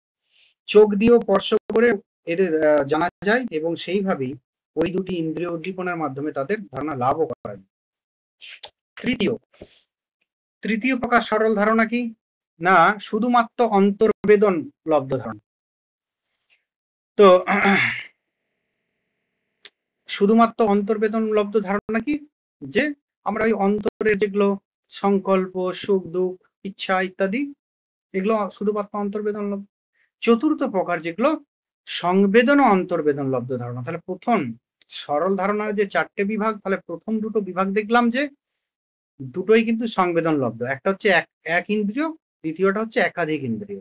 চোখ দিয়েও স্পর্শ করে এদের জানা যায় এবং সেইভাবেই ওই দুটি ইন্দ্রিয় উদ্দীপনার মাধ্যমে তাদের ধারণা লাভও করা যায়। তৃতীয় প্রকার সরল ধারণা কি না, শুধুমাত্র অন্তর্বেদন লব্ধ ধারণা। তো শুধুমাত্র অন্তর্বেদন লব্ধ ধারণা কি, যে আমরা ওই অন্তরের যেগুলো সংকল্প, সুখ দুঃখ, ইচ্ছা ইত্যাদি, এগুলো শুধুমাত্র অন্তর্বেদন লব্ধ। চতুর্থ প্রকার যেগুলো সংবেদন ও অন্তর্বেদন লব্ধ ধারণা। তাহলে প্রথম সরল ধারণার যে 4টে বিভাগ, তাহলে প্রথম দুটো বিভাগ দেখলাম যে দুটোই কিন্তু সংবেদন লব্ধ, একটা হচ্ছে এক ইন্দ্রিয়, দ্বিতীয়টা হচ্ছে একাধিক ইন্দ্রিয়,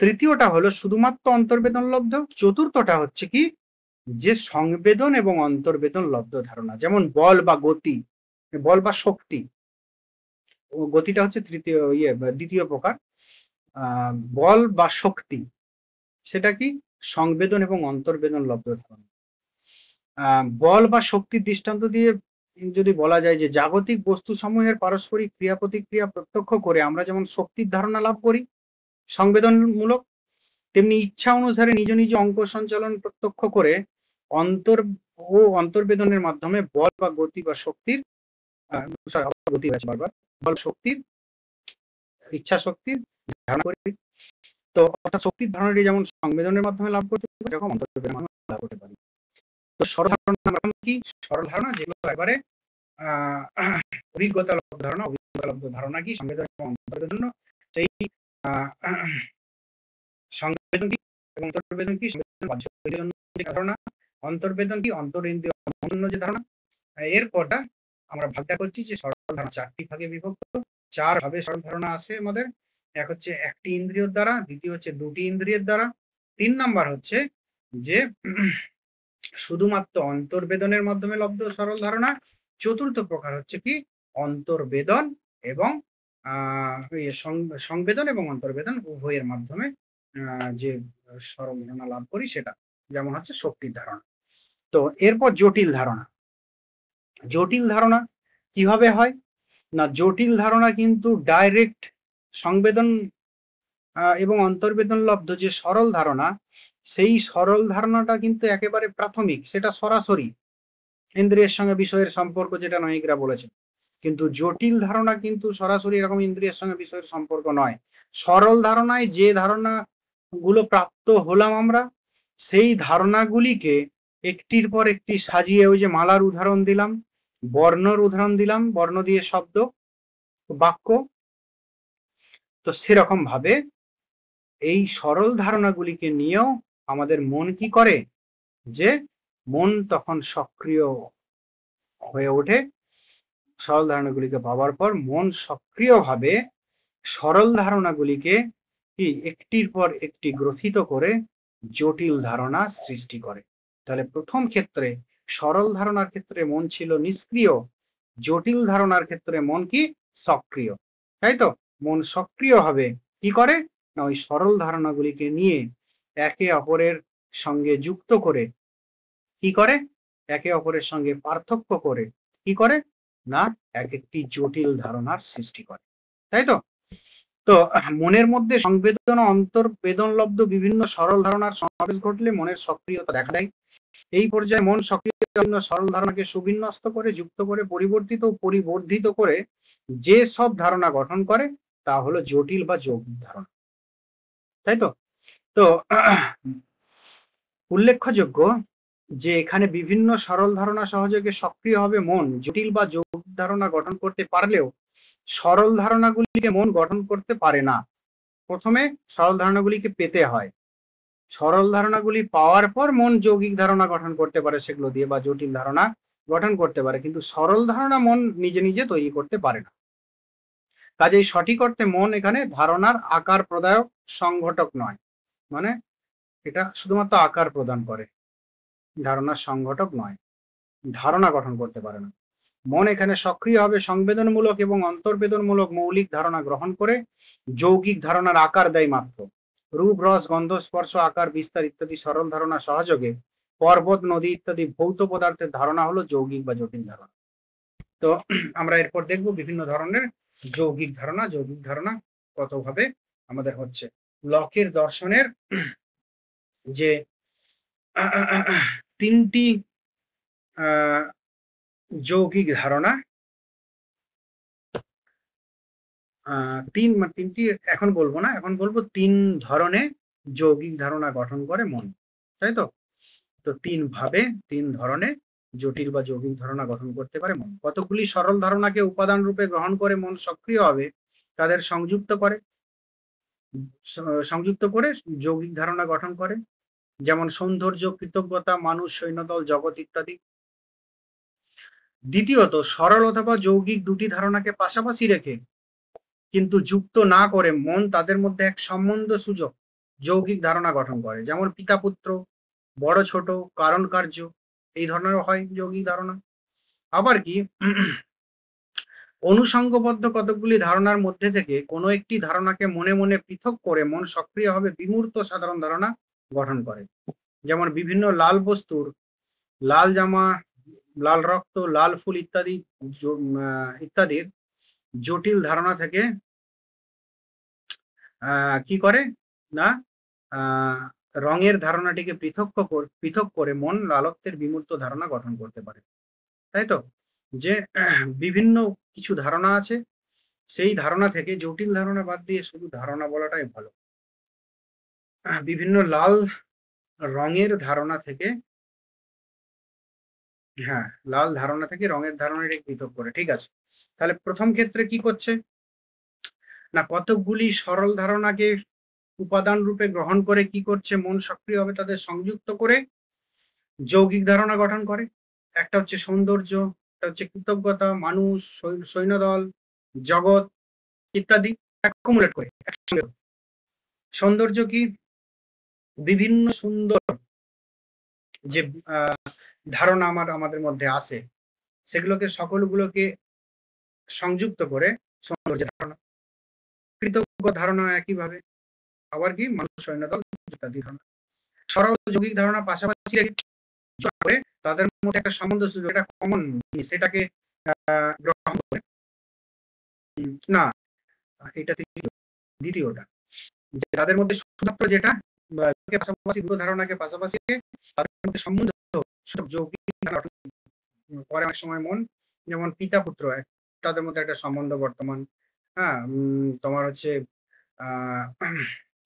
তৃতীয়টা হলো শুধুমাত্র অন্তর্বেদন লব্ধ, চতুর্থটা হচ্ছে কি যে সংবেদন এবং অন্তর্বেদন লব্ধ ধারণা। যেমন বল বা গতি, বল বা শক্তি, গতিটা হচ্ছে দ্বিতীয় প্রকার। বল বা শক্তি সেটা কি সংবেদন এবং অন্তর্বেদন লব্ধ ধারণা। বল বা শক্তির দৃষ্টান্ত দিয়ে যদি বলা যায় যে জাগতিক বস্তু সমূহের পারস্পরিক ক্রিয়া প্রতিক্রিয়া প্রত্যক্ষ করে আমরা যেমন শক্তির ধারণা লাভ করি সংবেদনমূলক, তেমনি ইচ্ছা অনুসারে নিজ নিজ অঙ্গ সঞ্চালন প্রত্যক্ষ করে অন্তর ও অন্তর্বেদনের মাধ্যমে বল বা গতি বা শক্তির গতি আছে বারবার, বল শক্তির ইচ্ছা শক্তির ধারণা করি। তো অর্থাৎ শক্তির ধারণাটি যেমন সংবেদনের মাধ্যমে লাভ করতে পারি, এরকম অন্তর্বেদনের মাধ্যমে লাভ করতে পারি। তো সরল ধারণা কি? সরল ধারণা যেগুলো একবারে অভিজ্ঞতা লব্ধ ধারণা। অভিজ্ঞতা লব্ধ ধারণা কি? সংবেদন এবং অন্তর্বেদনের জন্য সেই সংবেদন কি এবং অন্তর্বেদন কি? সংবেদন বাহ্য জন্য যে ধারণা, অন্তর্বেদন কি? অন্তরিন্দ্রিয় জন্য যে ধারণা। এরপরটা আমরা ভাগটা করছি যে সরল ধারণা 4টি ভাগে বিভক্ত। 4 ভাবে সরল ধারণা আসে আমাদের। এক হচ্ছে 1টি ইন্দ্রিয়ের দ্বারা, দ্বিতীয় হচ্ছে 2টি ইন্দ্রিয়ের দ্বারা, 3 নাম্বার হচ্ছে যে শুধুমাত্র অন্তর্বেদনের মাধ্যমে লব্ধ সরল ধারণা, চতুর্থ প্রকার হচ্ছে কি? অন্তর্বেদন এবং সংবেদন এবং অন্তর্বেদন উভয়ের মাধ্যমে যে সরল ধারণা লাভ করি সেটা, যেমন হচ্ছে শক্তির ধারণা। তো এরপর জটিল ধারণা। জটিল ধারণা কিভাবে হয় না? জটিল ধারণা কিন্তু ডাইরেক্ট সংবেদন এবং অন্তর্বেদন লব্ধ যে সরল ধারণা, সেই সরল ধারণাটা কিন্তু একেবারে প্রাথমিক, সেটা সরাসরি ইন্দ্রিয়ের সঙ্গে বিষয়ের সম্পর্ক, যেটা নায়িকরা বলেছে। কিন্তু জটিল ধারণা কিন্তু সরাসরি এরকম ইন্দ্রিয়ের সঙ্গে বিষয়ের সম্পর্ক নয়। সরল ধারণায় যে ধারণা গুলো প্রাপ্ত হলাম আমরা, সেই ধারণাগুলিকে একটির পর একটি সাজিয়ে, ওই যে মালার উদাহরণ দিলাম, বর্ণর উদাহরণ দিলাম, বর্ণ দিয়ে শব্দ বাক্য, তো সেরকম ভাবে এই সরল ধারণাগুলিকে নিয়েও আমাদের মন কি করে, যে মন তখন সক্রিয় হয়ে ওঠে। সরল ধারণাগুলিকে পাওয়ার পর মন সক্রিয়ভাবে সরল ধারণাগুলিকে কি একটির পর একটি গ্রথিত করে জটিল ধারণা সৃষ্টি করে। তাহলে প্রথম ক্ষেত্রে সরল ধারণার ক্ষেত্রে মন ছিল নিষ্ক্রিয়, জটিল ধারণার ক্ষেত্রে মন কি? সক্রিয়। তাই তো? মন সক্রিয় হবে কি করে না, ওই সরল ধারণাগুলিকে নিয়ে একে অপরের সঙ্গে যুক্ত করে কি করে, একে অপরের সঙ্গে পার্থক্য করে কি করে না, এক একটি জটিল ধারণার সৃষ্টি করে। তাই তো? তো মনের মধ্যে সংবেদন ও অন্তর্বেদন লব্ধ বিভিন্ন সরল ধারণার সমাবেশ ঘটলে মনের সক্রিয়তা দেখা দেয়। এই পর্যায়ে মন সক্রিয় বিভিন্ন সরল ধারণাকে সুবিন্যস্ত করে, যুক্ত করে, পরিবর্তিত ও পরিবর্ধিত করে যে সব ধারণা গঠন করে তা হলো জটিল বা যৌগিক ধারণা। তাই তো? তো উল্লেখযোগ্য যে এখানে বিভিন্ন সরল ধারণা সহযোগে সক্রিয় হবে মন জটিল বা যৌগিক ধারণা গঠন করতে পারলেও সরল ধারণাগুলিকে মন গঠন করতে পারে না। প্রথমে সরল ধারণাগুলিকে পেতে হয়, সরল ধারণাগুলি পাওয়ার পর মন যৌগিক ধারণা গঠন করতে পারে সেগুলো দিয়ে, বা জটিল ধারণা গঠন করতে পারে, কিন্তু সরল ধারণা মন নিজে নিজে তৈরি করতে পারে না। কাজেই সঠিক অর্থে মন এখানে ধারণার আকার প্রদায়ক সংঘটক নয়, মানে এটা শুধুমাত্র আকার প্রদান করে, ধারণার সংঘটক নয়, ধারণা গঠন করতে পারে না। মন এখানে সক্রিয় হবে সংবেদনমূলক এবং অন্তর্বেদনমূলক মৌলিক ধারণা গ্রহণ করে যৌগিক ধারণার আকার দেয় মাত্র। রূপ, রস, গন্ধ, স্পর্শ, আকার, বিস্তার ইত্যাদি সরল ধারণা সহযোগে পর্বত, নদী ইত্যাদি ভৌত পদার্থের ধারণা হলো যৌগিক বা জটিল ধারণা। তো আমরা এরপর দেখব বিভিন্ন ধরনের যৌগিক ধারণা। যৌগিক ধারণা কত ভাবে আমাদের হচ্ছে। লকের দর্শনের যে 3টি যৌগিক ধারণা, তিনটি এখন বলবো না, এখন বলবো 3 ধরনের যৌগিক ধারণা গঠন করে মন। তাই তো? তো 3 ভাবে 3 ধরনের জটিল বা যৌগিক ধারণা গঠন করতে পারে মন। কতগুলি সরল ধারণাকে উপাদান রূপে গ্রহণ করে মন সক্রিয় হবে তাদের সংযুক্ত করে যৌগিক ধারণা গঠন করে, যেমন সৌন্দর্য, কৃতজ্ঞতা, মানুষ, সৈন্যদল, জগৎ ইত্যাদি। দ্বিতীয়ত, সরল অথবা যৌগিক দুটি ধারণাকে পাশাপাশি রেখে কিন্তু যুক্ত না করে মন তাদের মধ্যে এক সম্বন্ধ সূচক যৌগিক ধারণা গঠন করে, যেমন পিতা পুত্র, বড় ছোট, কারণ কার্য, এই ধরনের হয় যৌগিক ধারণা। আবার কি অনুসঙ্গবদ্ধ কতকগুলি ধারণার মধ্যে থেকে কোনো একটি ধারণাকে মনে মনে পৃথক করে মন সক্রিয়ভাবে বিমূর্ত সাধারণ ধারণা গঠন করে, যেমন বিভিন্ন লাল বস্তুর, লাল জামা, লাল রক্ত, লাল ফুল ইত্যাদির জটিল ধারণা থেকে কি করে না রঙের ধারণাটিকে পৃথক করে মন লালত্বের বিমূর্ত ধারণা গঠন করতে পারে। তাই তো, যে বিভিন্ন কিছু ধারণা আছে, সেই ধারণা থেকে জটিল ধারণা বাদ দিয়ে শুধু ধারণা বলাটাই ভালো। বিভিন্ন লাল রঙের ধারণা থেকে, হ্যাঁ, লাল ধারণা থেকে রঙের ধারণাটাকে পৃথক করে। ঠিক আছে, তাহলে প্রথম ক্ষেত্রে কি করছে না, কতকগুলি সরল ধারণাকে উপাদান রূপে গ্রহণ করে কি করছে, মন সক্রিয়ভাবে তাদের সংযুক্ত করে যৌগিক ধারণা গঠন করে। একটা হচ্ছে সৌন্দর্য, একটা হচ্ছে কৃতজ্ঞতা, মানুষ, সৈন্যদল, জগৎ ইত্যাদি অ্যাকুমুলেট করে একসঙ্গে। সৌন্দর্য কি, বিভিন্ন সুন্দর যে ধারণা আমাদের মধ্যে আসে, সেগুলোকে সকলগুলোকে সংযুক্ত করে সৌন্দর্য ধারণা। কৃতজ্ঞ ধারণা একইভাবে, আবার কি মানুষ, সৈন্যদল ইত্যাদি ধারণা। সরল যৌগিক ধারণা পাশাপাশি করে তাদের মধ্যে একটা সম্বন্ধ, এটা কমন জিনিস, সেটাকে গ্রহণ করে না, এটা দ্বিতীয়টা, যে তাদের মধ্যে শুধুমাত্র যেটা পাশাপাশি দুটো ধারণাকে পাশাপাশি তাদের মধ্যে সম্বন্ধ যৌগিক পরে অনেক সময় মন, যেমন পিতা পুত্র, তাদের মধ্যে একটা সম্বন্ধ বর্তমান, হ্যাঁ, তোমার হচ্ছে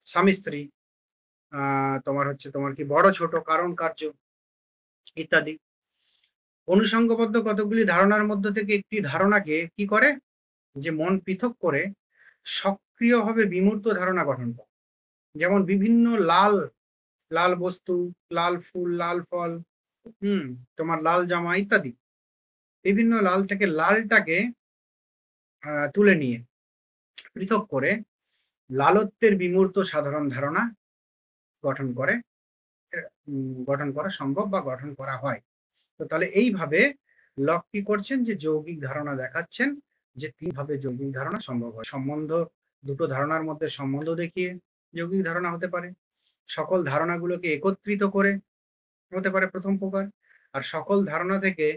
স্বামী স্ত্রী, তোমার হচ্ছে তোমার কি বড় ছোট, কারণ কার্য ইত্যাদি। অনুসঙ্গবদ্ধ কতগুলি ধারণার মধ্যে থেকে একটি ধারণাকে কি করে, যে মন পৃথক করে সক্রিয়ভাবে বিমূর্ত ধারণা গঠন করে। যেমন বিভিন্ন লাল লাল বস্তু, লাল ফুল, লাল ফল, তোমার লাল জামা ইত্যাদি, বিভিন্ন লাল থেকে লালটাকে তুলে নিয়ে পৃথক করে লালত্বের বিমূর্ত সাধারণ ধারণা গঠন করা সম্ভব বা গঠন করা হয়। তো তাহলে এইভাবে লক কি করছেন, যে যৌগিক ধারণা দেখাচ্ছেন যে তিনভাবে যৌগিক ধারণা সম্ভব হয়। সম্বন্ধ, দুটো ধারণার মধ্যে সম্বন্ধ দেখিয়ে যৌগিক ধারণা হতে পারে। সকল ধারণাগুলোকে একত্রিত করে হতে পারে প্রথম প্রকার। আর সকল ধারণা থেকে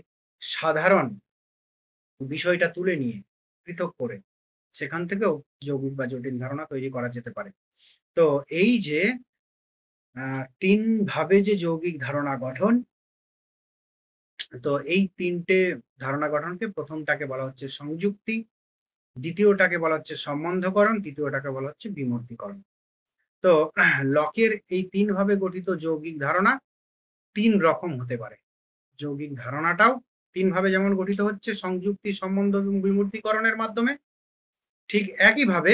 সাধারণ বিষয়টা তুলে নিয়ে পৃথক করে সেখান থেকেও যৌগিক বা জটিল ধারণা তৈরি করা যেতে পারে। তো এই যে তিন ভাবে যে যৌগিক ধারণা গঠন, তো এই তিনটে ধারণা গঠনকে প্রথমটাকে বলা হচ্ছে সংযুক্তি, দ্বিতীয়টাকে বলা হচ্ছে সম্বন্ধকরণ, তৃতীয়টাকে বলা হচ্ছে বিমূর্তিকরণ। তো লকের এই তিন ভাবে গঠিত যৌগিক ধারণা তিন রকম হতে পারে। যৌগিক ধারণাটাও তিন ভাবে যেমন গঠিত হচ্ছে, সংযুক্তি, সম্বন্ধ এবং বিমূর্তিকরণের মাধ্যমে, ঠিক একইভাবে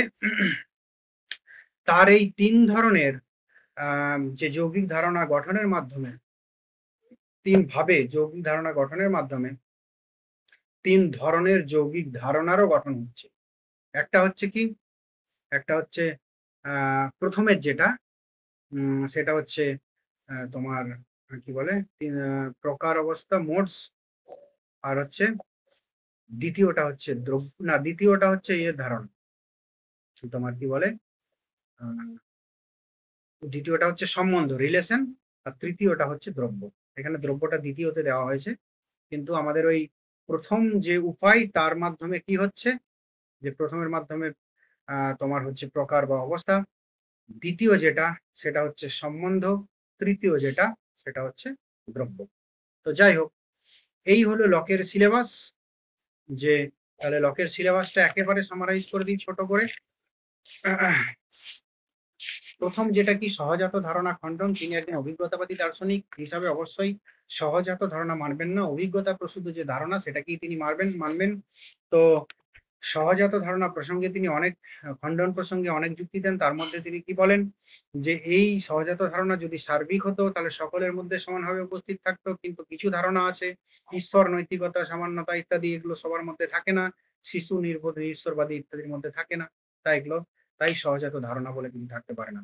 তার এই তিন ধরনের যে যৌগিক ধারণা গঠনের মাধ্যমে, তিন ভাবে যৌগিক ধারণা গঠনের মাধ্যমে তিন ধরনের যৌগিক ধারণারও গঠন হচ্ছে। একটা হচ্ছে কি, একটা হচ্ছে প্রথমের যেটা, সেটা হচ্ছে তোমার কি বলে প্রকার অবস্থা, মোডস। আর হচ্ছে দ্বিতীয়টা হচ্ছে দ্বিতীয়টা হচ্ছে ধারণা, তোমার কি বলে দ্বিতীয়টা হচ্ছে সম্বন্ধ, রিলেশন। আর তৃতীয়টা হচ্ছে দ্রব্য। এখানে দ্রব্যটা দ্বিতীয়তে দেওয়া হয়েছে, কিন্তু আমাদের ওই প্রথম যে উপায় তার মাধ্যমে কি হচ্ছে, যে প্রথমের মাধ্যমে তোমার হচ্ছে প্রকার বা অবস্থা, দ্বিতীয় যেটা সেটা হচ্ছে সম্বন্ধ, তৃতীয় যেটা সেটা হচ্ছে দ্রব্য। তো যাই হোক, এই হলো লকের সিলেবাস। যে তাহলে লকের সিলেবাসটা একেবারে সামারাইজ করে দিই ছোট করে। প্রথম যেটা কি, সহজাত ধারণা খণ্ডন। তিনি একজন অভিজ্ঞতাবাদী দার্শনিক হিসাবে অবশ্যই সহজাত ধারণা মানবেন না, অভিজ্ঞতা প্রসূত যে ধারণা সেটাকেই তিনি মানবেন। তো সহজাত ধারণা প্রসঙ্গে তিনি অনেক খণ্ডন প্রসঙ্গে অনেক যুক্তি দেন। তার মধ্যে তিনি কি বলেন, যে এই সহজাত ধারণা যদি সার্বিক হতো তাহলে সকলের মধ্যে সমানভাবে উপস্থিত থাকতো, কিন্তু কিছু ধারণা আছে, ঈশ্বর, নৈতিকতা, সামান্যতা ইত্যাদি, এগুলো সবার মধ্যে থাকে না, শিশু, নির্বোধ, ঈশ্বরবাদী ইত্যাদির মধ্যে থাকে না, তাই সহজাত ধারণা বলে কিছু থাকতে পারে না।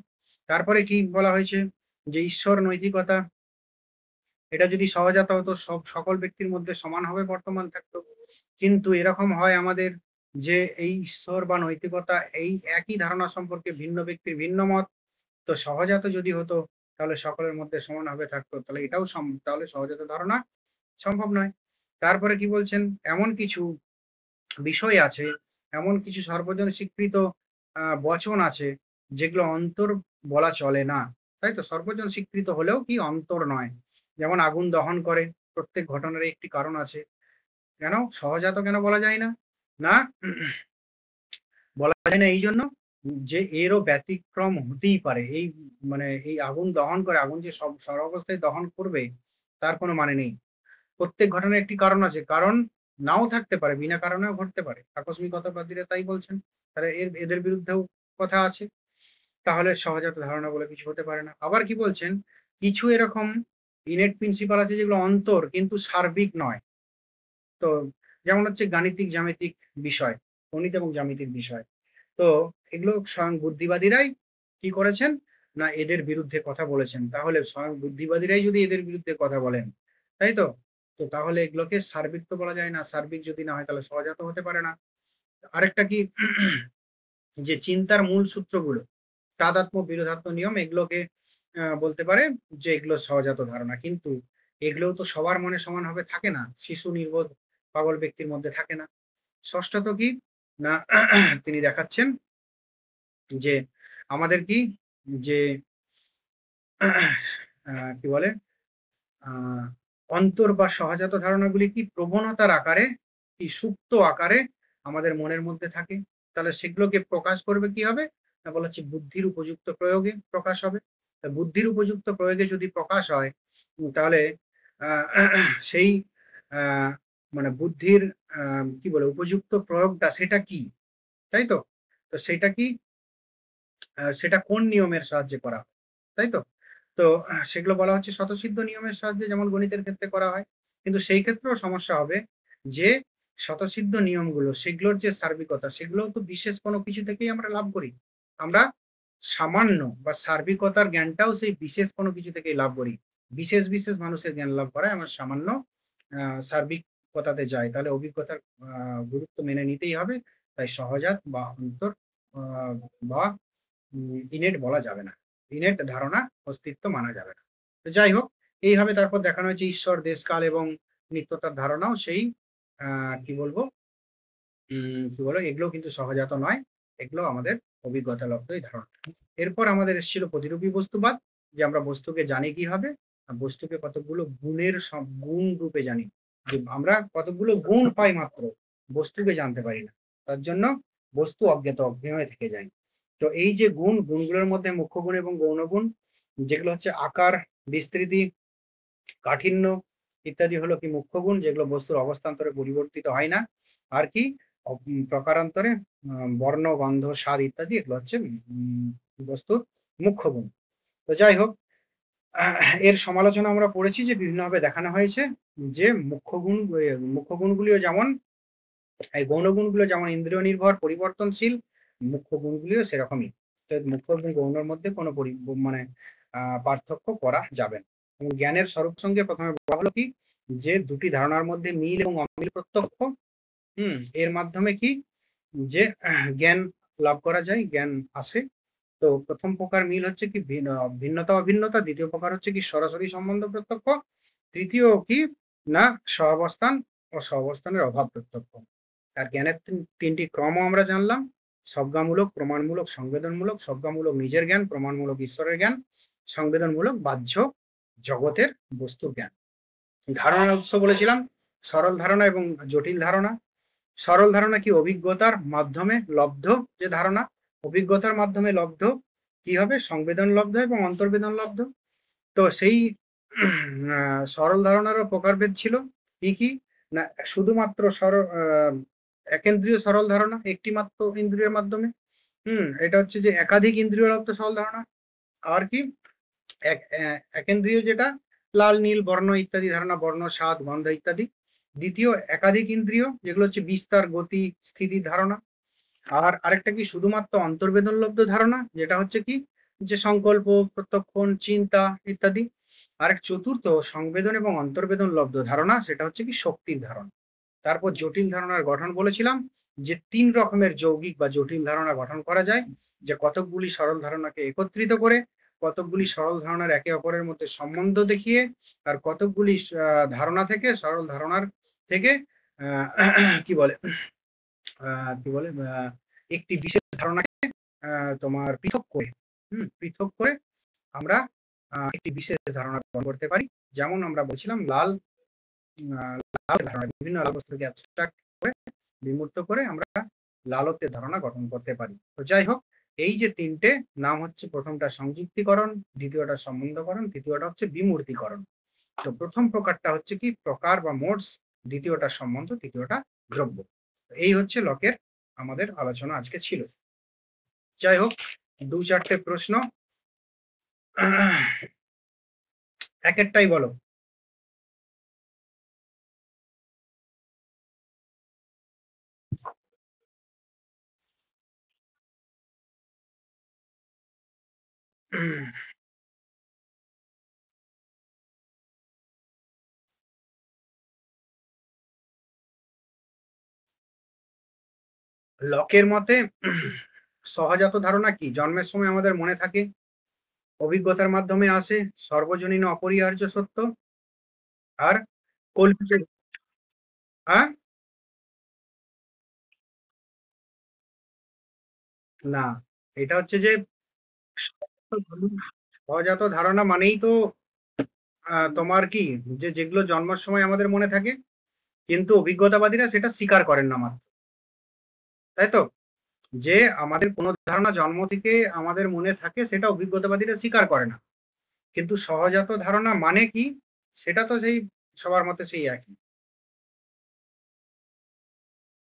তারপরে কি বলা হয়েছে, যে ঈশ্বর, নৈতিকতা, এটা যদি সহজাত হতো সকল ব্যক্তির মধ্যে সমানভাবে বর্তমান থাকতো, কিন্তু এরকম হয় আমাদের যে এই ঈশ্বর বা নৈতিকতা এই একই ধারণা সম্পর্কে ভিন্ন ব্যক্তির ভিন্ন মত। তো সহজাত যদি হতো তাহলে সকলের মধ্যে সমানভাবে থাকতো, তাহলে এটাও তাহলে সহজাত ধারণা সম্ভব নয়। তারপরে কি বলছেন, এমন কিছু বিষয় আছে, এমন কিছু সর্বজন স্বীকৃত বচন আছে যেগুলো অন্তর বলা চলে না, তাই তো? সর্বজন স্বীকৃত হলেও কি অন্তর নয়। যেমন আগুন দহন করে, প্রত্যেক ঘটনার একটি কারণ আছে। কেন সহজাত কেন বলা যায় না? না বলা যায় না এই জন্য যে এরও ব্যতিক্রম হতেই পারে। এই মানে এই আগুন দহন করে, আগুন যে সব সর্বাবস্থায় দহন করবে তার কোনো মানে নেই। প্রত্যেক ঘটনার একটি কারণ আছে, কারণ নাও থাকতে পারে, বিনা কারণেও ঘটতে পারে। আকস্মিকতাবাদীরা তাই বলছেন। তাহলে এদের বিরুদ্ধেও কথা আছে। তাহলে সহজাত ধারণা বলে কিছু হতে পারে না। আবার কি বলছেন, কিছু এরকম ইনেট প্রিন্সিপাল আছে যেগুলো অন্তর কিন্তু সার্বিক নয়। তো যেমন হচ্ছে গাণিতিক জ্যামিতিক বিষয়, গণিত এবং জ্যামিতিক বিষয়। তো এগুলো স্বয়ং বুদ্ধিবাদীরাই কি করেছেন না এদের বিরুদ্ধে কথা বলেছেন। তাহলে স্বয়ং বুদ্ধিবাদীরাই যদি এদের বিরুদ্ধে কথা বলেন, তাই তো? তো তাহলে এগুলোকে সার্বিক তো বলা যায় না। সার্বিক যদি না হয় তাহলে সহজাত হতে পারে না। আরেকটা কি যে চিন্তার মূল সূত্রগুলো, তাদাত্ম্য বিরোধাত্ম নিয়ম, এগুলোকে বলতে পারে যে এগুলো সহজাত ধারণা। কিন্তু এগুলোও তো সবার মনে সমানভাবে থাকে না, শিশু নির্বোধ পাগল ব্যক্তির মধ্যে থাকে না। ষষ্ঠত কি না তিনি দেখাচ্ছেন যে আমাদের কি যে কি বলে অন্তর বা সহজাত ধারণাগুলি কি প্রবণতার আকারে, কি সুপ্ত আকারে আমাদের মনের মধ্যে থাকে। তাহলে সেগুলোকে প্রকাশ করবে কি হবে না বলা হচ্ছে বুদ্ধির উপযুক্ত প্রয়োগে প্রকাশ হবে। বুদ্ধির উপযুক্ত প্রয়োগে যদি প্রকাশ হয় তাহলে সেই মানে বুদ্ধির কি বলে উপযুক্ত প্রয়োগটা সেটা কি, তাই তো? তো সেটা কি সেটা কোন নিয়মের সাহায্যে করা হয়, তাই তো? তো সেগুলো বলা হচ্ছে স্বতঃসিদ্ধ নিয়মের সাহায্যে, যেমন গণিতের ক্ষেত্রে করা হয়। কিন্তু সেই ক্ষেত্রেও সমস্যা হবে যে স্বতঃসিদ্ধ নিয়মগুলো সেগুলোর যে সার্বিকতা সেগুলোও তো বিশেষ কোনো কিছু থেকেই আমরা লাভ করি। আমরা সামান্য বা সার্বিকতার জ্ঞানটাও সেই বিশেষ কোনো কিছু থেকেই লাভ করি। বিশেষ বিশেষ মানুষের জ্ঞান লাভ করায় আমার সামান্য সার্বিকতাতে যায়। তাহলে অভিজ্ঞতার গুরুত্ব মেনে নিতেই হবে। তাই সহজাত বা অন্তর বা ইনেট বলা যাবে না, ইনেট ধারণা অস্তিত্ব মানা যাবে না। তো যাই হোক, এইভাবে তারপর দেখানো হয়েছে ঈশ্বর, দেশকাল এবং নিত্যতার ধারণাও সেই কি বলবো কি বলো এগুলো কিন্তু সহজাত নয়, এগুলো আমাদের অভিজ্ঞতা লব্ধ এই ধারণা। এরপর আমাদের এসেছিল প্রতিরূপী বস্তুবাদ, যে আমরা বস্তুকে জানি কি হবে, বস্তুকে কতগুলো গুণের গুণ রূপে জানি, যে আমরা কতগুলো গুণ পাই মাত্র, বস্তুকে জানতে পারি না। তার জন্য বস্তু অজ্ঞাত অজ্ঞেয় থেকে যায়। তো এই যে গুণগুলোর মধ্যে মুখ্য গুণ এবং গৌণ গুণ, যেগুলো হচ্ছে আকার, বিস্তৃতি, কাঠিন্য ইত্যাদি হলো কি মুখ্য গুণ, যেগুলো বস্তুর অবস্থান্তরে পরিবর্তিত হয় না। আর কি প্রকারান্তরে বর্ণ, গন্ধ, স্বাদ ইত্যাদি এগুলো হচ্ছে বস্তুর মুখ্য গুণ। তো যাই হোক, এর সমালোচনা আমরা পড়েছি যে বিভিন্নভাবে দেখানো হয়েছে যে মুখ্য গুণগুলিও যেমন এই গৌণ গুণগুলো যেমন ইন্দ্রিয় নির্ভর পরিবর্তনশীল, মুখ্য গুণগুলিও সেরকমই। তো মুখ্য এবং গৌণের মধ্যে কোনো মানে পার্থক্য করা যাবে না। এবং জ্ঞানের স্বরূপ সঙ্গে প্রথমে বলা হলো কি যে দুটি ধারণার মধ্যে মিল এবং অমিল প্রত্যক্ষ, এর মাধ্যমে কি যে জ্ঞান লাভ করা যায়, জ্ঞান আসে। তো প্রথম প্রকার মিল হচ্ছে কি ভিন্নতা অভিন্নতা, দ্বিতীয় প্রকার হচ্ছে কি সরাসরি সম্বন্ধ প্রত্যক্ষ, তৃতীয় কি না সহাবস্থান ও সহাবস্থানের অভাব প্রত্যক্ষ। আর জ্ঞানের তিনটি ক্রমও আমরা জানলাম: সজ্ঞামূলক, প্রমাণমূলক, সংবেদনমূলক। সজ্ঞামূলক নিজের জ্ঞান, প্রমাণমূলক ঈশ্বরের জ্ঞান, সংবেদনমূলক বাহ্য জগতের বস্তুর জ্ঞান। ধারণার উৎস বলেছিলাম সরল ধারণা এবং জটিল ধারণা। সরল ধারণা কি অভিজ্ঞতার মাধ্যমে লব্ধ যে ধারণা, অভিজ্ঞতার মাধ্যমে লব্ধ কি হবে সংবেদন লব্ধ এবং অন্তর্বেদন লব্ধ। তো সেই সরল ধারণারও প্রকারভেদ ছিল কি কি না শুধুমাত্র একেন্দ্রীয় সরল ধারণা, একটি মাত্র ইন্দ্রিয়ের মাধ্যমে, এটা হচ্ছে যে একাধিক ইন্দ্রিয় লব্ধ সরল ধারণা। আর কি একেন্দ্রীয় যেটা লাল নীল বর্ণ ইত্যাদি ধারণা, বর্ণ, স্বাদ, গন্ধ ইত্যাদি। দ্বিতীয় একাধিক ইন্দ্রিয়, যেগুলো হচ্ছে বিস্তার, গতি, স্থিতির ধারণা। আর আরেকটা কি শুধুমাত্র অন্তর্বেদন লব্ধ ধারণা, যেটা হচ্ছে কি যে সংকল্প, প্রত্যক্ষণ, চিন্তা ইত্যাদি। আরেক চতুর্থ সংবেদন এবং অন্তর্বেদন লব্ধ ধারণা, সেটা হচ্ছে কি শক্তির ধারণা। তারপর জটিল ধারণার গঠন বলেছিলাম যে 3 রকমের যৌগিক বা জটিল ধারণা গঠন করা যায়, যে কতকগুলি সরল ধারণাকে একত্রিত করে, কতকগুলি সরল ধারণার একে অপরের মধ্যে সম্বন্ধ দেখিয়ে, আর কতকগুলি ধারণা থেকে সরল ধারণার থেকে কি বলে একটি বিশেষ ধারণাকে তোমার পৃথক করে আমরা একটি বিশেষ ধারণা গঠন করতে পারি। যেমন আমরা বলছিলাম লাল ধারণা, বিভিন্ন লাল বস্তুকে অ্যাবস্ট্রাক্ট করে বিমূর্ত করে আমরা লালত্বের ধারণা গঠন করতে পারি। তো যাই হোক, এই যে তিনটে নাম হচ্ছে, প্রথমটা সংযুক্তিকরণ, দ্বিতীয়টা সম্বন্ধকরণ, তৃতীয়টা হচ্ছে বিমূর্তিকরণ। তো প্রথম প্রকারটা হচ্ছে কি প্রকার বা মোডস, দ্বিতীয়টা সম্বন্ধ, তৃতীয়টা দ্রব্য। এই হচ্ছে লকের আমাদের আলোচনা আজকে ছিল। যাই হোক, 2-4টে প্রশ্ন, এক একটাই বলো। লকের মতে সহজাত ধারণা কি? জন্মের সময় আমাদের মনে থাকে, অভিজ্ঞতার মাধ্যমে আসে, সর্বজনীন অপরিহার্য সত্য, আর কল্পিত। হ্যাঁ, না, এটা হচ্ছে যে সহজাত ধারণা মানেই তো তোমার কি, যে যেগুলো জন্মের সময় আমাদের মনে থাকে, কিন্তু অভিজ্ঞতাবাদীরা সেটা স্বীকার করেন না মাত্র, তাই তো? যে আমাদের কোনো ধারণা জন্ম থেকে আমাদের মনে থাকে সেটা অভিজ্ঞতাবাদীরা স্বীকার করে না, কিন্তু সহজাত ধারণা মানে কি সেটা তো সেই সবার মতে সেই একই,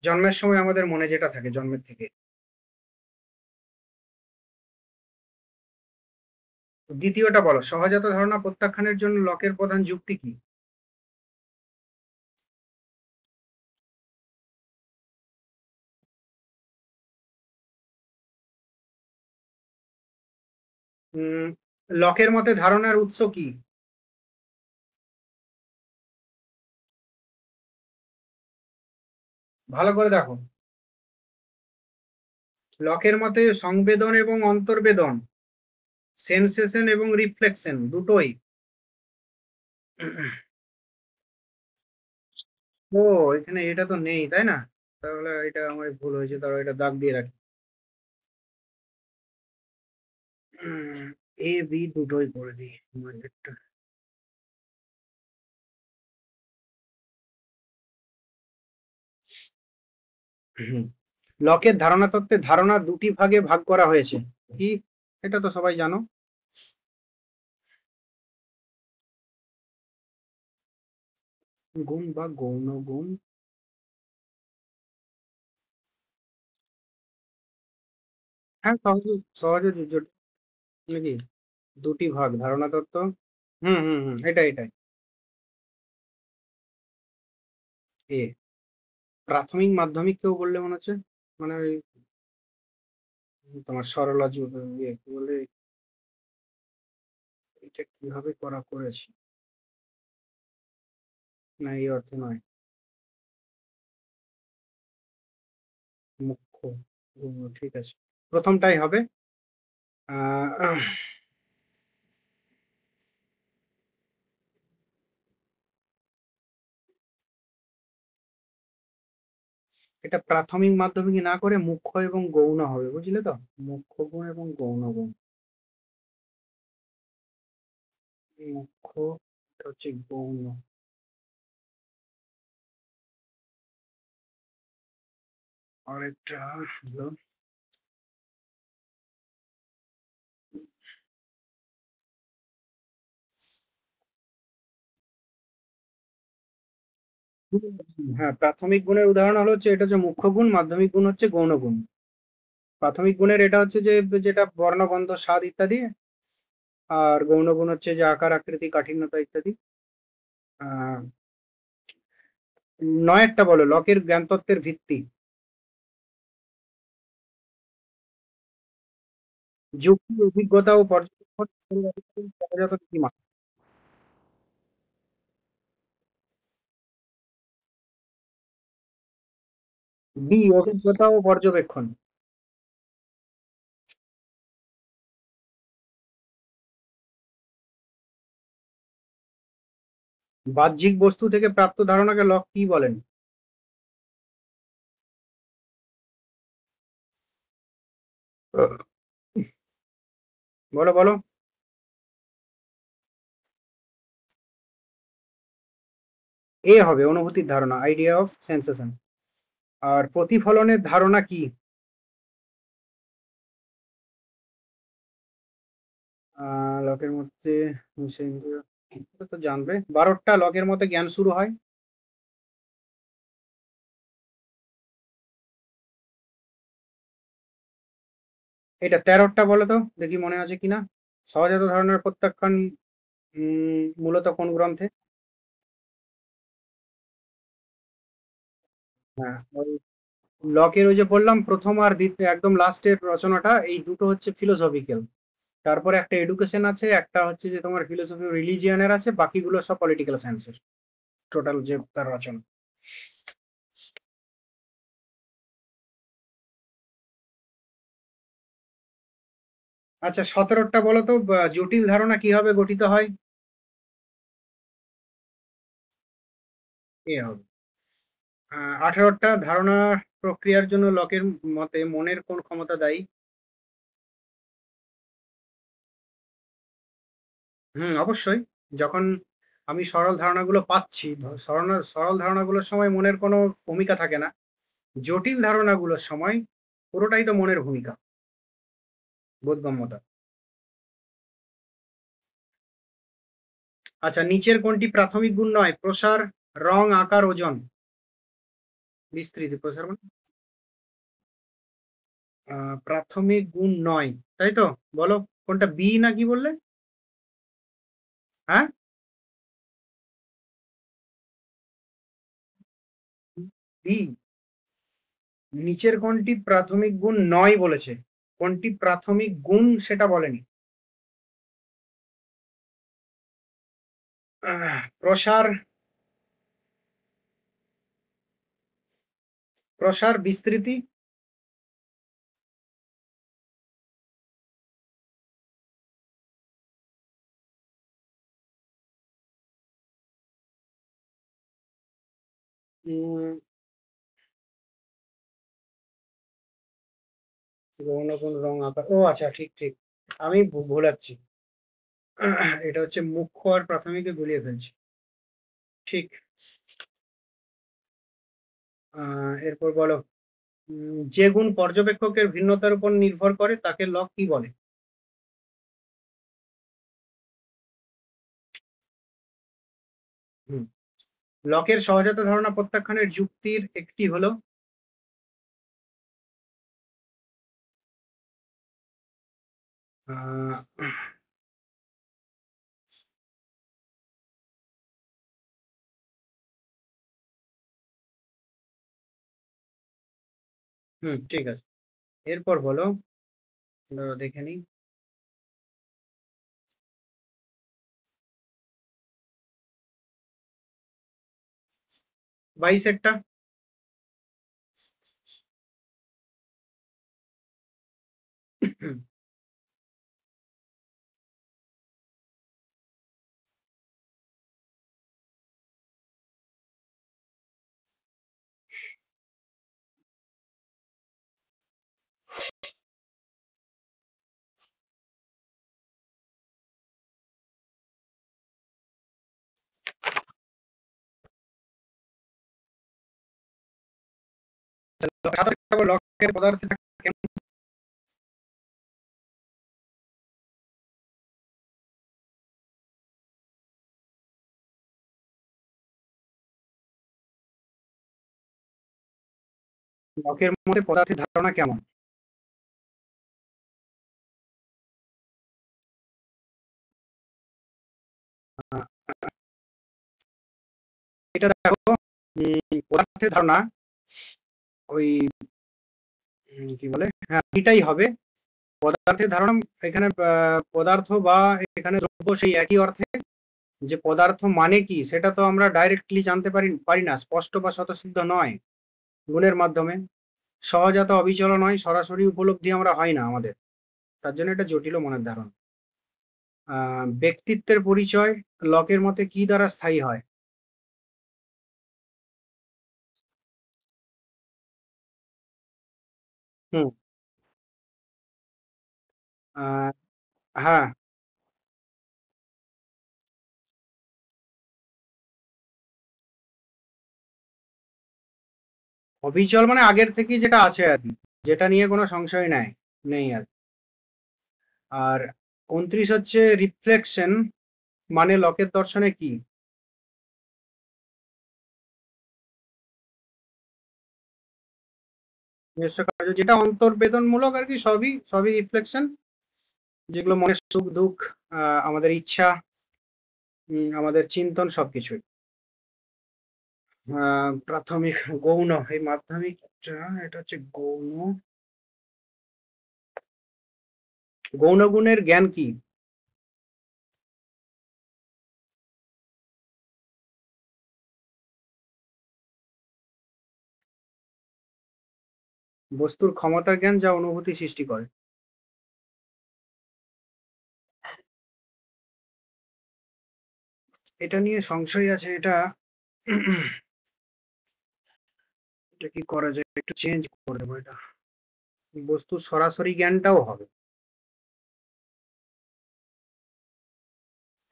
জন্মের সময় আমাদের মনে যেটা থাকে জন্মের থেকে। দ্বিতীয়টা বলো, সহজাত ধারণা প্রত্যাখ্যানের জন্য লকের প্রধান যুক্তি কি? উম লকের মতে ধারণার উৎস কি? ভালো করে দেখো। লকের মতে সংবেদন এবং অন্তর্বেদন, সেন্সেশন এবং রিফ্লেকশন দুটোই। ও, এখানে এটা তো নেই, তাই না? তাহলে এটা আমার ভুল হয়েছে, তাহলে এটা দাগ দিয়ে রাখি। এ বি দুটোই করে দিই মার্কেটটা। লকের ধারণা তত্ত্বে ধারণা দুটি ভাগে ভাগ করা হয়েছে, কি? এটা তো সবাই জানো। গুণ বা গৌণ গুণ। হ্যাঁ, সহজে সহজে নাকি দুটি ভাগ ধারণা তত্ত্ব। হুম হুম হুম, এটাই এটাই। এ প্রাথমিক মাধ্যমিক কেউ বললে মনে হচ্ছে, মানে ওই তোমার সরলা ইয়ে কি বলে, এটা কিভাবে করা করেছি, না এই অর্থে নয়। মুখ্য ঠিক আছে, প্রথমটাই হবে। আহ এটা প্রাথমিক মাধ্যমিক না করে মুখ্য এবং গৌণ হবে, বুঝলে তো? মুখ্য গুণ এবং গৌণ গুণ। মুখ্য, এটা হচ্ছে গৌণ, আরেকটা হলো হ্যাঁ, প্রাথমিক গুণের উদাহরণ হলো হচ্ছে, এটা হচ্ছে মুখ্য গুণ, মাধ্যমিক গুণ হচ্ছে গৌণ গুণ। প্রাথমিক গুণের এটা হচ্ছে যে যেটা বর্ণগন্ধ স্বাদ ইত্যাদি, আর গৌণ গুণ হচ্ছে যে আকার আকৃতি কাঠিন্যতা ইত্যাদি। আহ নয়েরটা বলো, লকের জ্ঞান তত্ত্বের ভিত্তি। যুক্তি, অভিজ্ঞতা ও পর্যবেক্ষণ সহজাত সীমা। বি, অভিজ্ঞতা ও পর্যবেক্ষণ। বাহ্যিক বস্তু থেকে প্রাপ্ত ধারণাকে লক কি বলেন? বলো বলো। এ হবে অনুভূতির ধারণা, আইডিয়া অফ সেন্সেশন। আর প্রতিফলনের ধারণা কি? লকের মধ্যে এটা তো জানবে, 12টা লকের মধ্যে জ্ঞান শুরু হয়। এটা 13টা বলো তো দেখি মনে আছে কিনা। সহজাত ধারণার প্রত্যাখ্যান মূলত কোন গ্রন্থে? হ্যাঁ, ওই লকের ওই যে বললাম প্রথম আর দ্বিতীয় একদম লাস্টের রচনাটা, এই দুটো হচ্ছে ফিলোসফিক্যাল। তারপরে একটা এডুকেশন আছে, একটা হচ্ছে যে তোমার ফিলোসফি রিলিজিয়নের আছে, বাকিগুলো সব পলিটিক্যাল সায়েন্সের টোটাল যে তার রচনা। আচ্ছা 17টা বলো তো, জটিল ধারণা কিভাবে গঠিত হয়? এ হবে। 18টা ধারণা প্রক্রিয়ার জন্য লকের মতে মনের কোন ক্ষমতা দায়ী? অবশ্যই। যখন আমি সরল ধারণাগুলো পাচ্ছি, সরল সরল ধারণাগুলোর সময় মনের কোনো ভূমিকা থাকে না। জটিল ধারণাগুলোর সময় পুরোটাই তো মনের ভূমিকা, বোধগম্যতা। আচ্ছা, নিচের কোনটি প্রাথমিক গুণ নয়? প্রসার, রং, আকার, ওজন। বিস্তৃতি, প্রসার মানে প্রাথমিক গুণ নয়, তাই তো? বলো কোনটা, বি না কি বললে? হ্যাঁ, বি। নিচের কোনটি প্রাথমিক গুণ নয় বলেছে, কোনটি প্রাথমিক গুণ সেটা বলেনি। প্রসার, প্রসার, বিস্তৃতি। উম, গৌণ গুণ, রং, আকার, ও আচ্ছা, ঠিক ঠিক, আমি ভুলাচ্ছি। এটা হচ্ছে মুখ্য আর প্রাথমিকে গুলিয়ে ফেলছি। ঠিক। এরপর বলো, যে গুণ পর্যবেক্ষকের ভিন্নতার উপর নির্ভর করে তাকে লক কি বলে? হুম, লকের সহজাত ধারণা প্রত্যাখ্যানের যুক্তির একটি হলো। আহ, ঠিক আছে। এরপর বলো, দাঁড়াও দেখে নিই। 22 লকের পদার্থে থাকে কেন? লকের মধ্যে পদার্থের ধারণা কেমন? আহ, এটা দেখো, পদার্থের ধারণা ওই কি বলে, হ্যাঁ এটাই হবে পদার্থের ধারণা। এখানে পদার্থ বা এখানে দ্রব্য সেই একই অর্থে। যে পদার্থ মানে কি সেটা তো আমরা ডাইরেক্টলি জানতে পারি পারি না, স্পষ্ট বা স্বতঃসিদ্ধ নয়, গুণের মাধ্যমে। সহজাত, অবিচল নয়, সরাসরি উপলব্ধি আমরা হয় না আমাদের। তার জন্য এটা জটিল মনের ধারণা। ব্যক্তিত্বের পরিচয় লকের মতে কি দ্বারা স্থায়ী হয়? হুম। আহ, হ্যাঁ, অবিচল মানে আগের থেকেই যেটা আছে আর কি, যেটা নিয়ে কোনো সংশয় নেই আর। আর 29 হচ্ছে রিফ্লেকশন, মানে লকের দর্শনে কি? নিজস্ব কার্য, যেটা অন্তর্বেদনমূলক আর কি, সবই সবই রিফ্লেকশন, যেগুলো মনের সুখ দুঃখ, আমাদের ইচ্ছা, আমাদের চিন্তন সবকিছুই। প্রাথমিক গৌণ, এই মাধ্যমিকটা, এটা হচ্ছে গৌণ। গৌণ গুণের জ্ঞান কি? বস্তুর ক্ষমতার জ্ঞান যা অনুভূতি সৃষ্টি করে। এটা নিয়ে সংশয় আছে, এটা এটা কি করা যায়, একটু চেঞ্জ করে দেবো এটা। বস্তুর সরাসরি জ্ঞানটাও হবে।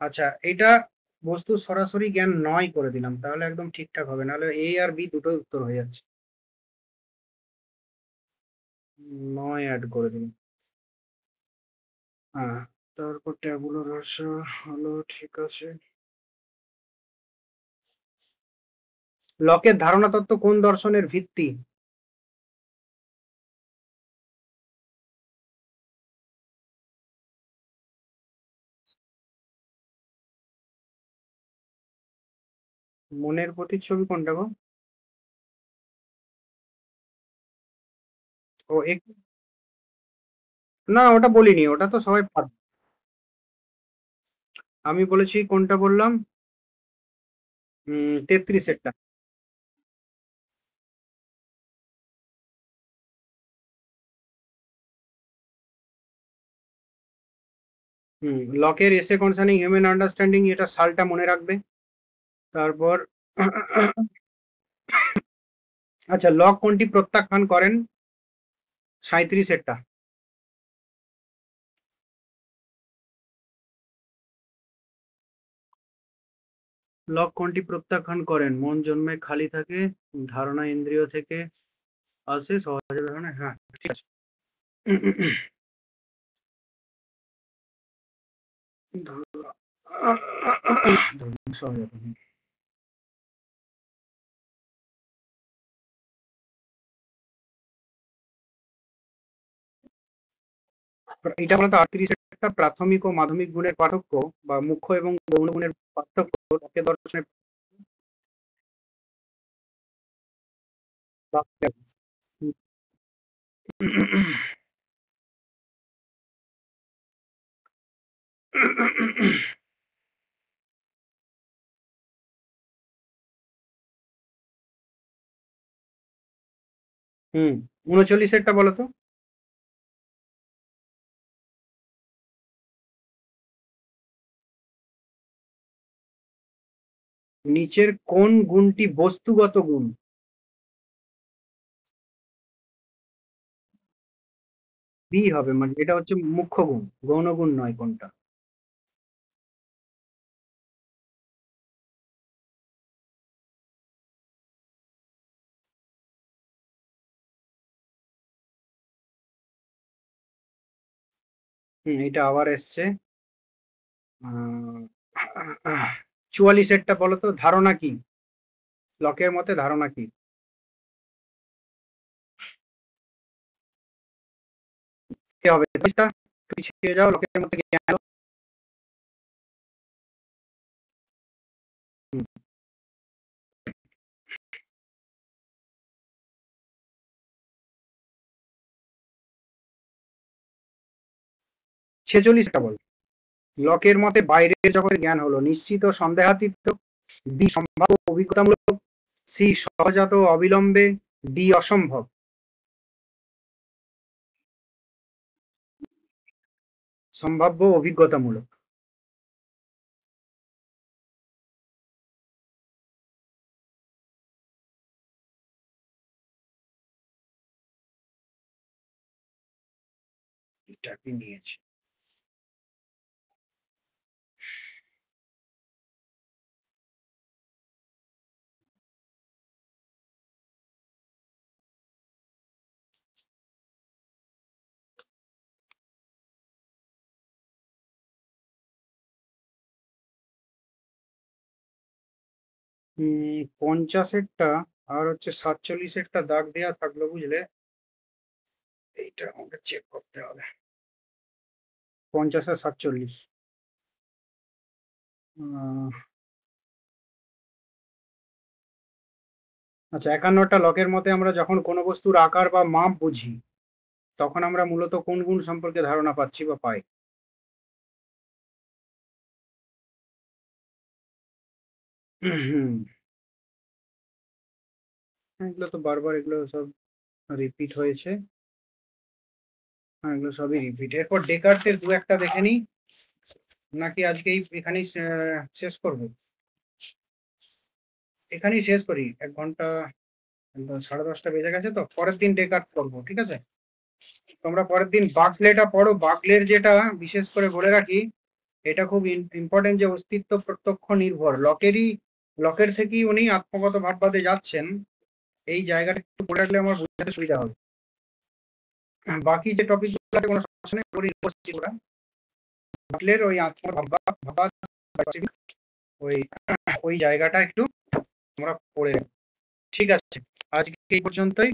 আচ্ছা, এটা বস্তুর সরাসরি জ্ঞান নয় করে দিলাম, তাহলে একদম ঠিকঠাক হবে, নাহলে এ আর বি দুটোই উত্তর হয়ে যাচ্ছে। নয় অ্যাড করে দিলাম। হ্যাঁ, তারপর ট্যাবুলার রহস্য হলো, ঠিক আছে। লকের ধারণা তত্ত্ব কোন দর্শনের ভিত্তি? মনের প্রতিচ্ছবি কোনটা গো? ও এক, না ওটা বলিনি, ওটা তো সবাই পারবে। আমি বলেছি কোনটা বললাম, 33 এরটা। লকের এসে কনসার্নিং হিউম্যান আন্ডারস্ট্যান্ডিং, এটা সালটা মনে রাখবে। তারপর আচ্ছা, লক কোনটি প্রত্যাখ্যান করেন? 37এরটা। লক কোনটি প্রত্যাখ্যান করেন? মন জন্মে খালি থাকে, ধারণা ইন্দ্রিয় থেকে আসে, সহজে ধারণা, হ্যাঁ ঠিক আছে। সহজাত। এটা বলতো 38 একটা প্রাথমিক ও মাধ্যমিক গুণের পার্থক্য, বা মুখ্য এবং গৌণ গুণের পার্থক্য লকের দর্শনের। হুম, 39-এরটা বলো তো। নিচের কোন গুণটি বস্তুগত গুণ? বি হবে, মানে এটা হচ্ছে মুখ্য গুণ, গৌণ গুণ নয় কোনটা। এটা আবার এসছে। 44-এরটা বলো তো, ধারণা কি? লকের মতে ধারণা কি? কি হবে, 23টা পিছিয়ে যাও, লকের মতে জ্ঞান। 46টা বল। লকের মতে বাইরের জগতের জ্ঞান হলো নিশ্চিত ও সন্দেহাতীত, বি সম্ভাব্য অভিজ্ঞতামূলক, সি সহজাত ও অবিলম্বে, ডি অসম্ভব। সম্ভাব্য অভিজ্ঞতামূলক। এটাকে নিয়েছি। 50-এরটা আর হচ্ছে 47-এরটা দাগ দেওয়া থাকলো, বুঝলে? এইটা আমাকে চেক করতে হবে। 50 আর 47। আচ্ছা, 51টা লকের মতে আমরা যখন কোনো বস্তুর আকার বা মাপ বুঝি, তখন আমরা মূলত কোন গুণ সম্পর্কে ধারণা পাচ্ছি বা পাই? হুম, এগুলো তো বারবার এগুলো সব রিপিট হয়েছে। হ্যাঁ, এগুলো সবই রিপিট। এরপর ডেকার্তের দু একটা দেখে নিই, নাকি আজকেই এখানেই শেষ করব? এখানেই শেষ করি, 1 ঘন্টা, একদম 10:30 বেজে গেছে, তো পরের দিন ডেকার্ত করবো, ঠিক আছে? তোমরা পরের দিন বাকলেটা পড়ো। বাকলের যেটা বিশেষ করে বলে রাখি, এটা খুব ইম্পর্টেন্ট, যে অস্তিত্ব প্রত্যক্ষ নির্ভর। লকের থেকেই উনি আত্মগত ভাববাদে যাচ্ছেন। এই জায়গাটা একটু পড়ে রাখলে আমার বুঝতে সুবিধা হবে। বাকি যে টপিক গুলো আছে কোনো সমস্যা নেই, ওরা বাকলের ওই আত্মভাববাদ, ওই ওই জায়গাটা একটু তোমরা পড়ে। ঠিক আছে, আজকে এই পর্যন্তই।